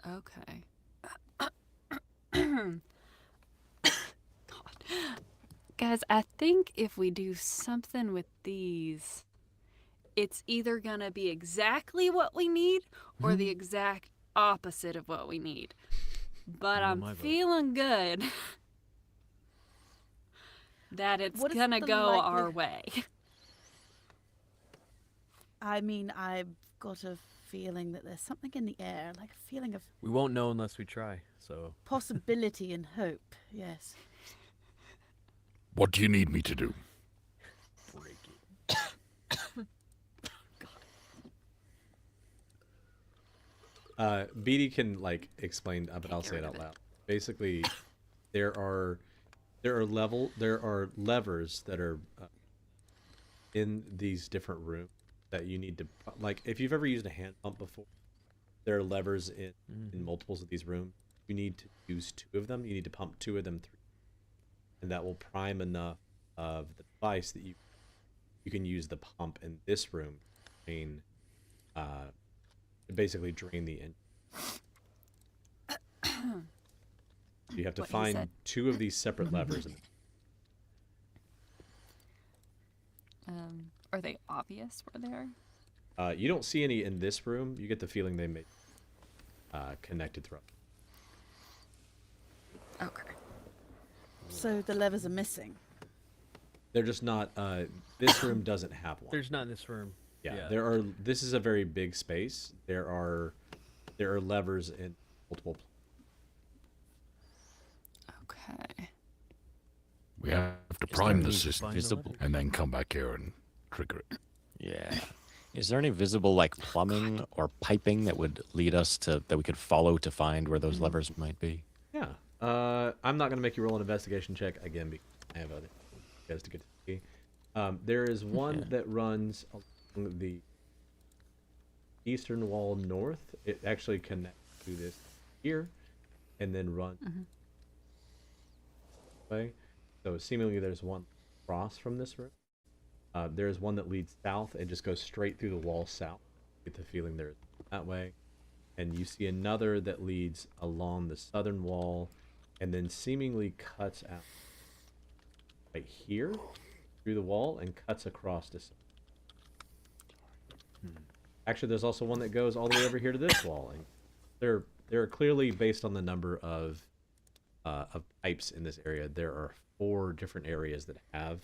Okay. God. Guys, I think if we do something with these, it's either gonna be exactly what we need or the exact opposite of what we need. But Oh, I'm my vote. feeling good that it's What is gonna the go our likelihood- way. I mean, I've got a feeling that there's something in the air, like a feeling of We won't know unless we try. So possibility and hope. Yes. What do you need me to do? Beatty can like explain, but I'll say it out loud. Basically, there are levers that are in these different rooms that you need to, like, if you've ever used a hand pump before, there are levers in multiples of these rooms. You need to use 2 of them. You need to pump 2 of them through, and that will prime enough of the device that you can use the pump in this room to drain, basically drain the engine. You have to What he find said. 2 of these separate levers. Are they obvious where they are? You don't see any in this room. You get the feeling they may connected through. Okay. So the levers are missing. They're just not. This room doesn't have one. there's not in this room. Yeah, yeah. there are. This is a very big space. There are levers in multiple. Okay. We have to Is prime there the any system visible? and then come back here and trigger it. Yeah. Is there any visible like plumbing or piping that would lead us to that we could follow to find where those levers might be? Yeah. I'm not gonna make you roll an investigation check again because I have other guys to get to see. There is one Yeah. that runs along the eastern wall north. It actually connects to this here, and then runs way. So seemingly there's one across from this room. There's one that leads south and just goes straight through the wall south. Get the feeling there's that way. And you see another that leads along the southern wall and then seemingly cuts out right here through the wall and cuts across this. Actually, there's also one that goes all the way over here to this wall. And they're clearly based on the number of pipes in this area. There are 4 different areas that have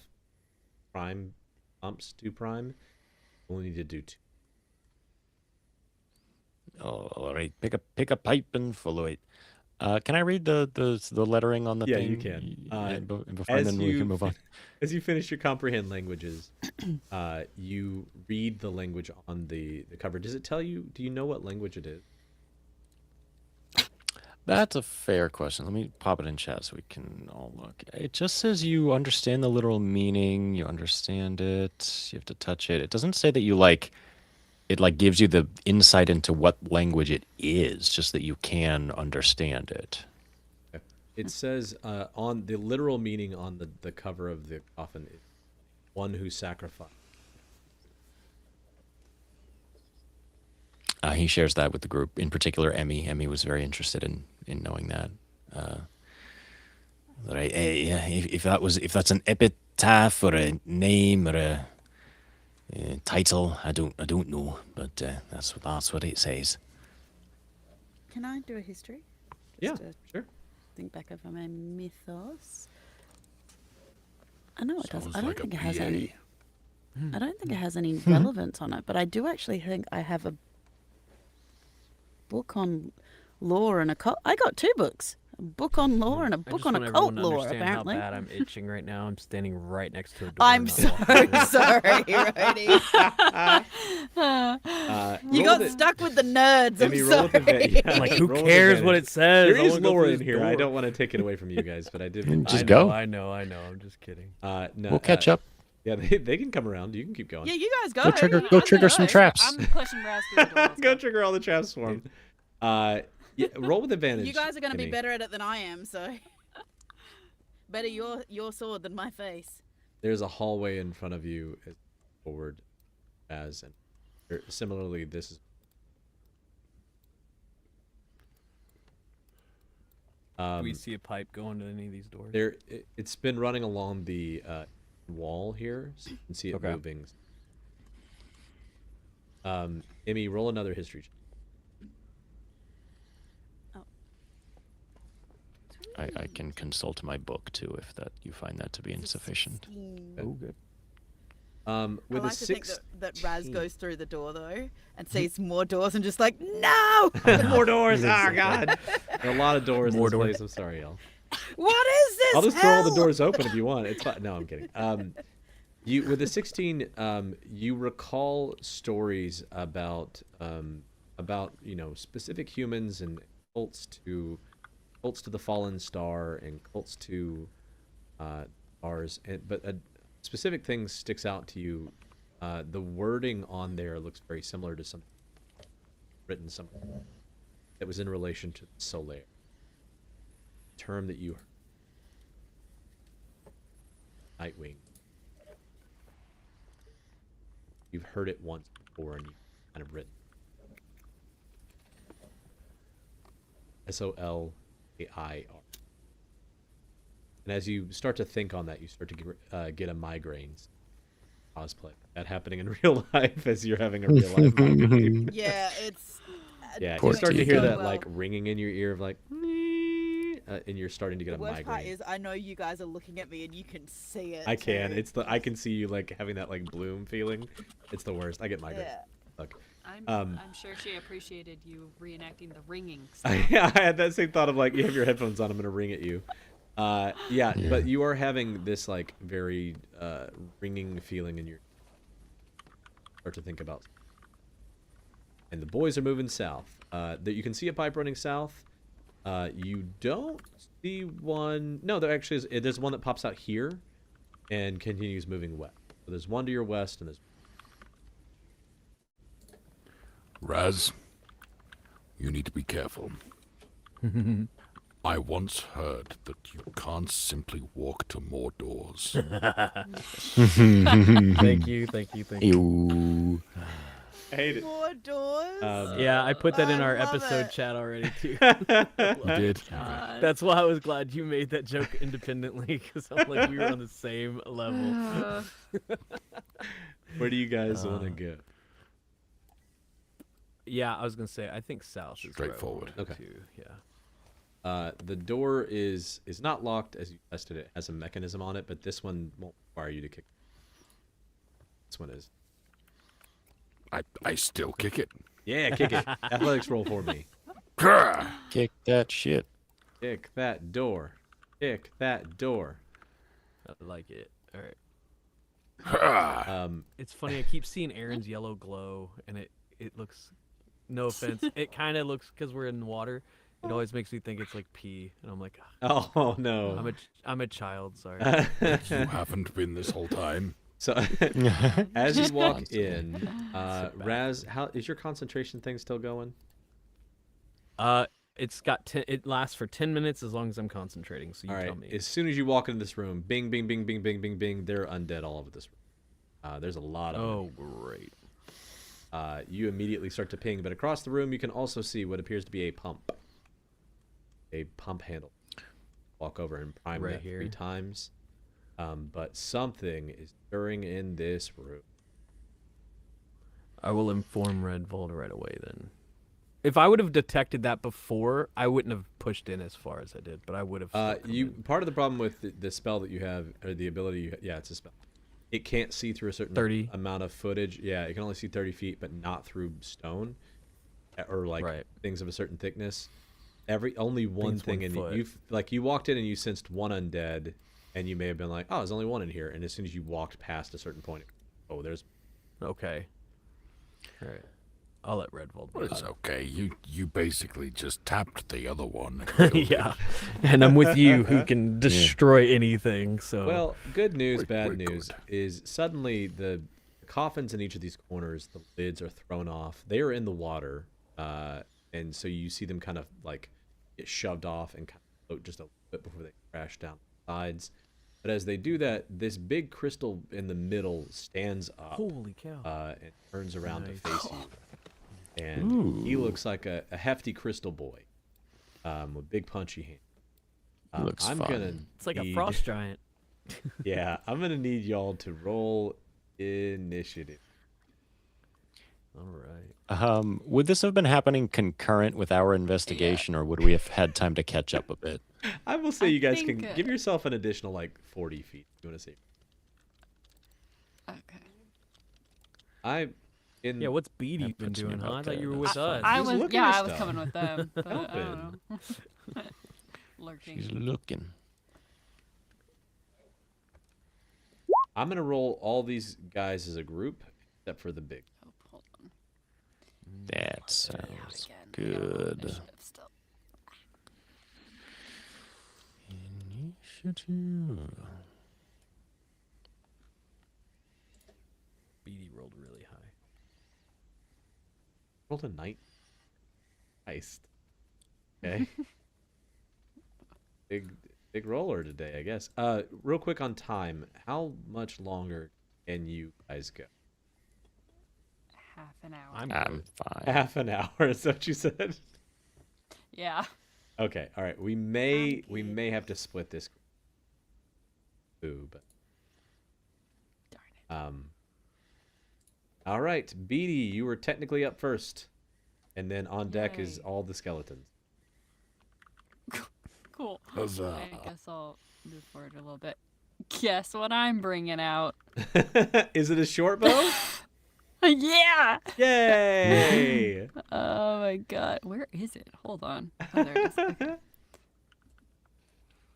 prime pumps to prime. Only need to do 2. Oh, all right. Pick a pipe and follow it. Can I read the lettering on the Yeah, thing? you can. Before and then we can move on. As you finish your comprehend languages, you read the language on the cover. Does it tell you? Do you know what language it is? That's a fair question. Let me pop it in chat so we can all look. It just says you understand the literal meaning, you understand it, you have to touch it. It doesn't say that you it gives you the insight into what language it is, just that you can understand it. It says on the literal meaning on the cover of the coffin is one who sacrificed. He shares that with the group. In particular, Emmy. Emmy was very interested in knowing that. If that's an epitaph or a name or a title, I don't know, but that's what it says. Can I do a history? Yeah, to sure. think back over my mythos. I know it doesn't. Sounds I don't like a think it has PA. any. I don't think it has any relevance on it, but I do actually think I have a book on lore and occult. I got 2 books: a book on lore and a I book just on want occult everyone to lore. understand Apparently, how bad I'm itching right now. I'm standing right next to a door. I'm not so walking through it. sorry, Rhodey. You Roll got the- stuck with the nerds. Emmy, I'm roll with sorry. advantage. I'm like, who Roll with cares what advantage. it says? There I is wanna go lore through in this here. I door. don't want to take it away from you guys, but I did. Just I go. know, I know. I'm just kidding. No, We'll catch up. Yeah, they can come around. You can keep going. Yeah, you guys go. Go trigger You guys trigger go. some traps. I'm pushing Raz through the door. Let's Go trigger all the traps for him. Yeah, roll with advantage. You guys are going to be Emmy. better at it than I am, so better your sword than my face. There's a hallway in front of you, forward, and similarly, this is. Do we see a pipe going to any of these doors? It's been running along the wall here, so you can see it Okay. moving. Emmy, roll another history check. I can consult my book too if that you find that to be insufficient. Oh, good. With I like a to think 6, that Raz goes through the door though and sees more doors and just like, no! more doors. Oh God, there are a lot of doors More in this doors. place. I'm sorry, y'all. What is this? I'll just throw all the hell? doors open if you want. It's fine. No, I'm kidding. You with a 16, you recall stories about specific humans and cults to the fallen star and cults to ours, but specific things sticks out to you. The wording on there looks very similar to something written somewhere that was in relation to Solaire. Term that you heard. Nightwing. You've heard it once before and you've kind of written. Solair. And as you start to think on that, you start to get a migraine. Cosplay. That happening in real life as you're having a real life migraine. Yeah, it's. Yeah, Poor you start to Tika. hear that well. like ringing in your ear of like, and you're starting to get The a worst migraine. part is I know you guys are looking at me and you can see it. I can. too. I can see you like having that like bloom feeling. It's the worst. I get migraine. Yeah. Look. I'm sure she appreciated you reenacting the ringing I stuff. had that same thought of like, you have your headphones on, I'm gonna ring at you. Yeah, but you are having this like very ringing feeling in your. Start to think about. And the boys are moving south. That you can see a pipe running south. You don't see one. No, there actually is. There's one that pops out here, and continues moving west. So there's one to your west, and there's. Raz, you need to be careful. I once heard that you can't simply walk to more doors. Thank you. Ew. I hate it. More doors. Yeah, I put that in I our love episode it. chat already too. You did? That's why I was glad you made that joke independently, because I'm like we were on the same level. Where do you guys want to go? Yeah, I was gonna say I think south is where I Straightforward. wanted Okay. to, yeah. The door is not locked as you tested it. It has a mechanism on it, but this one won't require you to kick. This one is. I still kick it. Yeah, kick it. Athletics roll for me. Grr! Kick that shit. Kick that door. Kick that door. I like it. All right. Grr! It's funny. I keep seeing Aaron's yellow glow, and it looks. No offense. It kind of looks because we're in water. It always makes me think it's like pee, and I'm like, Oh no. I'm a child. Sorry. You haven't been this whole time. So as you walk Constantly. in, Raz, how is your concentration thing still going? It's got it lasts for 10 minutes as long as I'm concentrating. So you All tell right. me. As soon as you walk into this room, bing, bing, bing, bing, bing, bing, bing, they're undead all over this room. There's a lot of them. Oh, great. you immediately start to ping, but across the room you can also see what appears to be a pump handle. Walk over and prime Right that here. 3 times. But something is stirring in this room. I will inform Red Volt right away then. If I would have detected that before, I wouldn't have pushed in as far as I did, but I would have. still come in. Part of the problem with the spell that you have, or the ability, yeah, it's a spell. It can't see through a certain 30. amount of footage. Yeah, it can only see 30 feet, but not through stone, or like Right. things of a certain thickness. Only one it's thing 1 in foot. you walked in and you sensed one undead, and you may have been like, oh, there's only one in here, and as soon as you walked past a certain point, oh, there's Okay. All right. I'll let Red Volt. Well, it's okay. You basically just tapped the other one. Yeah, and I'm with you, who can destroy anything. So Well, good news, We're bad news good. is suddenly the coffins in each of these corners, the lids are thrown off. They are in the water, and so you see them kind of like get shoved off and kind of float just a little bit before they crash down the sides. But as they do that, this big crystal in the middle stands up holy cow! and turns around Nice. to face you. And he Ooh. looks like a hefty crystal boy with big punchy hands. He looks I'm fun. gonna It's like a need- frost giant. Yeah, I'm gonna need y'all to roll initiative. All right. Would this have been happening concurrent with our investigation, or would we have had time to catch up a bit? I will say I you guys can think, give yourself an additional like 40 feet. If you want to see? Okay. Yeah, what's Beatty That been puts me doing? Huh? I about thought there, you were that's with us. I He's was looking at I was stuff. coming with them. But I don't Helping. know. Lurking. She's looking. I'm gonna roll all these guys as a group, except for the big. Oh, hold on. That Out sounds again. I gotta roll good. initiative still. Initiative. Beatty rolled really high. Rolled a night. Heist. Okay. Big roller today, I guess. Real quick on time. How much longer can you guys go? Half an hour. I'm I'm good. fine. Half an hour. Is that what you said? Yeah. Okay. All right. We may have to split this. Ooh, but Darn it. all right, Beatty, you were technically up first, and then on deck is Yay. all the skeletons. Cool. Huzzah. I guess I'll move forward a little bit. Guess what I'm bringing out? Is it a short bow? Yeah. Yay! Oh my god. Where is it? Hold on. Oh, there it is. Okay.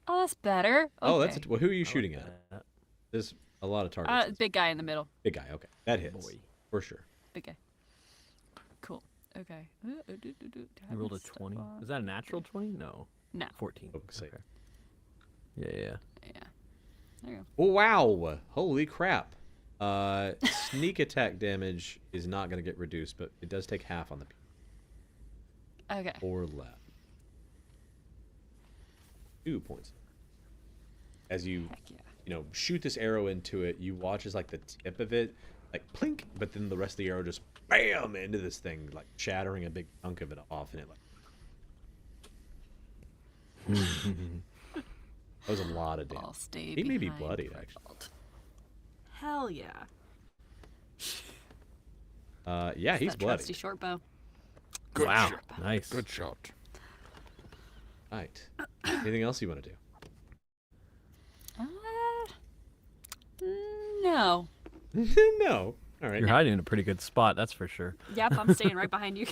Oh, that's better. Oh, that's Okay. well, who are you I like shooting at? that. There's a lot of targets. Big guy in the middle. Big guy. Okay, that hits Boy. for sure. Big guy. Cool. Okay. You rolled a 20. Is that a natural 20? No. No. 14. Oh, say- Okay. Yeah, yeah. Yeah. There you Oh, wow! Holy crap! Sneak attack damage is not going to get reduced, but it does take half on the go. Okay. or left. 2 points. As you Heck yeah. shoot this arrow into it, you watch as like the tip of it, like plink, but then the rest of the arrow just bam into this thing, like shattering a big chunk of it off, and it like. That was a lot of damage. I'll stay He may be behind bloodied, Red actually. Vault. Hell yeah. Yeah, he's That bloody. trusty short bow. Good Wow. shot. Nice. Good shot. Right. Anything else you want to do? No. No. All right. You're hiding in a pretty good spot, that's for sure. Yep, I'm staying right behind you.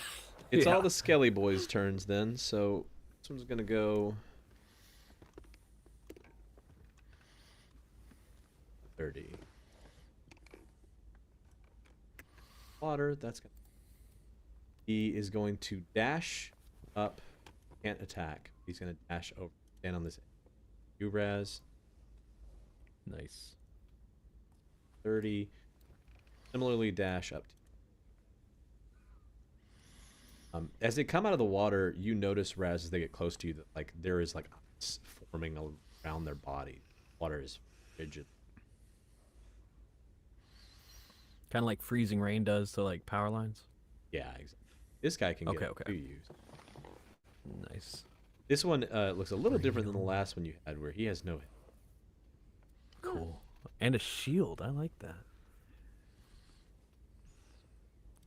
It's Yeah. all the Skelly boys' turns then, so this one's gonna go 30. Water, that's gonna. He is going to dash up, can't attack. He's gonna dash over, stand on this. Uraz, Nice. 30. Similarly, dash up. As they come out of the water, you notice, Raz, as they get close to you, that like there is like ice forming around their body. Water is rigid. Kind of like freezing rain does to like power lines. Yeah, exactly. This guy can get Okay. two use. Nice. This one looks a little different than the last one you had, where he has no hit. Cool. And a shield. I like that.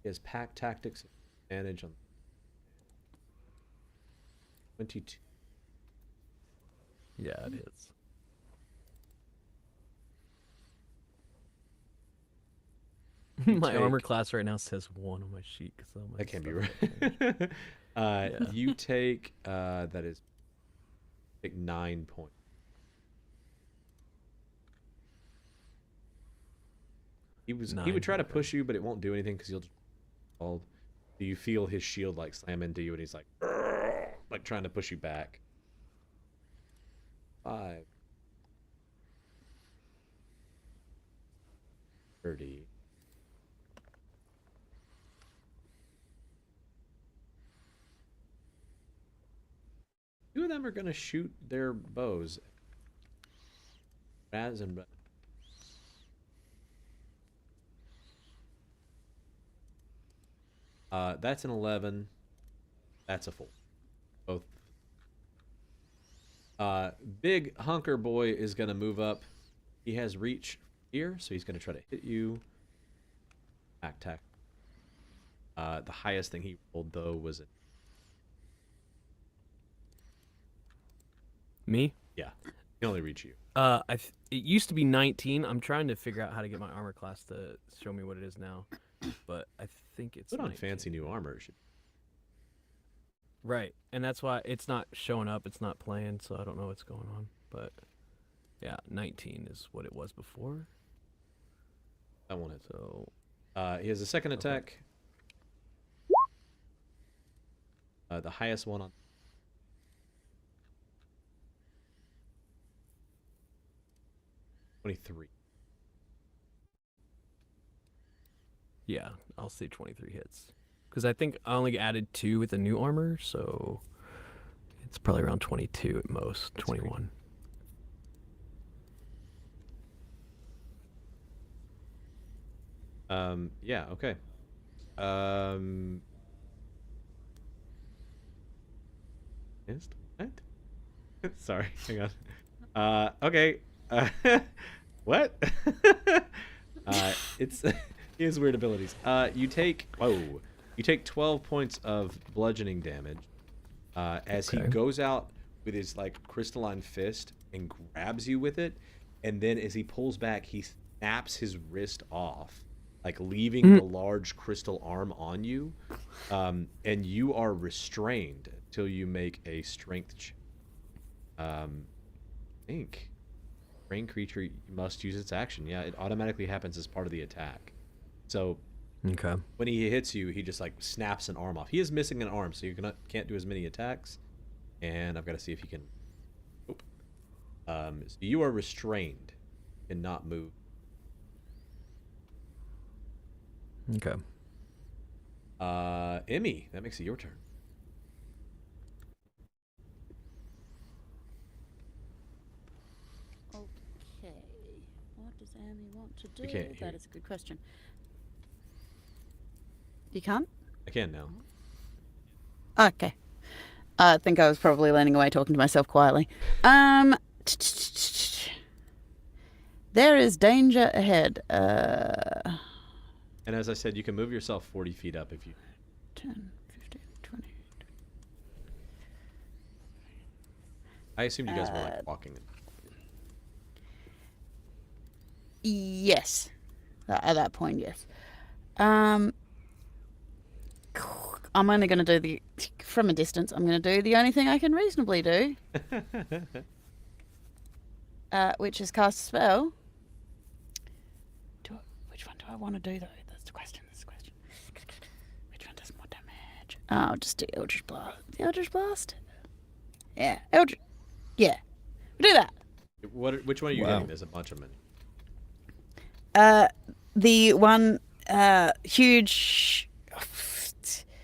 He has pack tactics advantage on 22. Yeah, it is. My armor take- class right now says 1 on my sheet because That can't be right. Yeah. You take that is take 9 points. He would try to okay. push you, but it won't do anything because you'll just fall. Do you feel his shield like slam into you, and he's like trying to push you back. 5. 30. Two of them are gonna shoot their bows. Raz and that's an 11. That's a 4. Both. Big hunker boy is gonna move up. He has reach here, so he's gonna try to hit you. Attack. The highest thing he rolled though was a Me? yeah. He can only reach you. It used to be 19. I'm trying to figure out how to get my armor class to show me what it is now, but I think it's Put on 19. fancy new armor. It should- Right, and that's why it's not showing up. It's not playing, so I don't know what's going on. But yeah, 19 is what it was before. That one hit. So He has a second Okay. attack. The highest one on 23. yeah, I'll say 23 hits because I think I only added 2 with the new armor, so it's probably around 22 at most. That's great. 21. Yeah, okay. Missed? What? Sorry, hang on. Okay. What? It's he has weird abilities. You take 12 points of bludgeoning damage as he Okay. goes out with his like crystalline fist and grabs you with it, and then as he pulls back, he snaps his wrist off, like leaving the large crystal arm on you, and you are restrained till you make a strength check. I think brain creature must use its action. Yeah, it automatically happens as part of the attack. So Okay. when he hits you, he just like snaps an arm off. He is missing an arm, so you can't do as many attacks. And I've got to see if he can. Nope. So you are restrained and not move. Okay. Emmy, that makes it your turn. Okay. What does Amy want to do? can't hear That you. is a good question. You can't? I can now. Okay. I think I was probably leaning away talking to myself quietly. There is danger ahead. And as I said, you can move yourself 40 feet up if you. 10, 15, 20. I assumed you guys were like walking. Yes. At that point, yes. I'm only going to do from a distance, I'm going to do the only thing I can reasonably do, which is cast a spell. Which one do I want to do, though? That's the question. Which one does more damage? I'll just do Eldritch Blast. The Eldritch Blast? Yeah. Yeah. We'll do that. Which one are you Wow. hitting? There's a bunch of them. The one huge...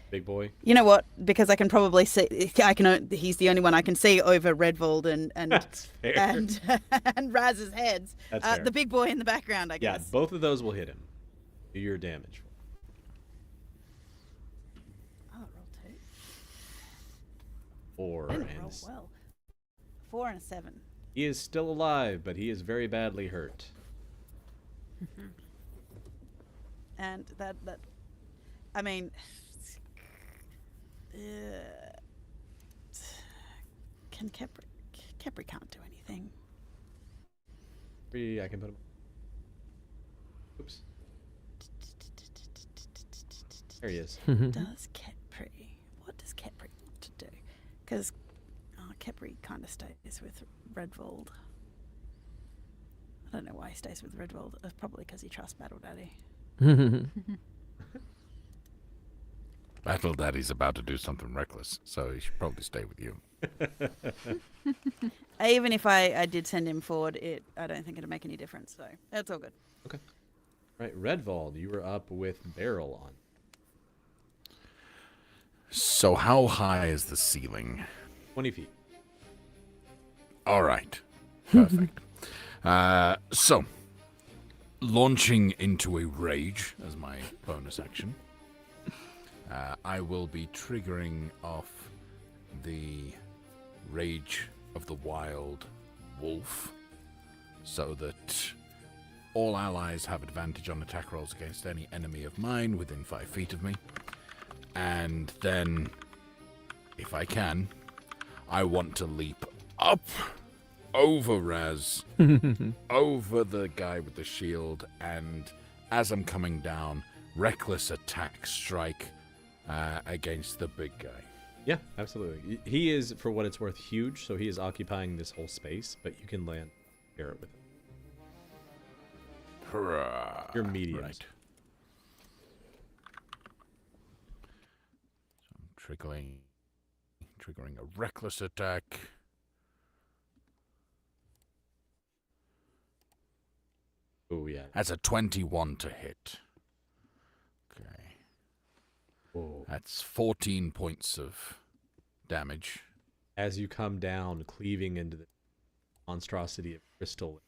Big boy. You know what? Because I can probably see, he's the only one I can see over Redvold and That's fair. and Raz's heads. That's fair. The big boy in the background, I Yeah, guess. both of those will hit him. Do your damage. Oh, roll 2. 4 Didn't and roll well. 4 and a 7. he is still alive, but he is very badly hurt. And that I mean, can Kepri can't do anything. I can put him. Oops. There he is. What does Kepri want to do? Because Kepri kind of stays with Redvold. I don't know why he stays with Redvold. It's probably because he trusts Battle Daddy. Battle Daddy's about to do something reckless, so he should probably stay with you. Even if I did send him forward, I don't think it'd make any difference. So that's all good. Right, Redvold, you were up with Beryl on. So how high is the ceiling? 20 feet. All right. Perfect. So, launching into a rage as my bonus action, I will be triggering off the Rage of the Wild Wolf so that all allies have advantage on attack rolls against any enemy of mine within 5 feet of me. And then, if I can, I want to leap up over Raz, over the guy with the shield, and as I'm coming down, reckless attack strike against the big guy. Yeah, absolutely. He is, for what it's worth, huge, so he is occupying this whole space, but you can land Garrett with him. Hurrah. You're mediums. Right. So I'm triggering a reckless attack. Oh, yeah. That's a 21 to hit. Okay. Whoa. That's 14 points of damage. As you come down, cleaving into the monstrosity of crystal,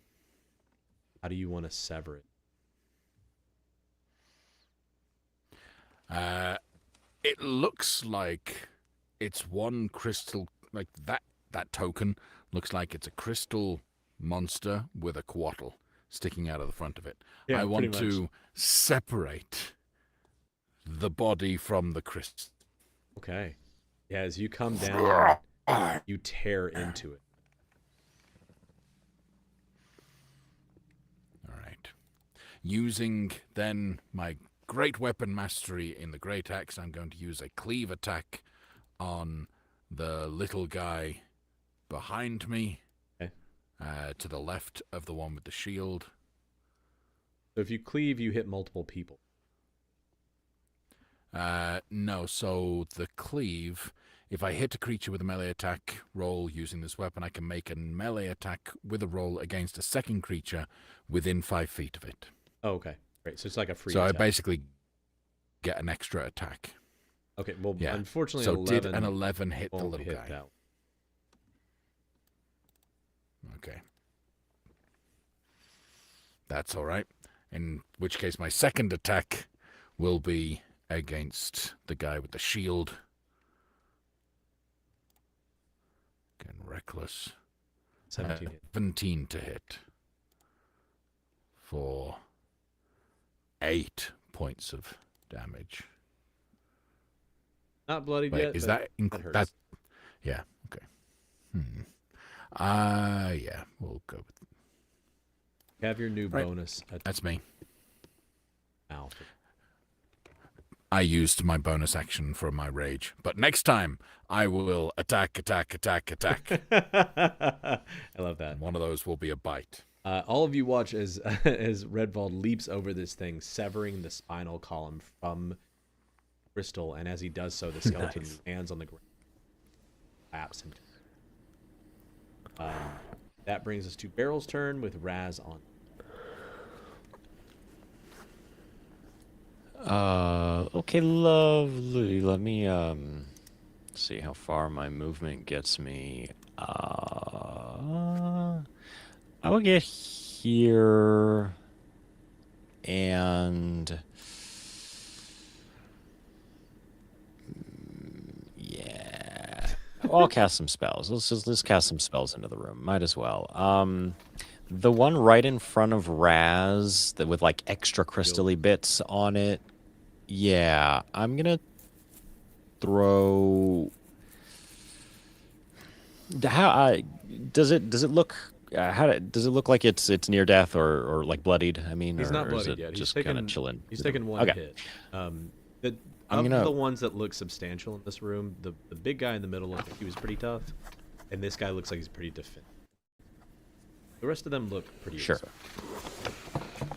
how do you want to sever it? It looks like it's one crystal, like that token looks like it's a crystal monster with a quattle sticking out of the front of it. Yeah, I want pretty much. to separate the body from the crystal. Okay. Yeah, as you come down, you tear into it. All right. Using then my great weapon mastery in the great axe, I'm going to use a cleave attack on the little guy behind me, Okay. To the left of the one with the shield. So if you cleave, you hit multiple people. No, so the cleave, if I hit a creature with a melee attack roll using this weapon, I can make a melee attack with a roll against a second creature within 5 feet of it. Oh, okay. Great. So it's like a free So attack. I basically get an extra attack. Okay, well, Yeah. unfortunately, So 11 did an 11 hit the won't little hit guy? that. Okay. That's all right. In which case, my second attack will be against the guy with the shield. Again, reckless. 17 hit. 17 to hit. For 8 points of damage. Not bloodied Wait, yet. is but that hurts. that? Yeah. Okay. Yeah. We'll go with You have your new Right. bonus attack. that's me. Ow. I used my bonus action for my rage, but next time I will attack. I love that. And one of those will be a bite. All of you watch as as Redvold leaps over this thing, severing the spinal column from Crystal, and as he does so, the skeleton Nice. lands on the ground, collapse him. That brings us to Beryl's turn with Raz on. Okay, lovely. Let me see how far my movement gets me. I will get here, and Well, I'll cast some spells. Let's cast some spells into the room. Might as well. The one right in front of Raz that with like extra crystally bits on it. Yeah, I'm gonna throw. How does it look? Does it look like it's near death or like bloodied? I mean, He's or, not or is bloodied it yet. He's just taken kind of chilling? He's through the- taken one Okay. hit. The I'm of gonna- the ones that look substantial in this room, the big guy in the middle looked like he was pretty tough, and this guy looks like he's pretty defensive. The rest of them look pretty. Sure. insane.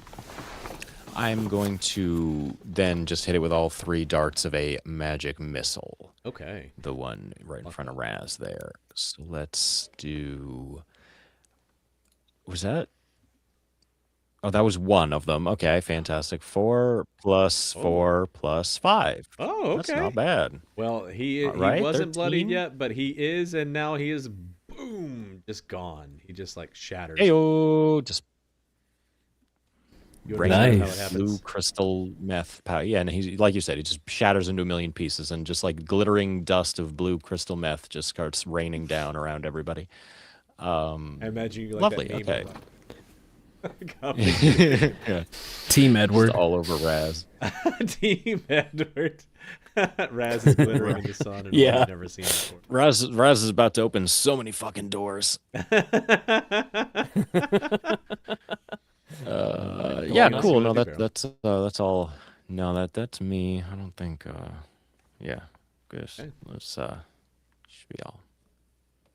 I'm going to then just hit it with all 3 darts of a magic missile. Okay. The one right in front of Raz there. So let's do. Was that? Oh, that was one of them. Okay, fantastic. 4 plus 4 plus 5. Oh, okay. That's not bad. Well, he Right, wasn't bloodied 13? yet, but he is, and now he is boom, just gone. He just like shatters. Heyo, just You rain understand how it Nice. happens? blue crystal meth powder. Yeah, and he's like you said, he just shatters into a million pieces, and just like glittering dust of blue crystal meth just starts raining down around everybody. I imagine you like Lovely, that meme okay. of, like, Yeah, Team Edward. just all over Raz. Team Edward. Raz is glittering in the sun and Yeah. I've never seen before. Raz is about to open so many fucking doors. Yeah, else cool. you No, wanna do, that's all. No, that's me. I don't think. Yeah, good. Okay. Let's should be all.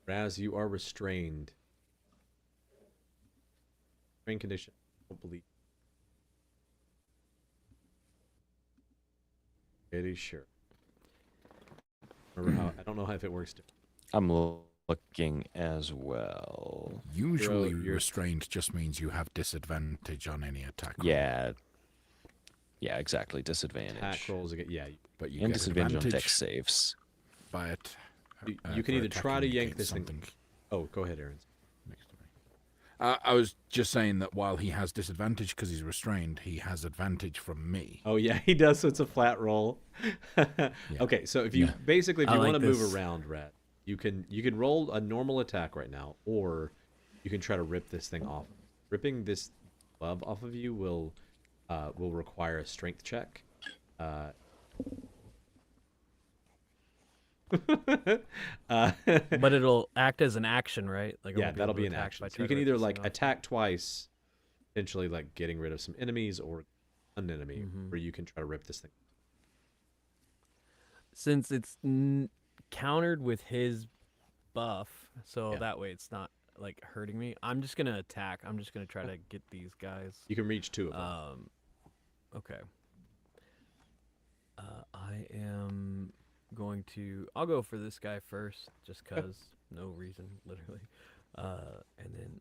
Raz, you are restrained. Restrained condition. Don't believe. Pretty sure. Remember how? I don't know how if it works. I'm looking as well. Usually, you're- restrained just means you have disadvantage on any attack. roll, Yeah. Yeah, exactly. Disadvantage. Attack rolls again. Yeah, but you And get disadvantage on advantage deck saves. by it. You can for either try to attacking yank against this thing. something Oh, go ahead, Aaron. next to me. I was just saying that while he has disadvantage because he's restrained, he has advantage from me. Oh yeah, he does. So it's a flat roll. Okay, so if you Yeah. basically if I you like want to move this. around, Rat, you can roll a normal attack right now, or you can try to rip this thing off. Ripping this glove off of you will require a strength check. But it'll act as an action, right? Like I Yeah, won't that'll able to be an attack if action. I So try you to can rip either this like thing off. attack twice, potentially like getting rid of some enemies, or an enemy, or you can try to rip this thing. Since it's countered with his buff, so Yeah. that way it's not like hurting me. I'm just gonna attack. I'm just gonna try to get these guys. You can reach 2 of them. Okay. I am going to. I'll go for this guy first, just cause no reason, literally. And then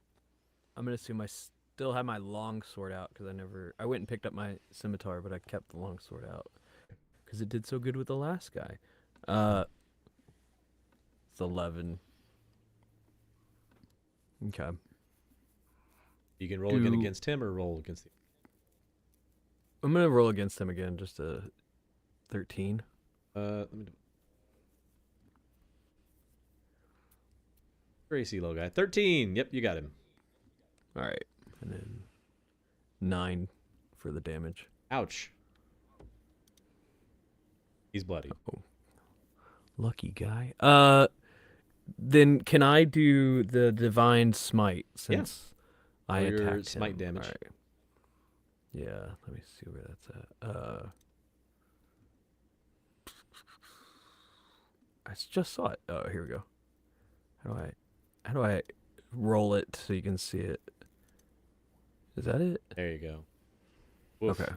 I'm gonna assume I still have my long sword out because I went and picked up my scimitar, but I kept the long sword out because it did so good with the last guy. It's 11. Okay. You can roll again do- against him, or roll against the. I'm gonna roll against him again, just a 13. Let me. Gracie, low guy. 13. Yep, you got him. All right, and then 9 for the damage. Ouch. He's bloody. Lucky guy. Then can I do the divine smite since I Roll your attacked smite him? damage. All right. Yeah, let me see where that's at. I just saw it. Oh, here we go. How do I roll it so you can see it? Is that it? There you go. Oof. Okay.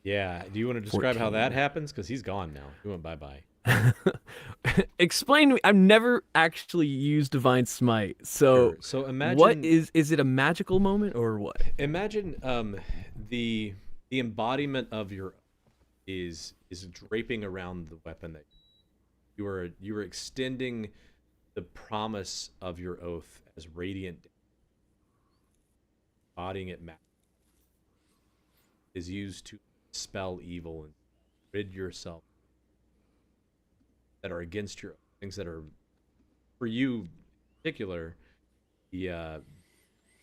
Yeah. Do you want to describe how that 14. happens? Because he's gone now. He went bye-bye. Explain to me. I've never actually used divine smite. So Sure. So imagine. what is it a magical moment or what? Imagine the embodiment of your is draping around the weapon that you were extending the promise of your oath as radiant, embodying it is used to expel evil and rid yourself that are against your things that are for you in particular, the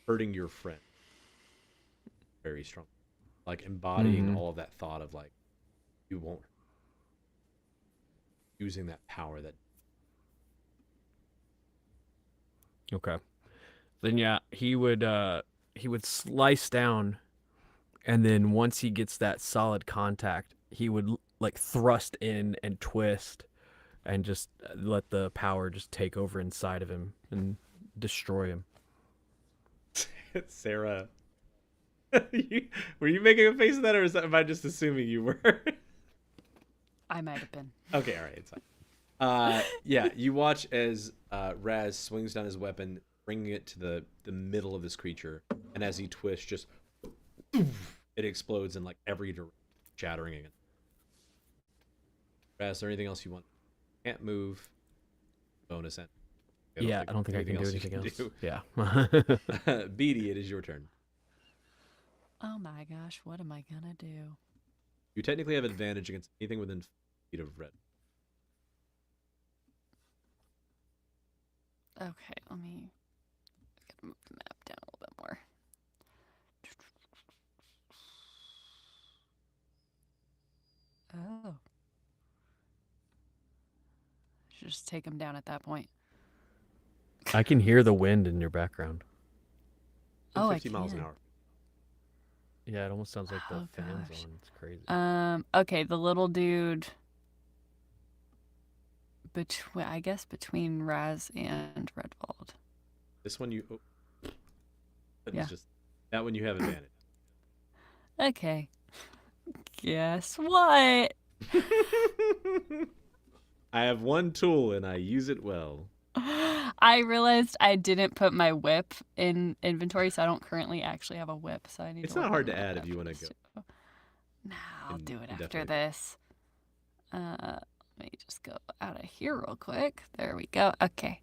hurting your friend very strong, like embodying all of that thought of like you won't using that power that. Okay. Then yeah, he would slice down, and then once he gets that solid contact, he would like thrust in and twist, and just let the power just take over inside of him and destroy him. Sarah, were you making a face at that, or am I just assuming you were? I might have been. Okay, all right, it's fine. Yeah, you watch as Raz swings down his weapon, bringing it to the middle of this creature, and as he twists, just it explodes in like every direction, shattering again. Raz, is there anything else you want? Can't move. Bonus end. Yeah, I don't think I can do anything else. Yeah. Beatty, it is your turn. Oh my gosh, what am I gonna do? You technically have advantage against anything within feet of red. Okay, let me. I gotta move the map down a little bit more. Oh. Should just take him down at that point. I can hear the wind in your background. Oh, 50 miles an can. hour. Yeah, it almost sounds like the Oh, fans gosh. on. It's crazy. Okay, the little dude. I guess between Raz and Redwald. This one you. Oh, that Yeah. is just that one you have advantage. Okay. Guess what? I have one tool and I use it well. I realized I didn't put my whip in inventory, so I don't currently actually have a whip. So I need. It's to not work hard on to that add if you wanna after this go. too. Nah, I'll do it after Indefinitely. this. Let me just go out of here real quick. There we go. Okay.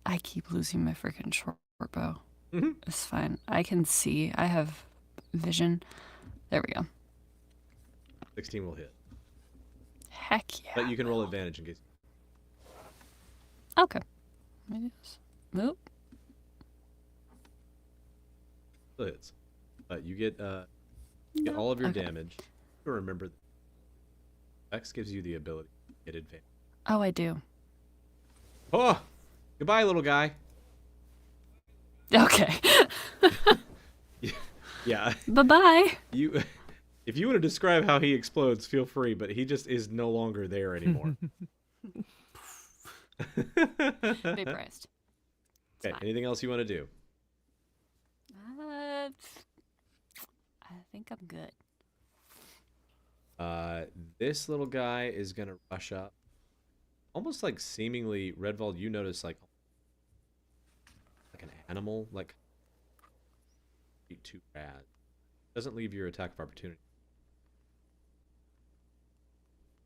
I keep losing my freaking short bow. Mhm. It's fine. I can see. I have vision. There we go. 16 will hit. Heck yeah. But you can roll advantage in case. Okay. Let me just move. Still hits. But you get No. all of your Okay. damage. You remember, X gives you the ability to get advantage. Oh, I do. Oh, goodbye, little guy. Okay. Yeah, Bye-bye. you. If you want to describe how he explodes, feel free. But he just is no longer there anymore. Vaporized. It's Okay. fine. Anything else you want to do? I think I'm good. This little guy is gonna rush up, almost like seemingly Redwald. You notice like an animal, like too bad. Doesn't leave your attack of opportunity.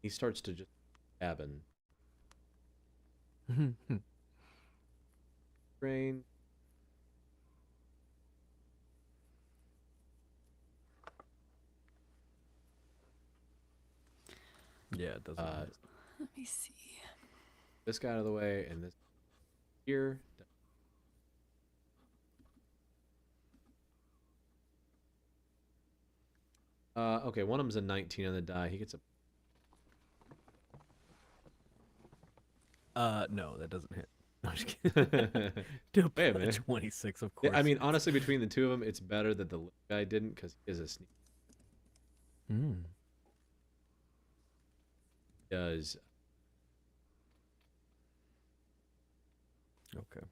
He starts to just cabin. Brain. Yeah, it doesn't. hit. Let me see. This guy out of the way, and this here. Okay, one of them's a 19 on the die. He gets a. No, that doesn't hit. No, I'm just kidding. Do Wait a a minute. 26, of Yeah, course. I mean, honestly, between the two of them, it's better that the little guy didn't because he is a sneak. Mm. Does Okay.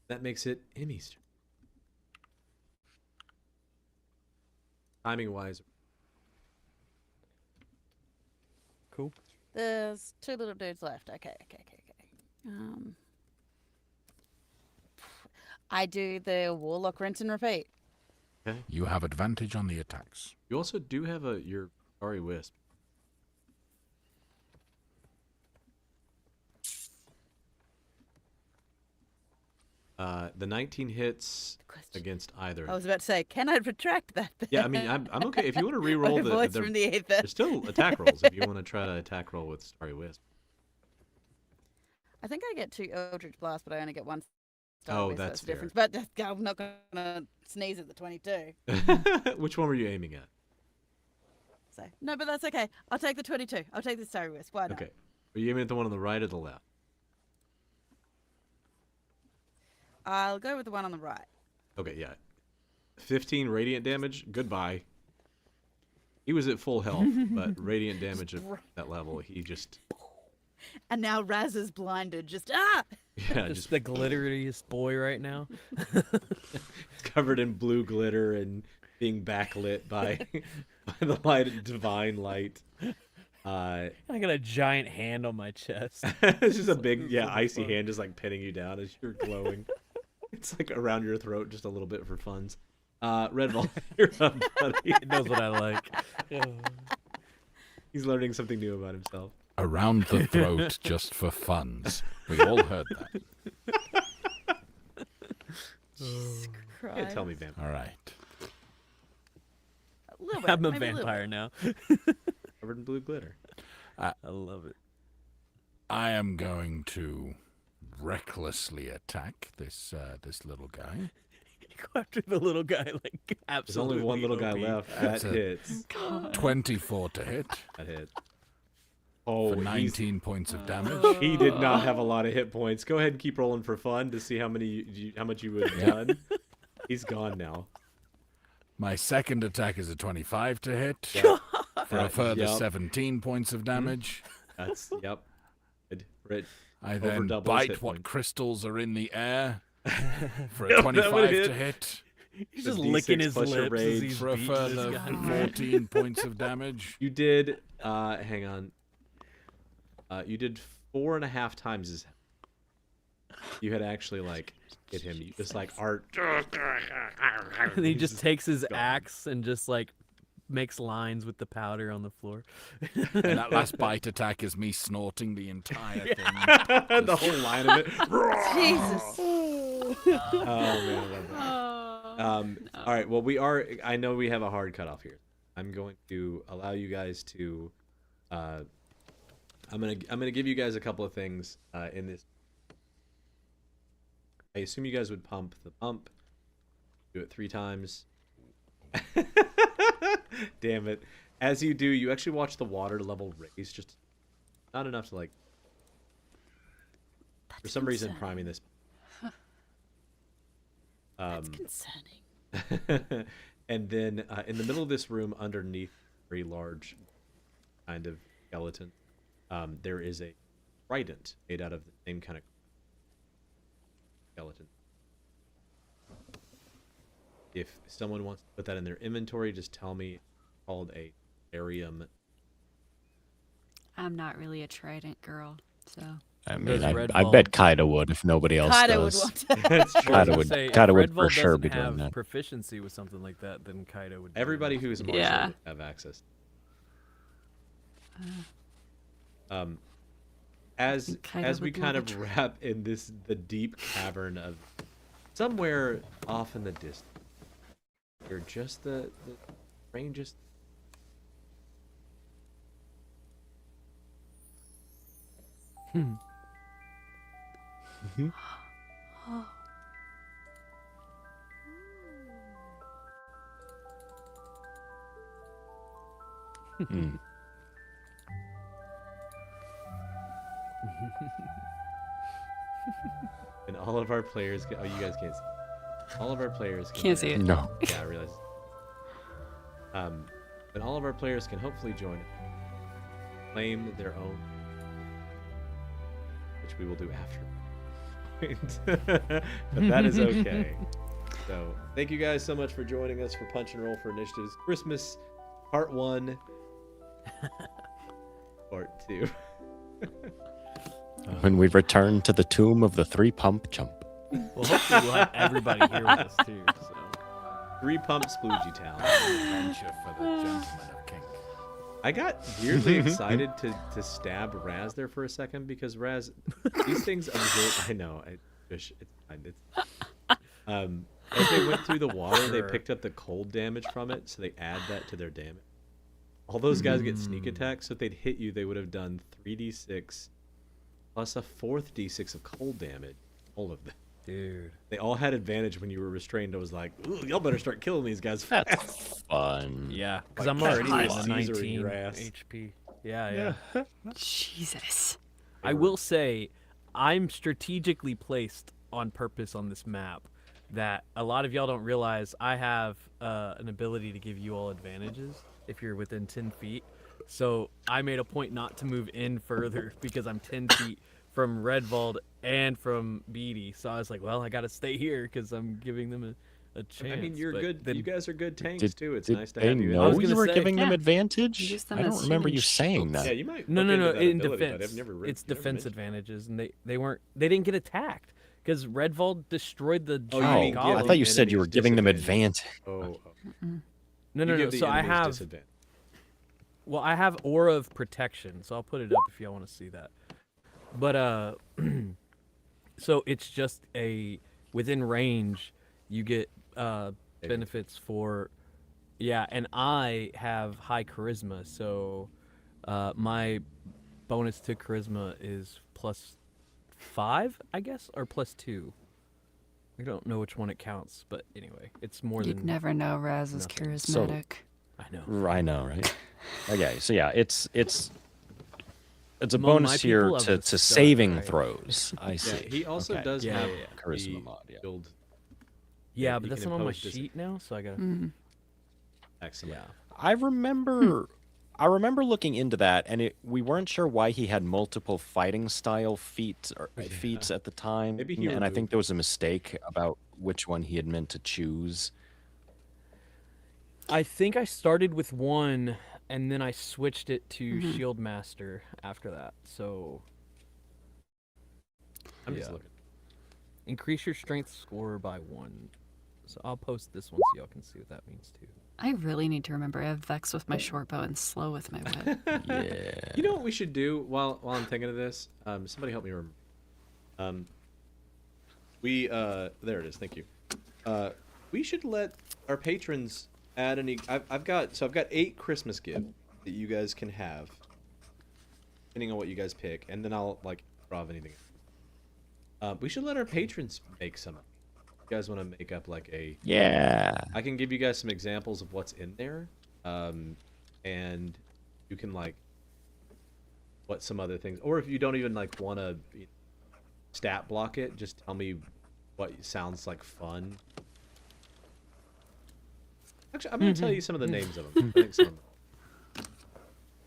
that makes it Emmy's turn. Timing wise, Cool. There's two little dudes left. Okay. I do the warlock rinse and repeat. You have advantage on the attacks. you also do have your Starry Wisp. The 19 hits Question. against either. I was about to say, can I retract that? Yeah, I mean, I'm okay if you want to re-roll My voice the from the ether. there's still attack rolls if you want to try to attack roll with Starry Wisp. I think I get 2 Eldritch Blast, but I only get 1 Star Oh, West, so that's the difference. But I'm not gonna sneeze at the 22. Which one were you aiming at? So no, but that's okay. I'll take the 22. I'll take the Star West. Why not? Okay. Are you aiming at the one on the right or the left? I'll go with the one on the right. Okay, yeah. 15 radiant damage. Goodbye. He was at full health, but radiant damage at that level, he just And now Raz is blinded. Just yeah, Just just the glitteriest boy right now. covered in blue glitter and being backlit by by the light, divine light. I got a giant hand on my chest. It's just a big, It's yeah, so icy fun. hand just like pinning you down as you're glowing. It's like around your throat just a little bit for funs. Redval, you're up, buddy. It knows what I like. He's learning something new about himself. Around the throat just for funs. We all heard that. Jesus Yeah, Christ. tell me, Vamp. All right. A little bit. I'm a maybe little vampire bit. now. Covered in blue glitter. I love it. I am going to recklessly attack this little guy. Go after the little guy, like absolutely. There's only one little guy OP. left. That That's a- hits. 24 to hit That hit. Oh, for he's 19 points of damage. He did not have a lot of hit points. Go ahead and keep rolling for fun to see how much you would have done. He's gone now. My second attack is a 25 to hit Yep. for a further Yep. 17 points of damage. That's yep. Good. Right. I Over then double his hit bite what points. crystals are in the air for Yep, a that would 25 hit. to hit He's The just D6 licking his plus your lips rage as he's for a beating this further guy. 14 points of damage. You did. Hang on. You did 4.5 times as. You had actually like hit him. You just like art. And he just takes his gone. axe and just like makes lines with the powder on the floor. And that last bite attack is me snorting the entire thing. The whole line of it. Jesus. Oh man. I love that. All right. Well, we are. I know we have a hard cutoff here. I'm going to allow you guys to. I'm gonna give you guys a couple of things in this. I assume you guys would pump the pump. Do it 3 times. Damn it! As you do, you actually watch the water level raise. Just not enough to like. For some reason, concerning. priming this. That's concerning. And then in the middle of this room, underneath a very large kind of skeleton, there is a trident made out of the same kind of skeleton. If someone wants to put that in their inventory, just tell me. It's called a Arium. I'm not really a trident girl, so. I Does mean, Red I Bull- bet Kaida would if nobody else Kaida would does. want to. That's true. Kaida would, Say, Kaida if would Red Bull for sure doesn't be doing have that. proficiency with something like that, then Kaida would. do Everybody it. who is martial Yeah. would have access. As think Kaida as we would kind love of a wrap in the deep cavern of somewhere off in the distance, you're just the strangest. Hmm. And all of our players can, oh, you guys can't see. All of our players can Can't see it. No. Yeah, I realize. And all of our players can hopefully join it. Claim their own, which we will do after. But that is okay. So, thank you guys so much for joining us for Punch and Roll for Initiatives Christmas Part 1, Part 2. When we return to the tomb of the 3 pump jump. Well, hopefully we'll have everybody here with us too. So. 3 Pump Sploogie Town. Adventure for the gentleman of Kink. I got weirdly excited to stab Raz there for a second because Raz, these things absorb. I know. It's fine. As they went through the water, they Sure. picked up the cold damage from it, so they add that to their damage. All those guys get sneak attacks, so if they'd hit you, they would have done 3d6 plus a 4th d6 of cold damage. All of them. Dude. They all had advantage when you were restrained. I was like, ooh, y'all better start killing these guys fast. That's fun. Yeah, because Like I'm already Julius at Caesar in 19 your ass. HP. Yeah, yeah. Jesus. I will say, I'm strategically placed on purpose on this map that a lot of y'all don't realize I have an ability to give you all advantages if you're within 10 feet. So I made a point not to move in further because I'm 10 feet from Redvold and from Beatty. So I was like, well, I got to stay here because I'm giving them a chance. I mean, you're But good. then- You guys are good tanks Did, too. It's did nice to they have you. know was you gonna were say- giving them Yeah. advantage? Use them I don't as remember human you saying shields. that. Yeah, you might. No, look no, into no. that In ability, but defense, I've never it's never defense mentioned it. advantages, and they didn't get attacked because Redvold destroyed the Oh, you giant mean Oh, goblin. I thought you said you were enemies giving them disadvantage. advantage. Oh, Mm-mm. No, you no, no. give the So I enemies have, disadvantage. well, I have Aura of Protection, so I'll put it up if y'all want to see that. But so it's just within range, you get benefits for, yeah, and I have high charisma, so my bonus to charisma is +5, I guess, or +2. I don't know which one it counts, but anyway, it's more You'd than never know Raz is nothing. charismatic. I know. I know, right? Okay, so yeah, it's a Among my bonus here people, I to was a stud, saving right? throws. I Yeah, see. he also Okay. does Yeah, have yeah, yeah. Charisma the mod, yeah. build Yeah, Yeah, but you that's can not on my impose sheet now, so I gotta. Mm. excellent. Yeah. I remember looking into that, and we weren't sure why he had multiple fighting style feats at the time. Maybe he and I think removed there was a mistake about which one he had meant to choose. I think I started with one, and then I switched it to Mhm. Shield Master after that. So I'm just Yeah. looking. increase your strength score by 1. So I'll post this one so y'all can see what that means too. I really need to remember I have Vex with my short bow and slow with my whip. Yeah. You know what we should do while I'm thinking of this? Somebody help me remember. There it is. Thank you. We should let our patrons add any. I've got 8 Christmas gifts that you guys can have, depending on what you guys pick, and then I'll draw of anything. We should let our patrons make some. You guys want to make up Yeah. I can give you guys some examples of what's in there, and you can what some other things, or if you don't even want to stat block it, just tell me what sounds like fun. Actually, I'm gonna tell you some of the names of them. I think some of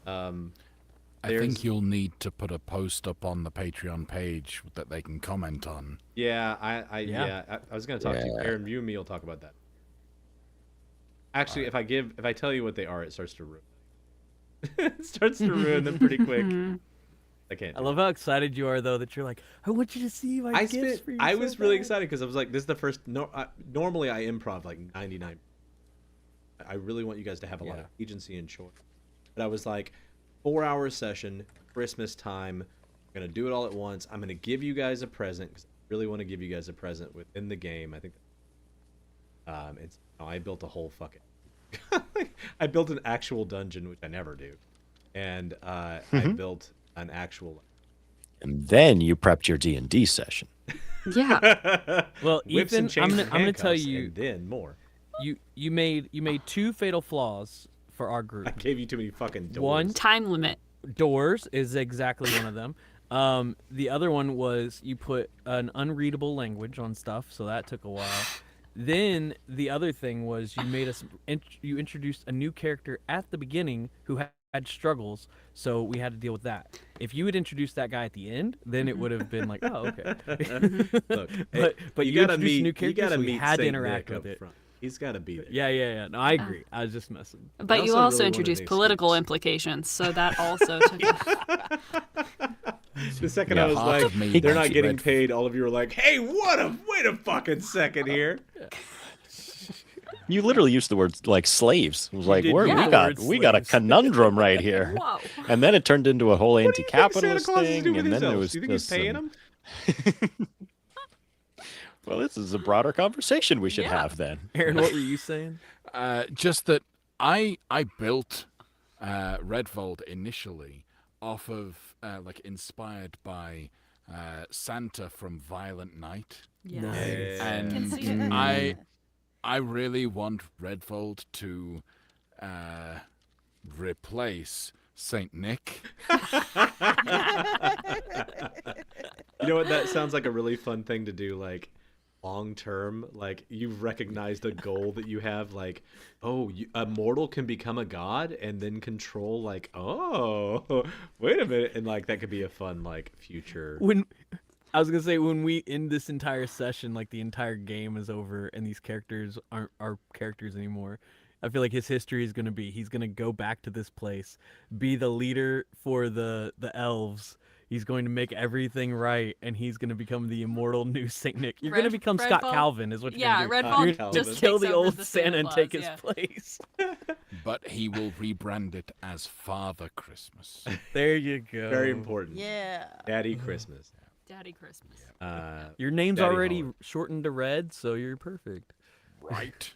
them. I There's- think you'll need to put a post up on the Patreon page that they can comment on. Yeah, I was gonna talk to you, Yeah. Aaron. You and me will talk about that. Actually, if I tell you what they are, it starts to ruin. It starts to ruin them pretty quick. I can't. I do love how excited you are though that you're like, I want you to see my I gifts for you. I so was really bad." excited because I was like, this is the first. Normally I improv 99. I really want you guys to have a lot of Yeah. agency and choice. But I was like, 4-hour session, Christmas time. I'm gonna do it all at once. I'm gonna give you guys a present because I really want to give you guys a present within the game. I think. I built a whole fucking. I built an actual dungeon, which I never do, and I built an actual. And then you prepped your D&D session. Yeah. Well, Whips Ethan, and chains and I'm gonna tell handcuffs, you, and then more. you made 2 fatal flaws for our group. I gave you too many fucking doors. One- Time limit. Doors is exactly one of them. The other one was you put an unreadable language on stuff, so that took a while. Then the other thing was you made us you introduced a new character at the beginning who had struggles, so we had to deal with that. If you had introduced that guy at the end, then it would have been like, oh, okay. Look, but you gotta introduced meet a new character, you gotta so we meet had to Saint interact Nick with up it. front. He's got to be there. Yeah. No, I agree. I was just messing. But you also also really wanted introduced an political excuse. implications, so that also took a... The second Yeah, I was half like, of me they're not wants getting Red- paid, all of you were like, hey, wait a fucking second here. You literally used the words slaves. It was like, did we use the got word a slaves. conundrum right here. Whoa. And then it turned into a whole What do you think Santa anti-capitalist Claus is thing, doing with and then his there elves? was Do you think he's this, paying them? Well, this is a broader conversation we should Yeah. have then. Aaron, what were you saying? Just that I built Redvold initially off of like inspired by Santa from Violent Night. Yes. Nice. And Can see it. I really want Redvold to replace Saint Nick. You know what? That sounds like a really fun thing to do, like long term. Like you've recognized a goal that you have, like, oh, a mortal can become a god and then control, like, oh, wait a minute, and like that could be a fun like future. When I was gonna say, when we end this entire session, like the entire game is over and these characters aren't our characters anymore, I feel like his history is gonna be he's gonna go back to this place, be the leader for the elves. He's going to make everything right, and he's going to become the immortal new Saint Nick. You're going to become Scott Redfall- Calvin, is what you're Yeah, going to do. Redfall You're Calvin. gonna just kill takes the over old the Santa and Claus, take his yeah. place. But he will rebrand it as Father Christmas. There you go. Very important. Yeah. Daddy Christmas. Daddy Christmas. Your name's Daddy already Holler. shortened to Red, so you're perfect. Right.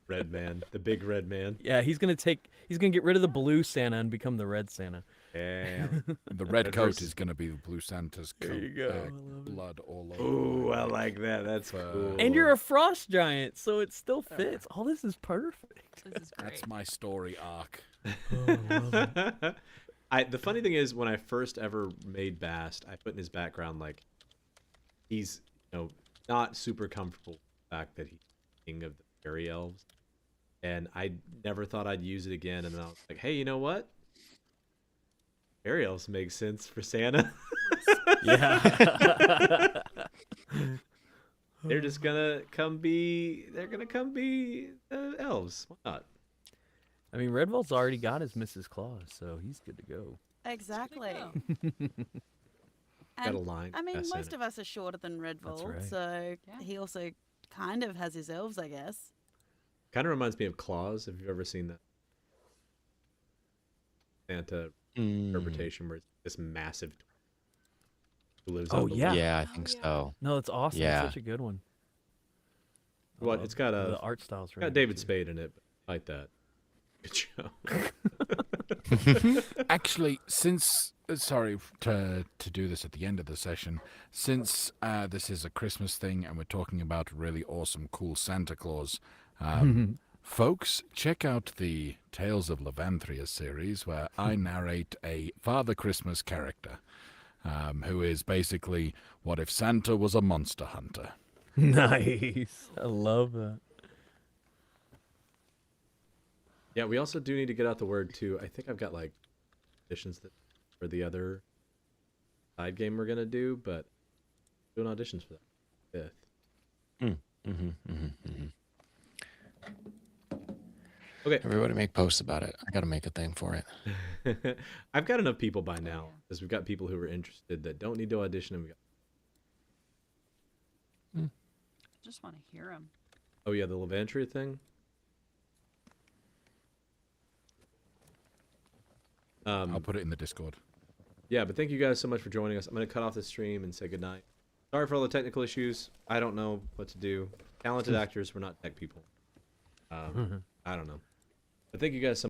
Red man, the big red man. Yeah, he's gonna get rid of the blue Santa and become the red Santa. Yeah. The red Red coat versus- is going to be the Blue Santa's There coat. you go. I love it. Blood all over. Ooh, I like that. That's Uh, cool. And you're a frost giant, so it still fits. All this is perfect. This is great. That's my story arc. The funny thing is, when I first ever made Bast, I put in his background like he's not super comfortable with the fact that he's king of the fairy elves, and I never thought I'd use it again. And then I was like, hey, you know what? Fairy elves make sense for Santa. Yeah. They're just gonna come be. They're gonna come be elves. Why not? I mean, Redvold's already got his Mrs. Claus, so he's good to go. Exactly. go. Got a And, line. I mean, S in most it. of us are shorter than Redvold, right. so Yeah. he also kind of has his elves, I guess. Kind of reminds me of Claus. If you've ever seen that Santa interpretation where it's this massive who lives Oh, on the yeah. Yeah, I Oh, think yeah. so. No, it's awesome. Yeah. It's such a good one. What? It's got the a art style's got David Spade in it. But like that. Good show. Actually, since sorry to do this at the end of the session, since this is a Christmas thing and we're talking about really awesome, cool Santa Claus, folks, check out the Tales of Levanthria series where I narrate a Father Christmas character, who is basically what if Santa was a monster hunter. Nice. I love that. Yeah, we also do need to get out the word too. I think I've got like auditions for the other side game we're gonna do, but doing auditions for that. Okay. Everybody make posts about it. I got to make a thing for it. I've got enough people by now because we've got people who are interested that don't need to audition. And we got... I just want to hear him. Oh yeah, the Levantria thing. I'll put it in the Discord. Yeah, but thank you guys so much for joining us. I'm going to cut off the stream and say goodnight. Sorry for all the technical issues. I don't know what to do. Talented actors, we're not tech people. I don't know. But thank you guys so